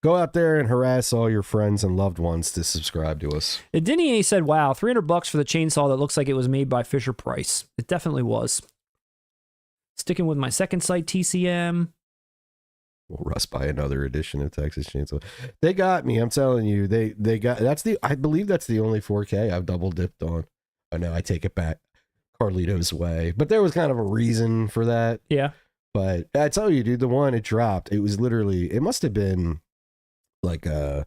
Go out there and harass all your friends and loved ones to subscribe to us. Dinier said, wow, $300 for the chainsaw that looks like it was made by Fisher Price. It definitely was. Sticking with my second site, TCM. Will Russ buy another edition of Texas Chainsaw? They got me. I'm telling you, they got. I believe that's the only 4K I've double dipped on. Oh no, I take it back. Carlito's Way, but there was kind of a reason for that. Yeah. But I tell you, dude, the one it dropped, it was literally, it must have been like a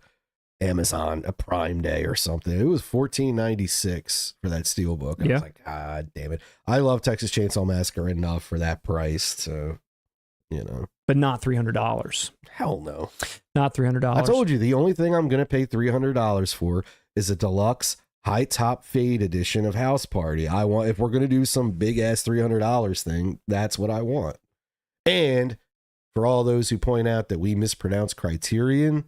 Amazon, a Prime Day or something. It was $14.96 for that Steelbook. I was like, God damn it! I love Texas Chainsaw Massacre enough for that price, so but not $300. Hell no. Not $300. I told you, the only thing I'm going to pay $300 for is a deluxe high top fade edition of House Party. If we're going to do some big ass $300 thing, that's what I want. And for all those who point out that we mispronounce Criterion,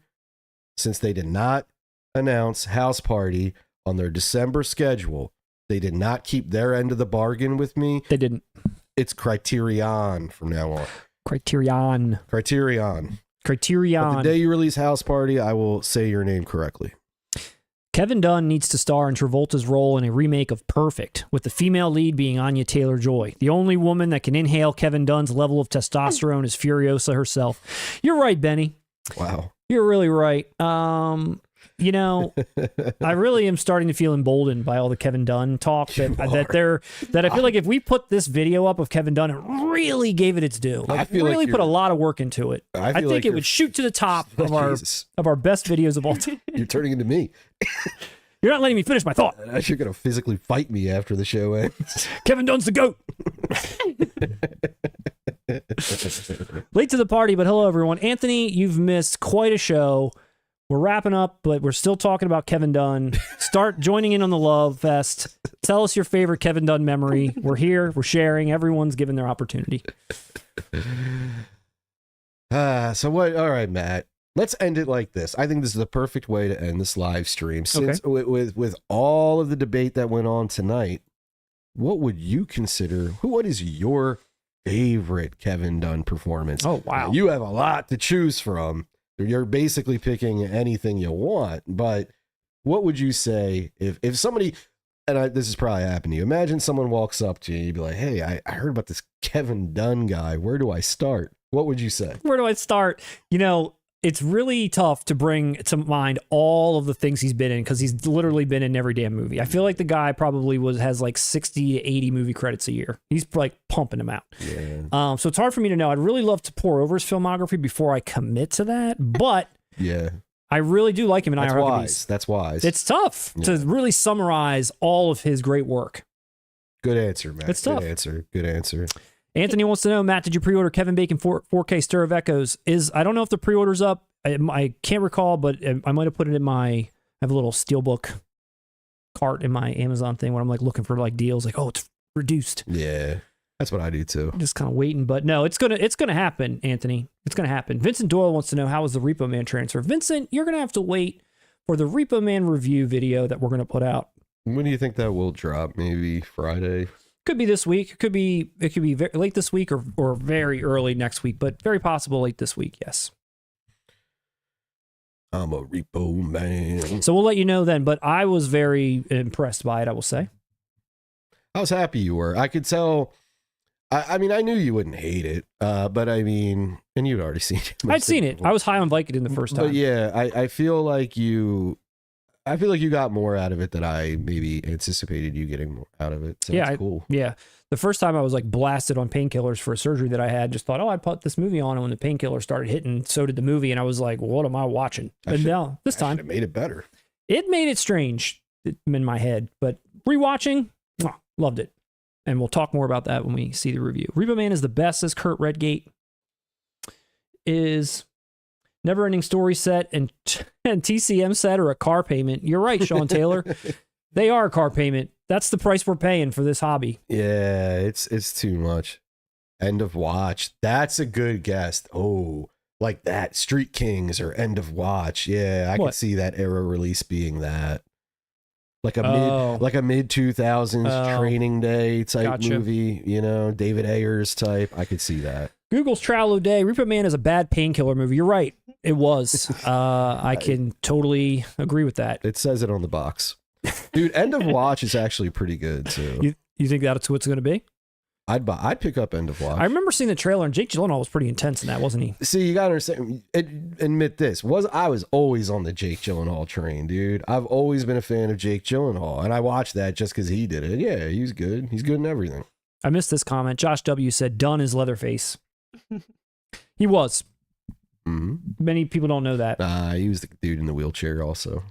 since they did not announce House Party on their December schedule, they did not keep their end of the bargain with me. They didn't. It's Criterion from now on. Criterion. But the day you release House Party, I will say your name correctly. Kevin Dunn needs to star in Travolta's role in a remake of Perfect, with the female lead being Anya Taylor-Joy. The only woman that can inhale Kevin Dunn's level of testosterone is Furiosa herself. You're right, Benny. Wow. You're really right. I really am starting to feel emboldened by all the Kevin Dunn talk that I feel like if we put this video up of Kevin Dunn and really gave it its due, really put a lot of work into it, I think it would shoot to the top of our best videos of all time. You're turning into me. You're not letting me finish my thought. You're going to physically fight me after the show ends. Kevin Dunn's the GOAT. Late to the party, but hello, everyone. Anthony, you've missed quite a show. We're wrapping up, but we're still talking about Kevin Dunn. Start joining in on the love fest. Tell us your favorite Kevin Dunn memory. We're here. We're sharing. Everyone's given their opportunity. So what? All right, Matt. Let's end it like this. I think this is the perfect way to end this live stream. Since with all of the debate that went on tonight, what would you consider? What is your favorite Kevin Dunn performance? Oh, wow. Now, you have a lot to choose from. You're basically picking anything you want, but what would you say if somebody, this has probably happened to you. Imagine someone walks up to you and you'd be like, hey, I heard about this Kevin Dunn guy. Where do I start? What would you say? Where do I start? You know, it's really tough to bring to mind all of the things he's been in because he's literally been in every damn movie. I feel like the guy probably has like 60 to 80 movie credits a year. He's like pumping them out. Yeah. So it's hard for me to know. I'd really love to pour over his filmography before I commit to that, but yeah, I really do like him in That's IRL. wise. That's wise. It's tough to really summarize all of his great work. Good answer, Matt. It's tough. Good answer. Good answer. Anthony wants to know, Matt, did you pre-order Kevin Bacon 4K Stir of Echoes? I don't know if the pre-order's up. I can't recall, but I might have put it in I have a little Steelbook cart in my Amazon thing when I'm like looking for like deals, like, oh, it's reduced. Yeah, that's what I do too. I'm just kind of waiting, but no, it's gonna happen, Anthony. It's gonna happen. Vincent Doyle wants to know, how was the Repo Man transfer? Vincent, you're gonna have to wait for the Repo Man review video that we're gonna put out. When do you think that will drop? Maybe Friday? Could be this week. It could be very late this week or very early next week, but very possible late this week. Yes. I'm a Repo Man. So we'll let you know then. But I was very impressed by it, I will say. I was happy you were. I could tell. I mean, I knew you wouldn't hate it, but I mean, and you'd already seen it. I'd seen it. I was high on Vicodin the first time. But yeah, I feel like you got more out of it than I maybe anticipated you getting more out of it. So yeah, it's cool. Yeah. The first time I was like blasted on painkillers for a surgery that I had, just thought, oh, I'd put this movie on. And when the painkiller started hitting, so did the movie. And I was like, what am I watching? And now this time it made it better. It made it strange in my head, but rewatching, loved it. And we'll talk more about that when we see the review. Repo Man is the best, says Kurt Redgate. Is Never Ending Story set and TCM set or a car payment. You're right, Sean Taylor. They are a car payment. That's the price we're paying for this hobby. Yeah, it's too much. End of Watch. That's a good guess. Oh, like that. Street Kings or End of Watch. Yeah, I could see that era release being that. Like a mid 2000s Training Day type movie, you know, David Ayers type. I could see that. Google's Trilo Day. Repo Man is a bad painkiller movie. You're right. It was. I can totally agree with that. It says it on the box. Dude, End of Watch is actually pretty good too. You think that's what it's going to be? I'd pick up End of Watch. I remember seeing the trailer, and Jake Gyllenhaal was pretty intense in that, wasn't he? See, you gotta understand. Admit this: I was always on the Jake Gyllenhaal train, dude. I've always been a fan of Jake Gyllenhaal, and I watched that just because he did it. Yeah, he's good. He's good in everything. I missed this comment. Josh W said, "Dunn is Leatherface." He was. Mm-hmm. Many people don't know that. He was the dude in the wheelchair also.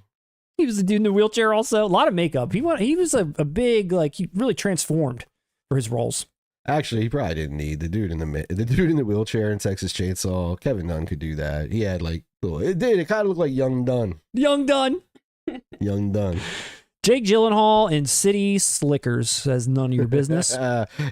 He was the dude in the wheelchair also. A lot of makeup. He was a big, like, he really transformed for his roles. Actually, he probably didn't need the dude in the wheelchair in Texas Chainsaw. Kevin Dunn could do that. He had like it kind of looked like young Dunn. Young Dunn. Young Dunn. Jake Gyllenhaal in City Slickers says none of your business.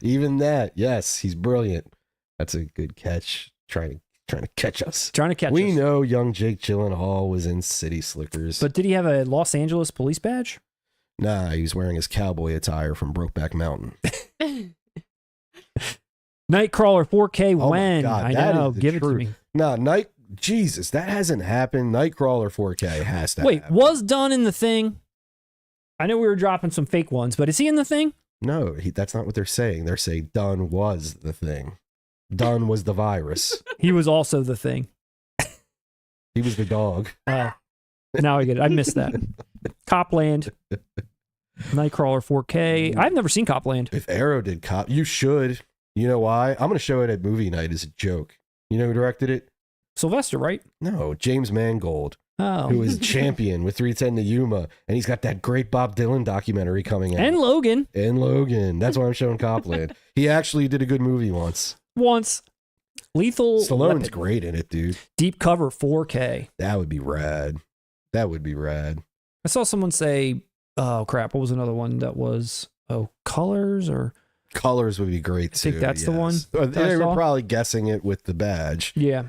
Even that, yes, he's brilliant. That's a good catch. Trying to catch us. We know young Jake Gyllenhaal was in City Slickers. But did he have a Los Angeles police badge? Nah, he was wearing his cowboy attire from Brokeback Mountain. Nightcrawler 4K oh when? God, I know. Give it to me. Nah, Jesus, that hasn't happened. Nightcrawler 4K has to Wait, happen. was Dunn in the Thing? I know we were dropping some fake ones, but is he in the Thing? No, that's not what they're saying. They're saying Dunn was the Thing. Dunn was the virus. He was also the Thing. He was the dog. Now I get it. I missed that. Copland. Nightcrawler 4K. I've never seen Copland. If Arrow did you should. You know why? I'm going to show it at movie night as a joke. You know who directed it? Sylvester, right? No, James Mangold. Oh. Who is champion with 310 to Yuma. And he's got that great Bob Dylan documentary coming out. And Logan. That's why I'm showing Copland. He actually did a good movie once. Lethal Stallone's Weapon. great in it, dude. Deep Cover 4K. That would be rad. I saw someone say, oh crap, what was another one that was, Colors or... Colors would be great too. I think that's the one. They were probably guessing it with the badge. Yeah.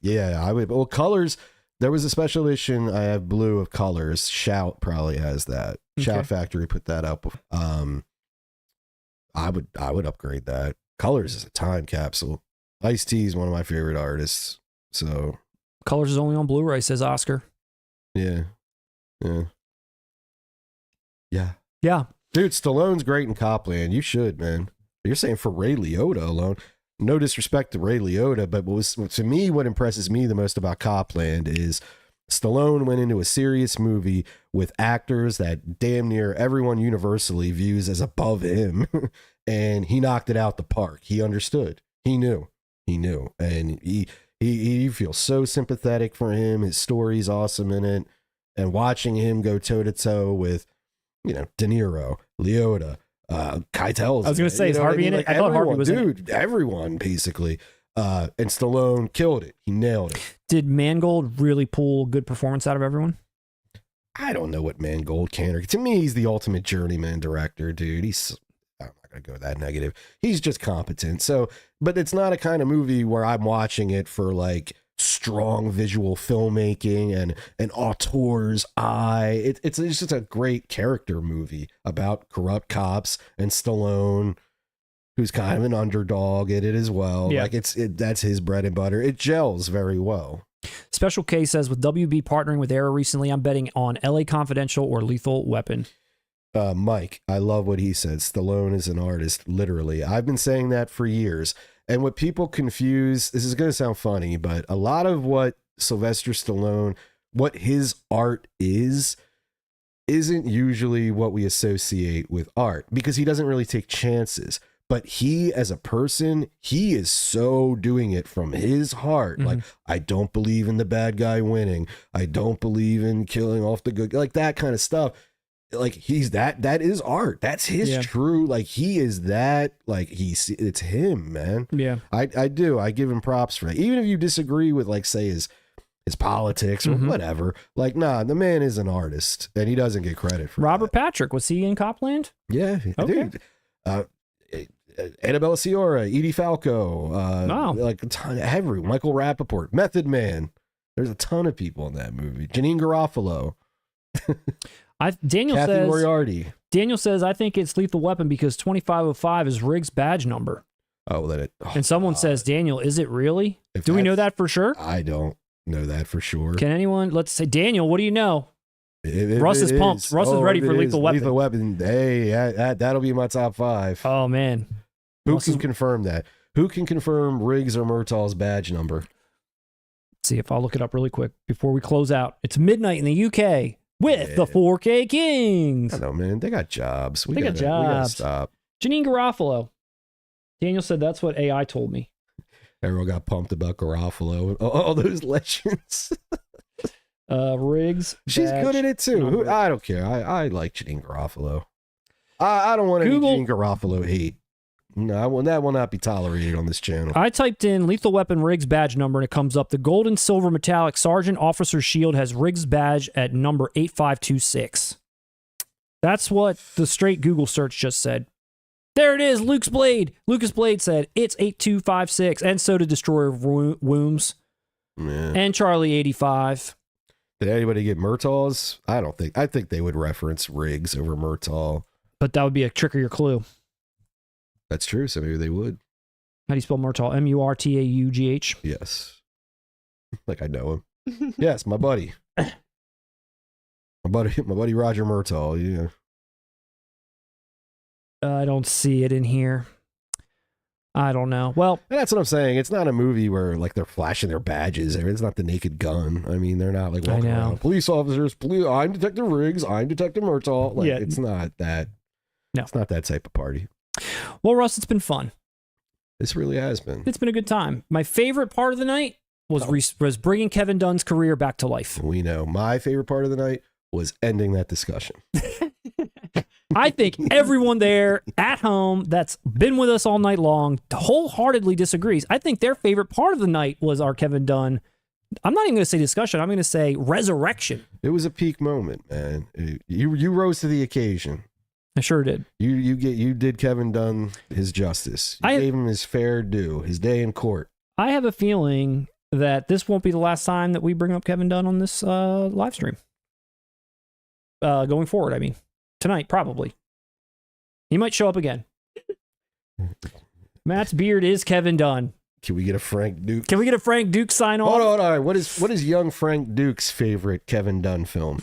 Yeah, I would. Well, Colors, there was a special edition. I have blue of Colors. Shout probably has that. Okay. Shout Factory put that up. I would upgrade that. Colors is a time capsule. Ice-T is one of my favorite artists. So Colors is only on Blu-ray, says Oscar. Yeah. Yeah. Dude, Stallone's great in Copland. You should, man. You're saying for Ray Liotta alone. No disrespect to Ray Liotta, but to me, what impresses me the most about Copland is Stallone went into a serious movie with actors that damn near everyone universally views as above him, and he knocked it out the park. He understood. He knew. And you feel so sympathetic for him. His story's awesome in it. And watching him go toe-to-toe with, De Niro, Liotta, Keitel's. I was going to say, is Harvey in it? Like I thought Harvey was in it. Dude, everyone, basically. And Stallone killed it. He nailed it. Did Mangold really pull a good performance out of everyone? I don't know what Mangold can. To me, he's the ultimate journeyman director, dude. I'm not going to go that negative. He's just competent. So, but it's not a kind of movie where I'm watching it for like strong visual filmmaking and an auteur's eye. It's just a great character movie about corrupt cops and Stallone, who's kind of an underdog in it as well. Yeah. Like that's his bread and butter. It gels very well. Special K says, with WB partnering with Arrow recently, I'm betting on LA Confidential or Lethal Weapon. Mike, I love what he said. Stallone is an artist, literally. I've been saying that for years. And what people confuse, this is going to sound funny, but a lot of what Sylvester Stallone, what his art isn't usually what we associate with art, because he doesn't really take chances. But he, as a person, he is so doing it from his heart. Like, I don't believe in the bad guy winning. I don't believe in killing off the good, like that kind of stuff. Like, he's that is art. That's his true, like, he is that, like, it's him, man. Yeah. I do. I give him props for that. Even if you disagree with, like, say his politics or whatever, like, nah, the man is an artist and he doesn't get credit for Robert that. Patrick, was he in Copland? Yeah. Okay. Dude. Annabella Sciorra, Edie Falco, Wow. like a ton of Michael Rappaport, Method Man. There's a ton of people in that movie. Janine Garofalo. Daniel Kathy says, Moriarty. Daniel says, I think it's Lethal Weapon because 2505 is Riggs' badge number. Oh, then And someone says, Daniel, is it really? Do we know that for sure? I don't know that for sure. Can anyone, let's say, Daniel, what do you know? If Russ is pumped. Russ is ready for Lethal Weapon. Lethal Weapon. Hey, that'll be my top 5. Oh, man. Who can confirm that? Who can confirm Riggs or Murtaugh's badge number? Let's see if I'll look it up really quick before we close out. It's midnight in the UK with the 4K Kings. I know, man. They got jobs. They got jobs. We gotta stop. Janine Garofalo. Daniel said that's what AI told me. Everyone got pumped about Garofalo. All those legends. Riggs. She's good at it too. I don't care. I like Janine Garofalo. I don't want any Janine Garofalo hate. No, that will not be tolerated on this channel. I typed in Lethal Weapon Riggs badge number and it comes up. The gold and silver metallic Sergeant Officer Shield has Riggs badge at number 8526. That's what the straight Google search just said. There it is, Luke's Blade. Lucas Blade said it's 8256, and so did Destroyer of Wombs. Yeah. And Charlie 85. Did anybody get Murtaugh's? I think they would reference Riggs over Murtaugh. But that would be a trickier clue. That's true, so maybe they would. How do you spell Murtaugh? M-U-R-T-A-U-G-H? Yes. Like I know him. Yes, my buddy. My buddy Roger Murtaugh, yeah. I don't see it in here. I don't know. Well, that's what I'm saying. It's not a movie where like they're flashing their badges. It's not the Naked Gun. I mean, they're not like walking around. Police officers, I'm Detective Riggs. I'm Detective Murtaugh. Like, it's not that. No, it's not that type of party. Well, Russ, it's been fun. This really has been. It's been a good time. My favorite part of the night was bringing Kevin Dunn's career back to life. We know. My favorite part of the night was ending that discussion. I think everyone there at home that's been with us all night long wholeheartedly disagrees. I think their favorite part of the night was our Kevin Dunn. I'm not even going to say discussion. I'm going to say resurrection. It was a peak moment, man. You rose to the occasion. I sure did. You did Kevin Dunn his justice. You gave him his fair due, his day in court. I have a feeling that this won't be the last time that we bring up Kevin Dunn on this live stream. Going forward, I mean. Tonight, probably. He might show up again. Matt's beard is Kevin Dunn. Can we get a Frank Duke? Can we get a Frank Duke sign off? Hold on. What is young Frank Duke's favorite Kevin Dunn film?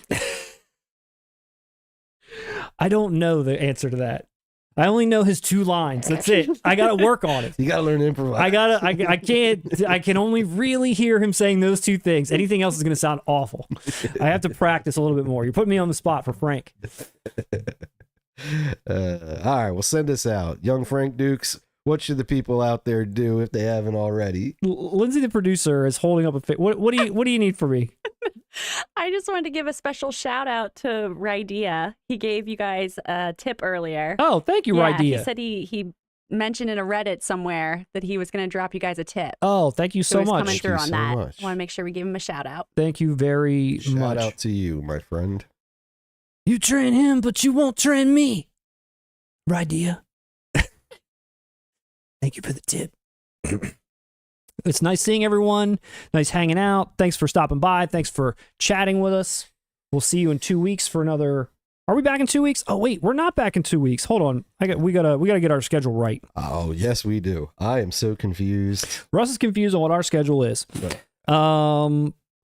I don't know the answer to that. I only know his 2 lines. That's it. I got to work on it. You got to learn to improvise. I can only really hear him saying those 2 things. Anything else is going to sound awful. I have to practice a little bit more. You're putting me on the spot for Frank. All right, well, send us out. Young Frank Dukes, what should the people out there do if they haven't already? Lindsay, the producer, is holding up a what do you need from me? I just wanted to give a special shout out to Rydea. He gave you guys a tip earlier. Oh, thank you, Rydea. He said he mentioned in a Reddit somewhere that he was going to drop you guys a tip. Oh, thank you so much. Coming through on that. I want to make sure we give him a shout out. Thank you very much. Shout out to you, my friend. You train him, but you won't train me. Rydea. Thank you for the tip. It's nice seeing everyone. Nice hanging out. Thanks for stopping by. Thanks for chatting with us. We'll see you in 2 weeks for another. Are we back in 2 weeks? Oh wait, we're not back in 2 weeks. Hold on. We gotta get our schedule right. Oh yes, we do. I am so confused. Russ is confused on what our schedule is.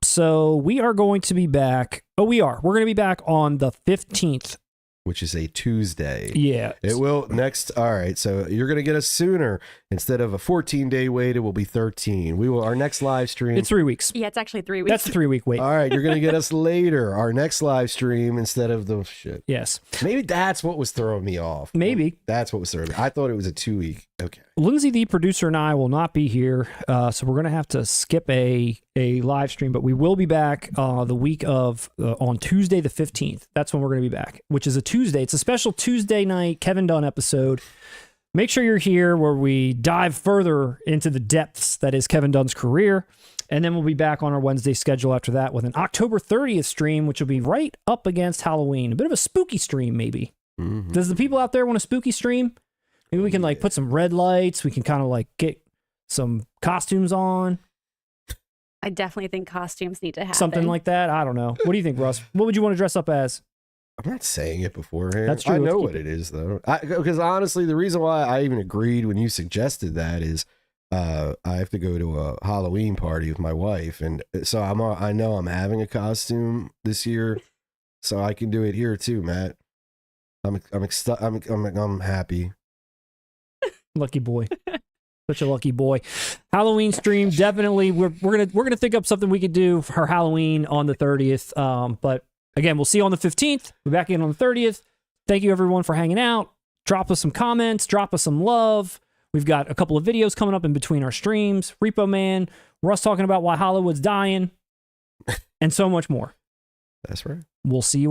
So we are going to be back. Oh, we are. We're going to be back on the 15th. Which is a Tuesday. Yeah. It will next. All right. So you're going to get us sooner. Instead of a 14-day wait, it will be 13. Our next live stream. It's 3 weeks. Yeah, it's actually 3 weeks. That's a 3-week wait. All right. You're going to get us later. Our next live stream instead of the shit. Yes. Maybe that's what was throwing me off. Maybe. That's what was throwing me. I thought it was a 2-week. Okay. Lindsay, the producer, and I will not be here. So we're going to have to skip a live stream, but we will be back the week of on Tuesday, the 15th. That's when we're going to be back, which is a Tuesday. It's a special Tuesday night Kevin Dunn episode. Make sure you're here where we dive further into the depths that is Kevin Dunn's career. And then we'll be back on our Wednesday schedule after that with an October 30th stream, which will be right up against Halloween. A bit of a spooky stream, maybe. Mm-hmm. Does the people out there want a spooky stream? Maybe we can like put some red lights. We can kind of like get some costumes on. I definitely think costumes need to happen. Something like that. I don't know. What do you think, Russ? What would you want to dress up as? I'm not saying it beforehand. That's true. I know what it is, though. Because honestly, the reason why I even agreed when you suggested that is I have to go to a Halloween party with my wife. And so I know I'm having a costume this year, so I can do it here too, Matt. I'm happy. Lucky boy. Such a lucky boy. Halloween stream, definitely. We're gonna think up something we could do for Halloween on the 30th. But again, we'll see you on the 15th. We're back in on the 30th. Thank you everyone for hanging out. Drop us some comments. Drop us some love. We've got a couple of videos coming up in between our streams. Repo Man, Russ talking about why Hollywood's dying, and so much more. That's right. We'll see you all.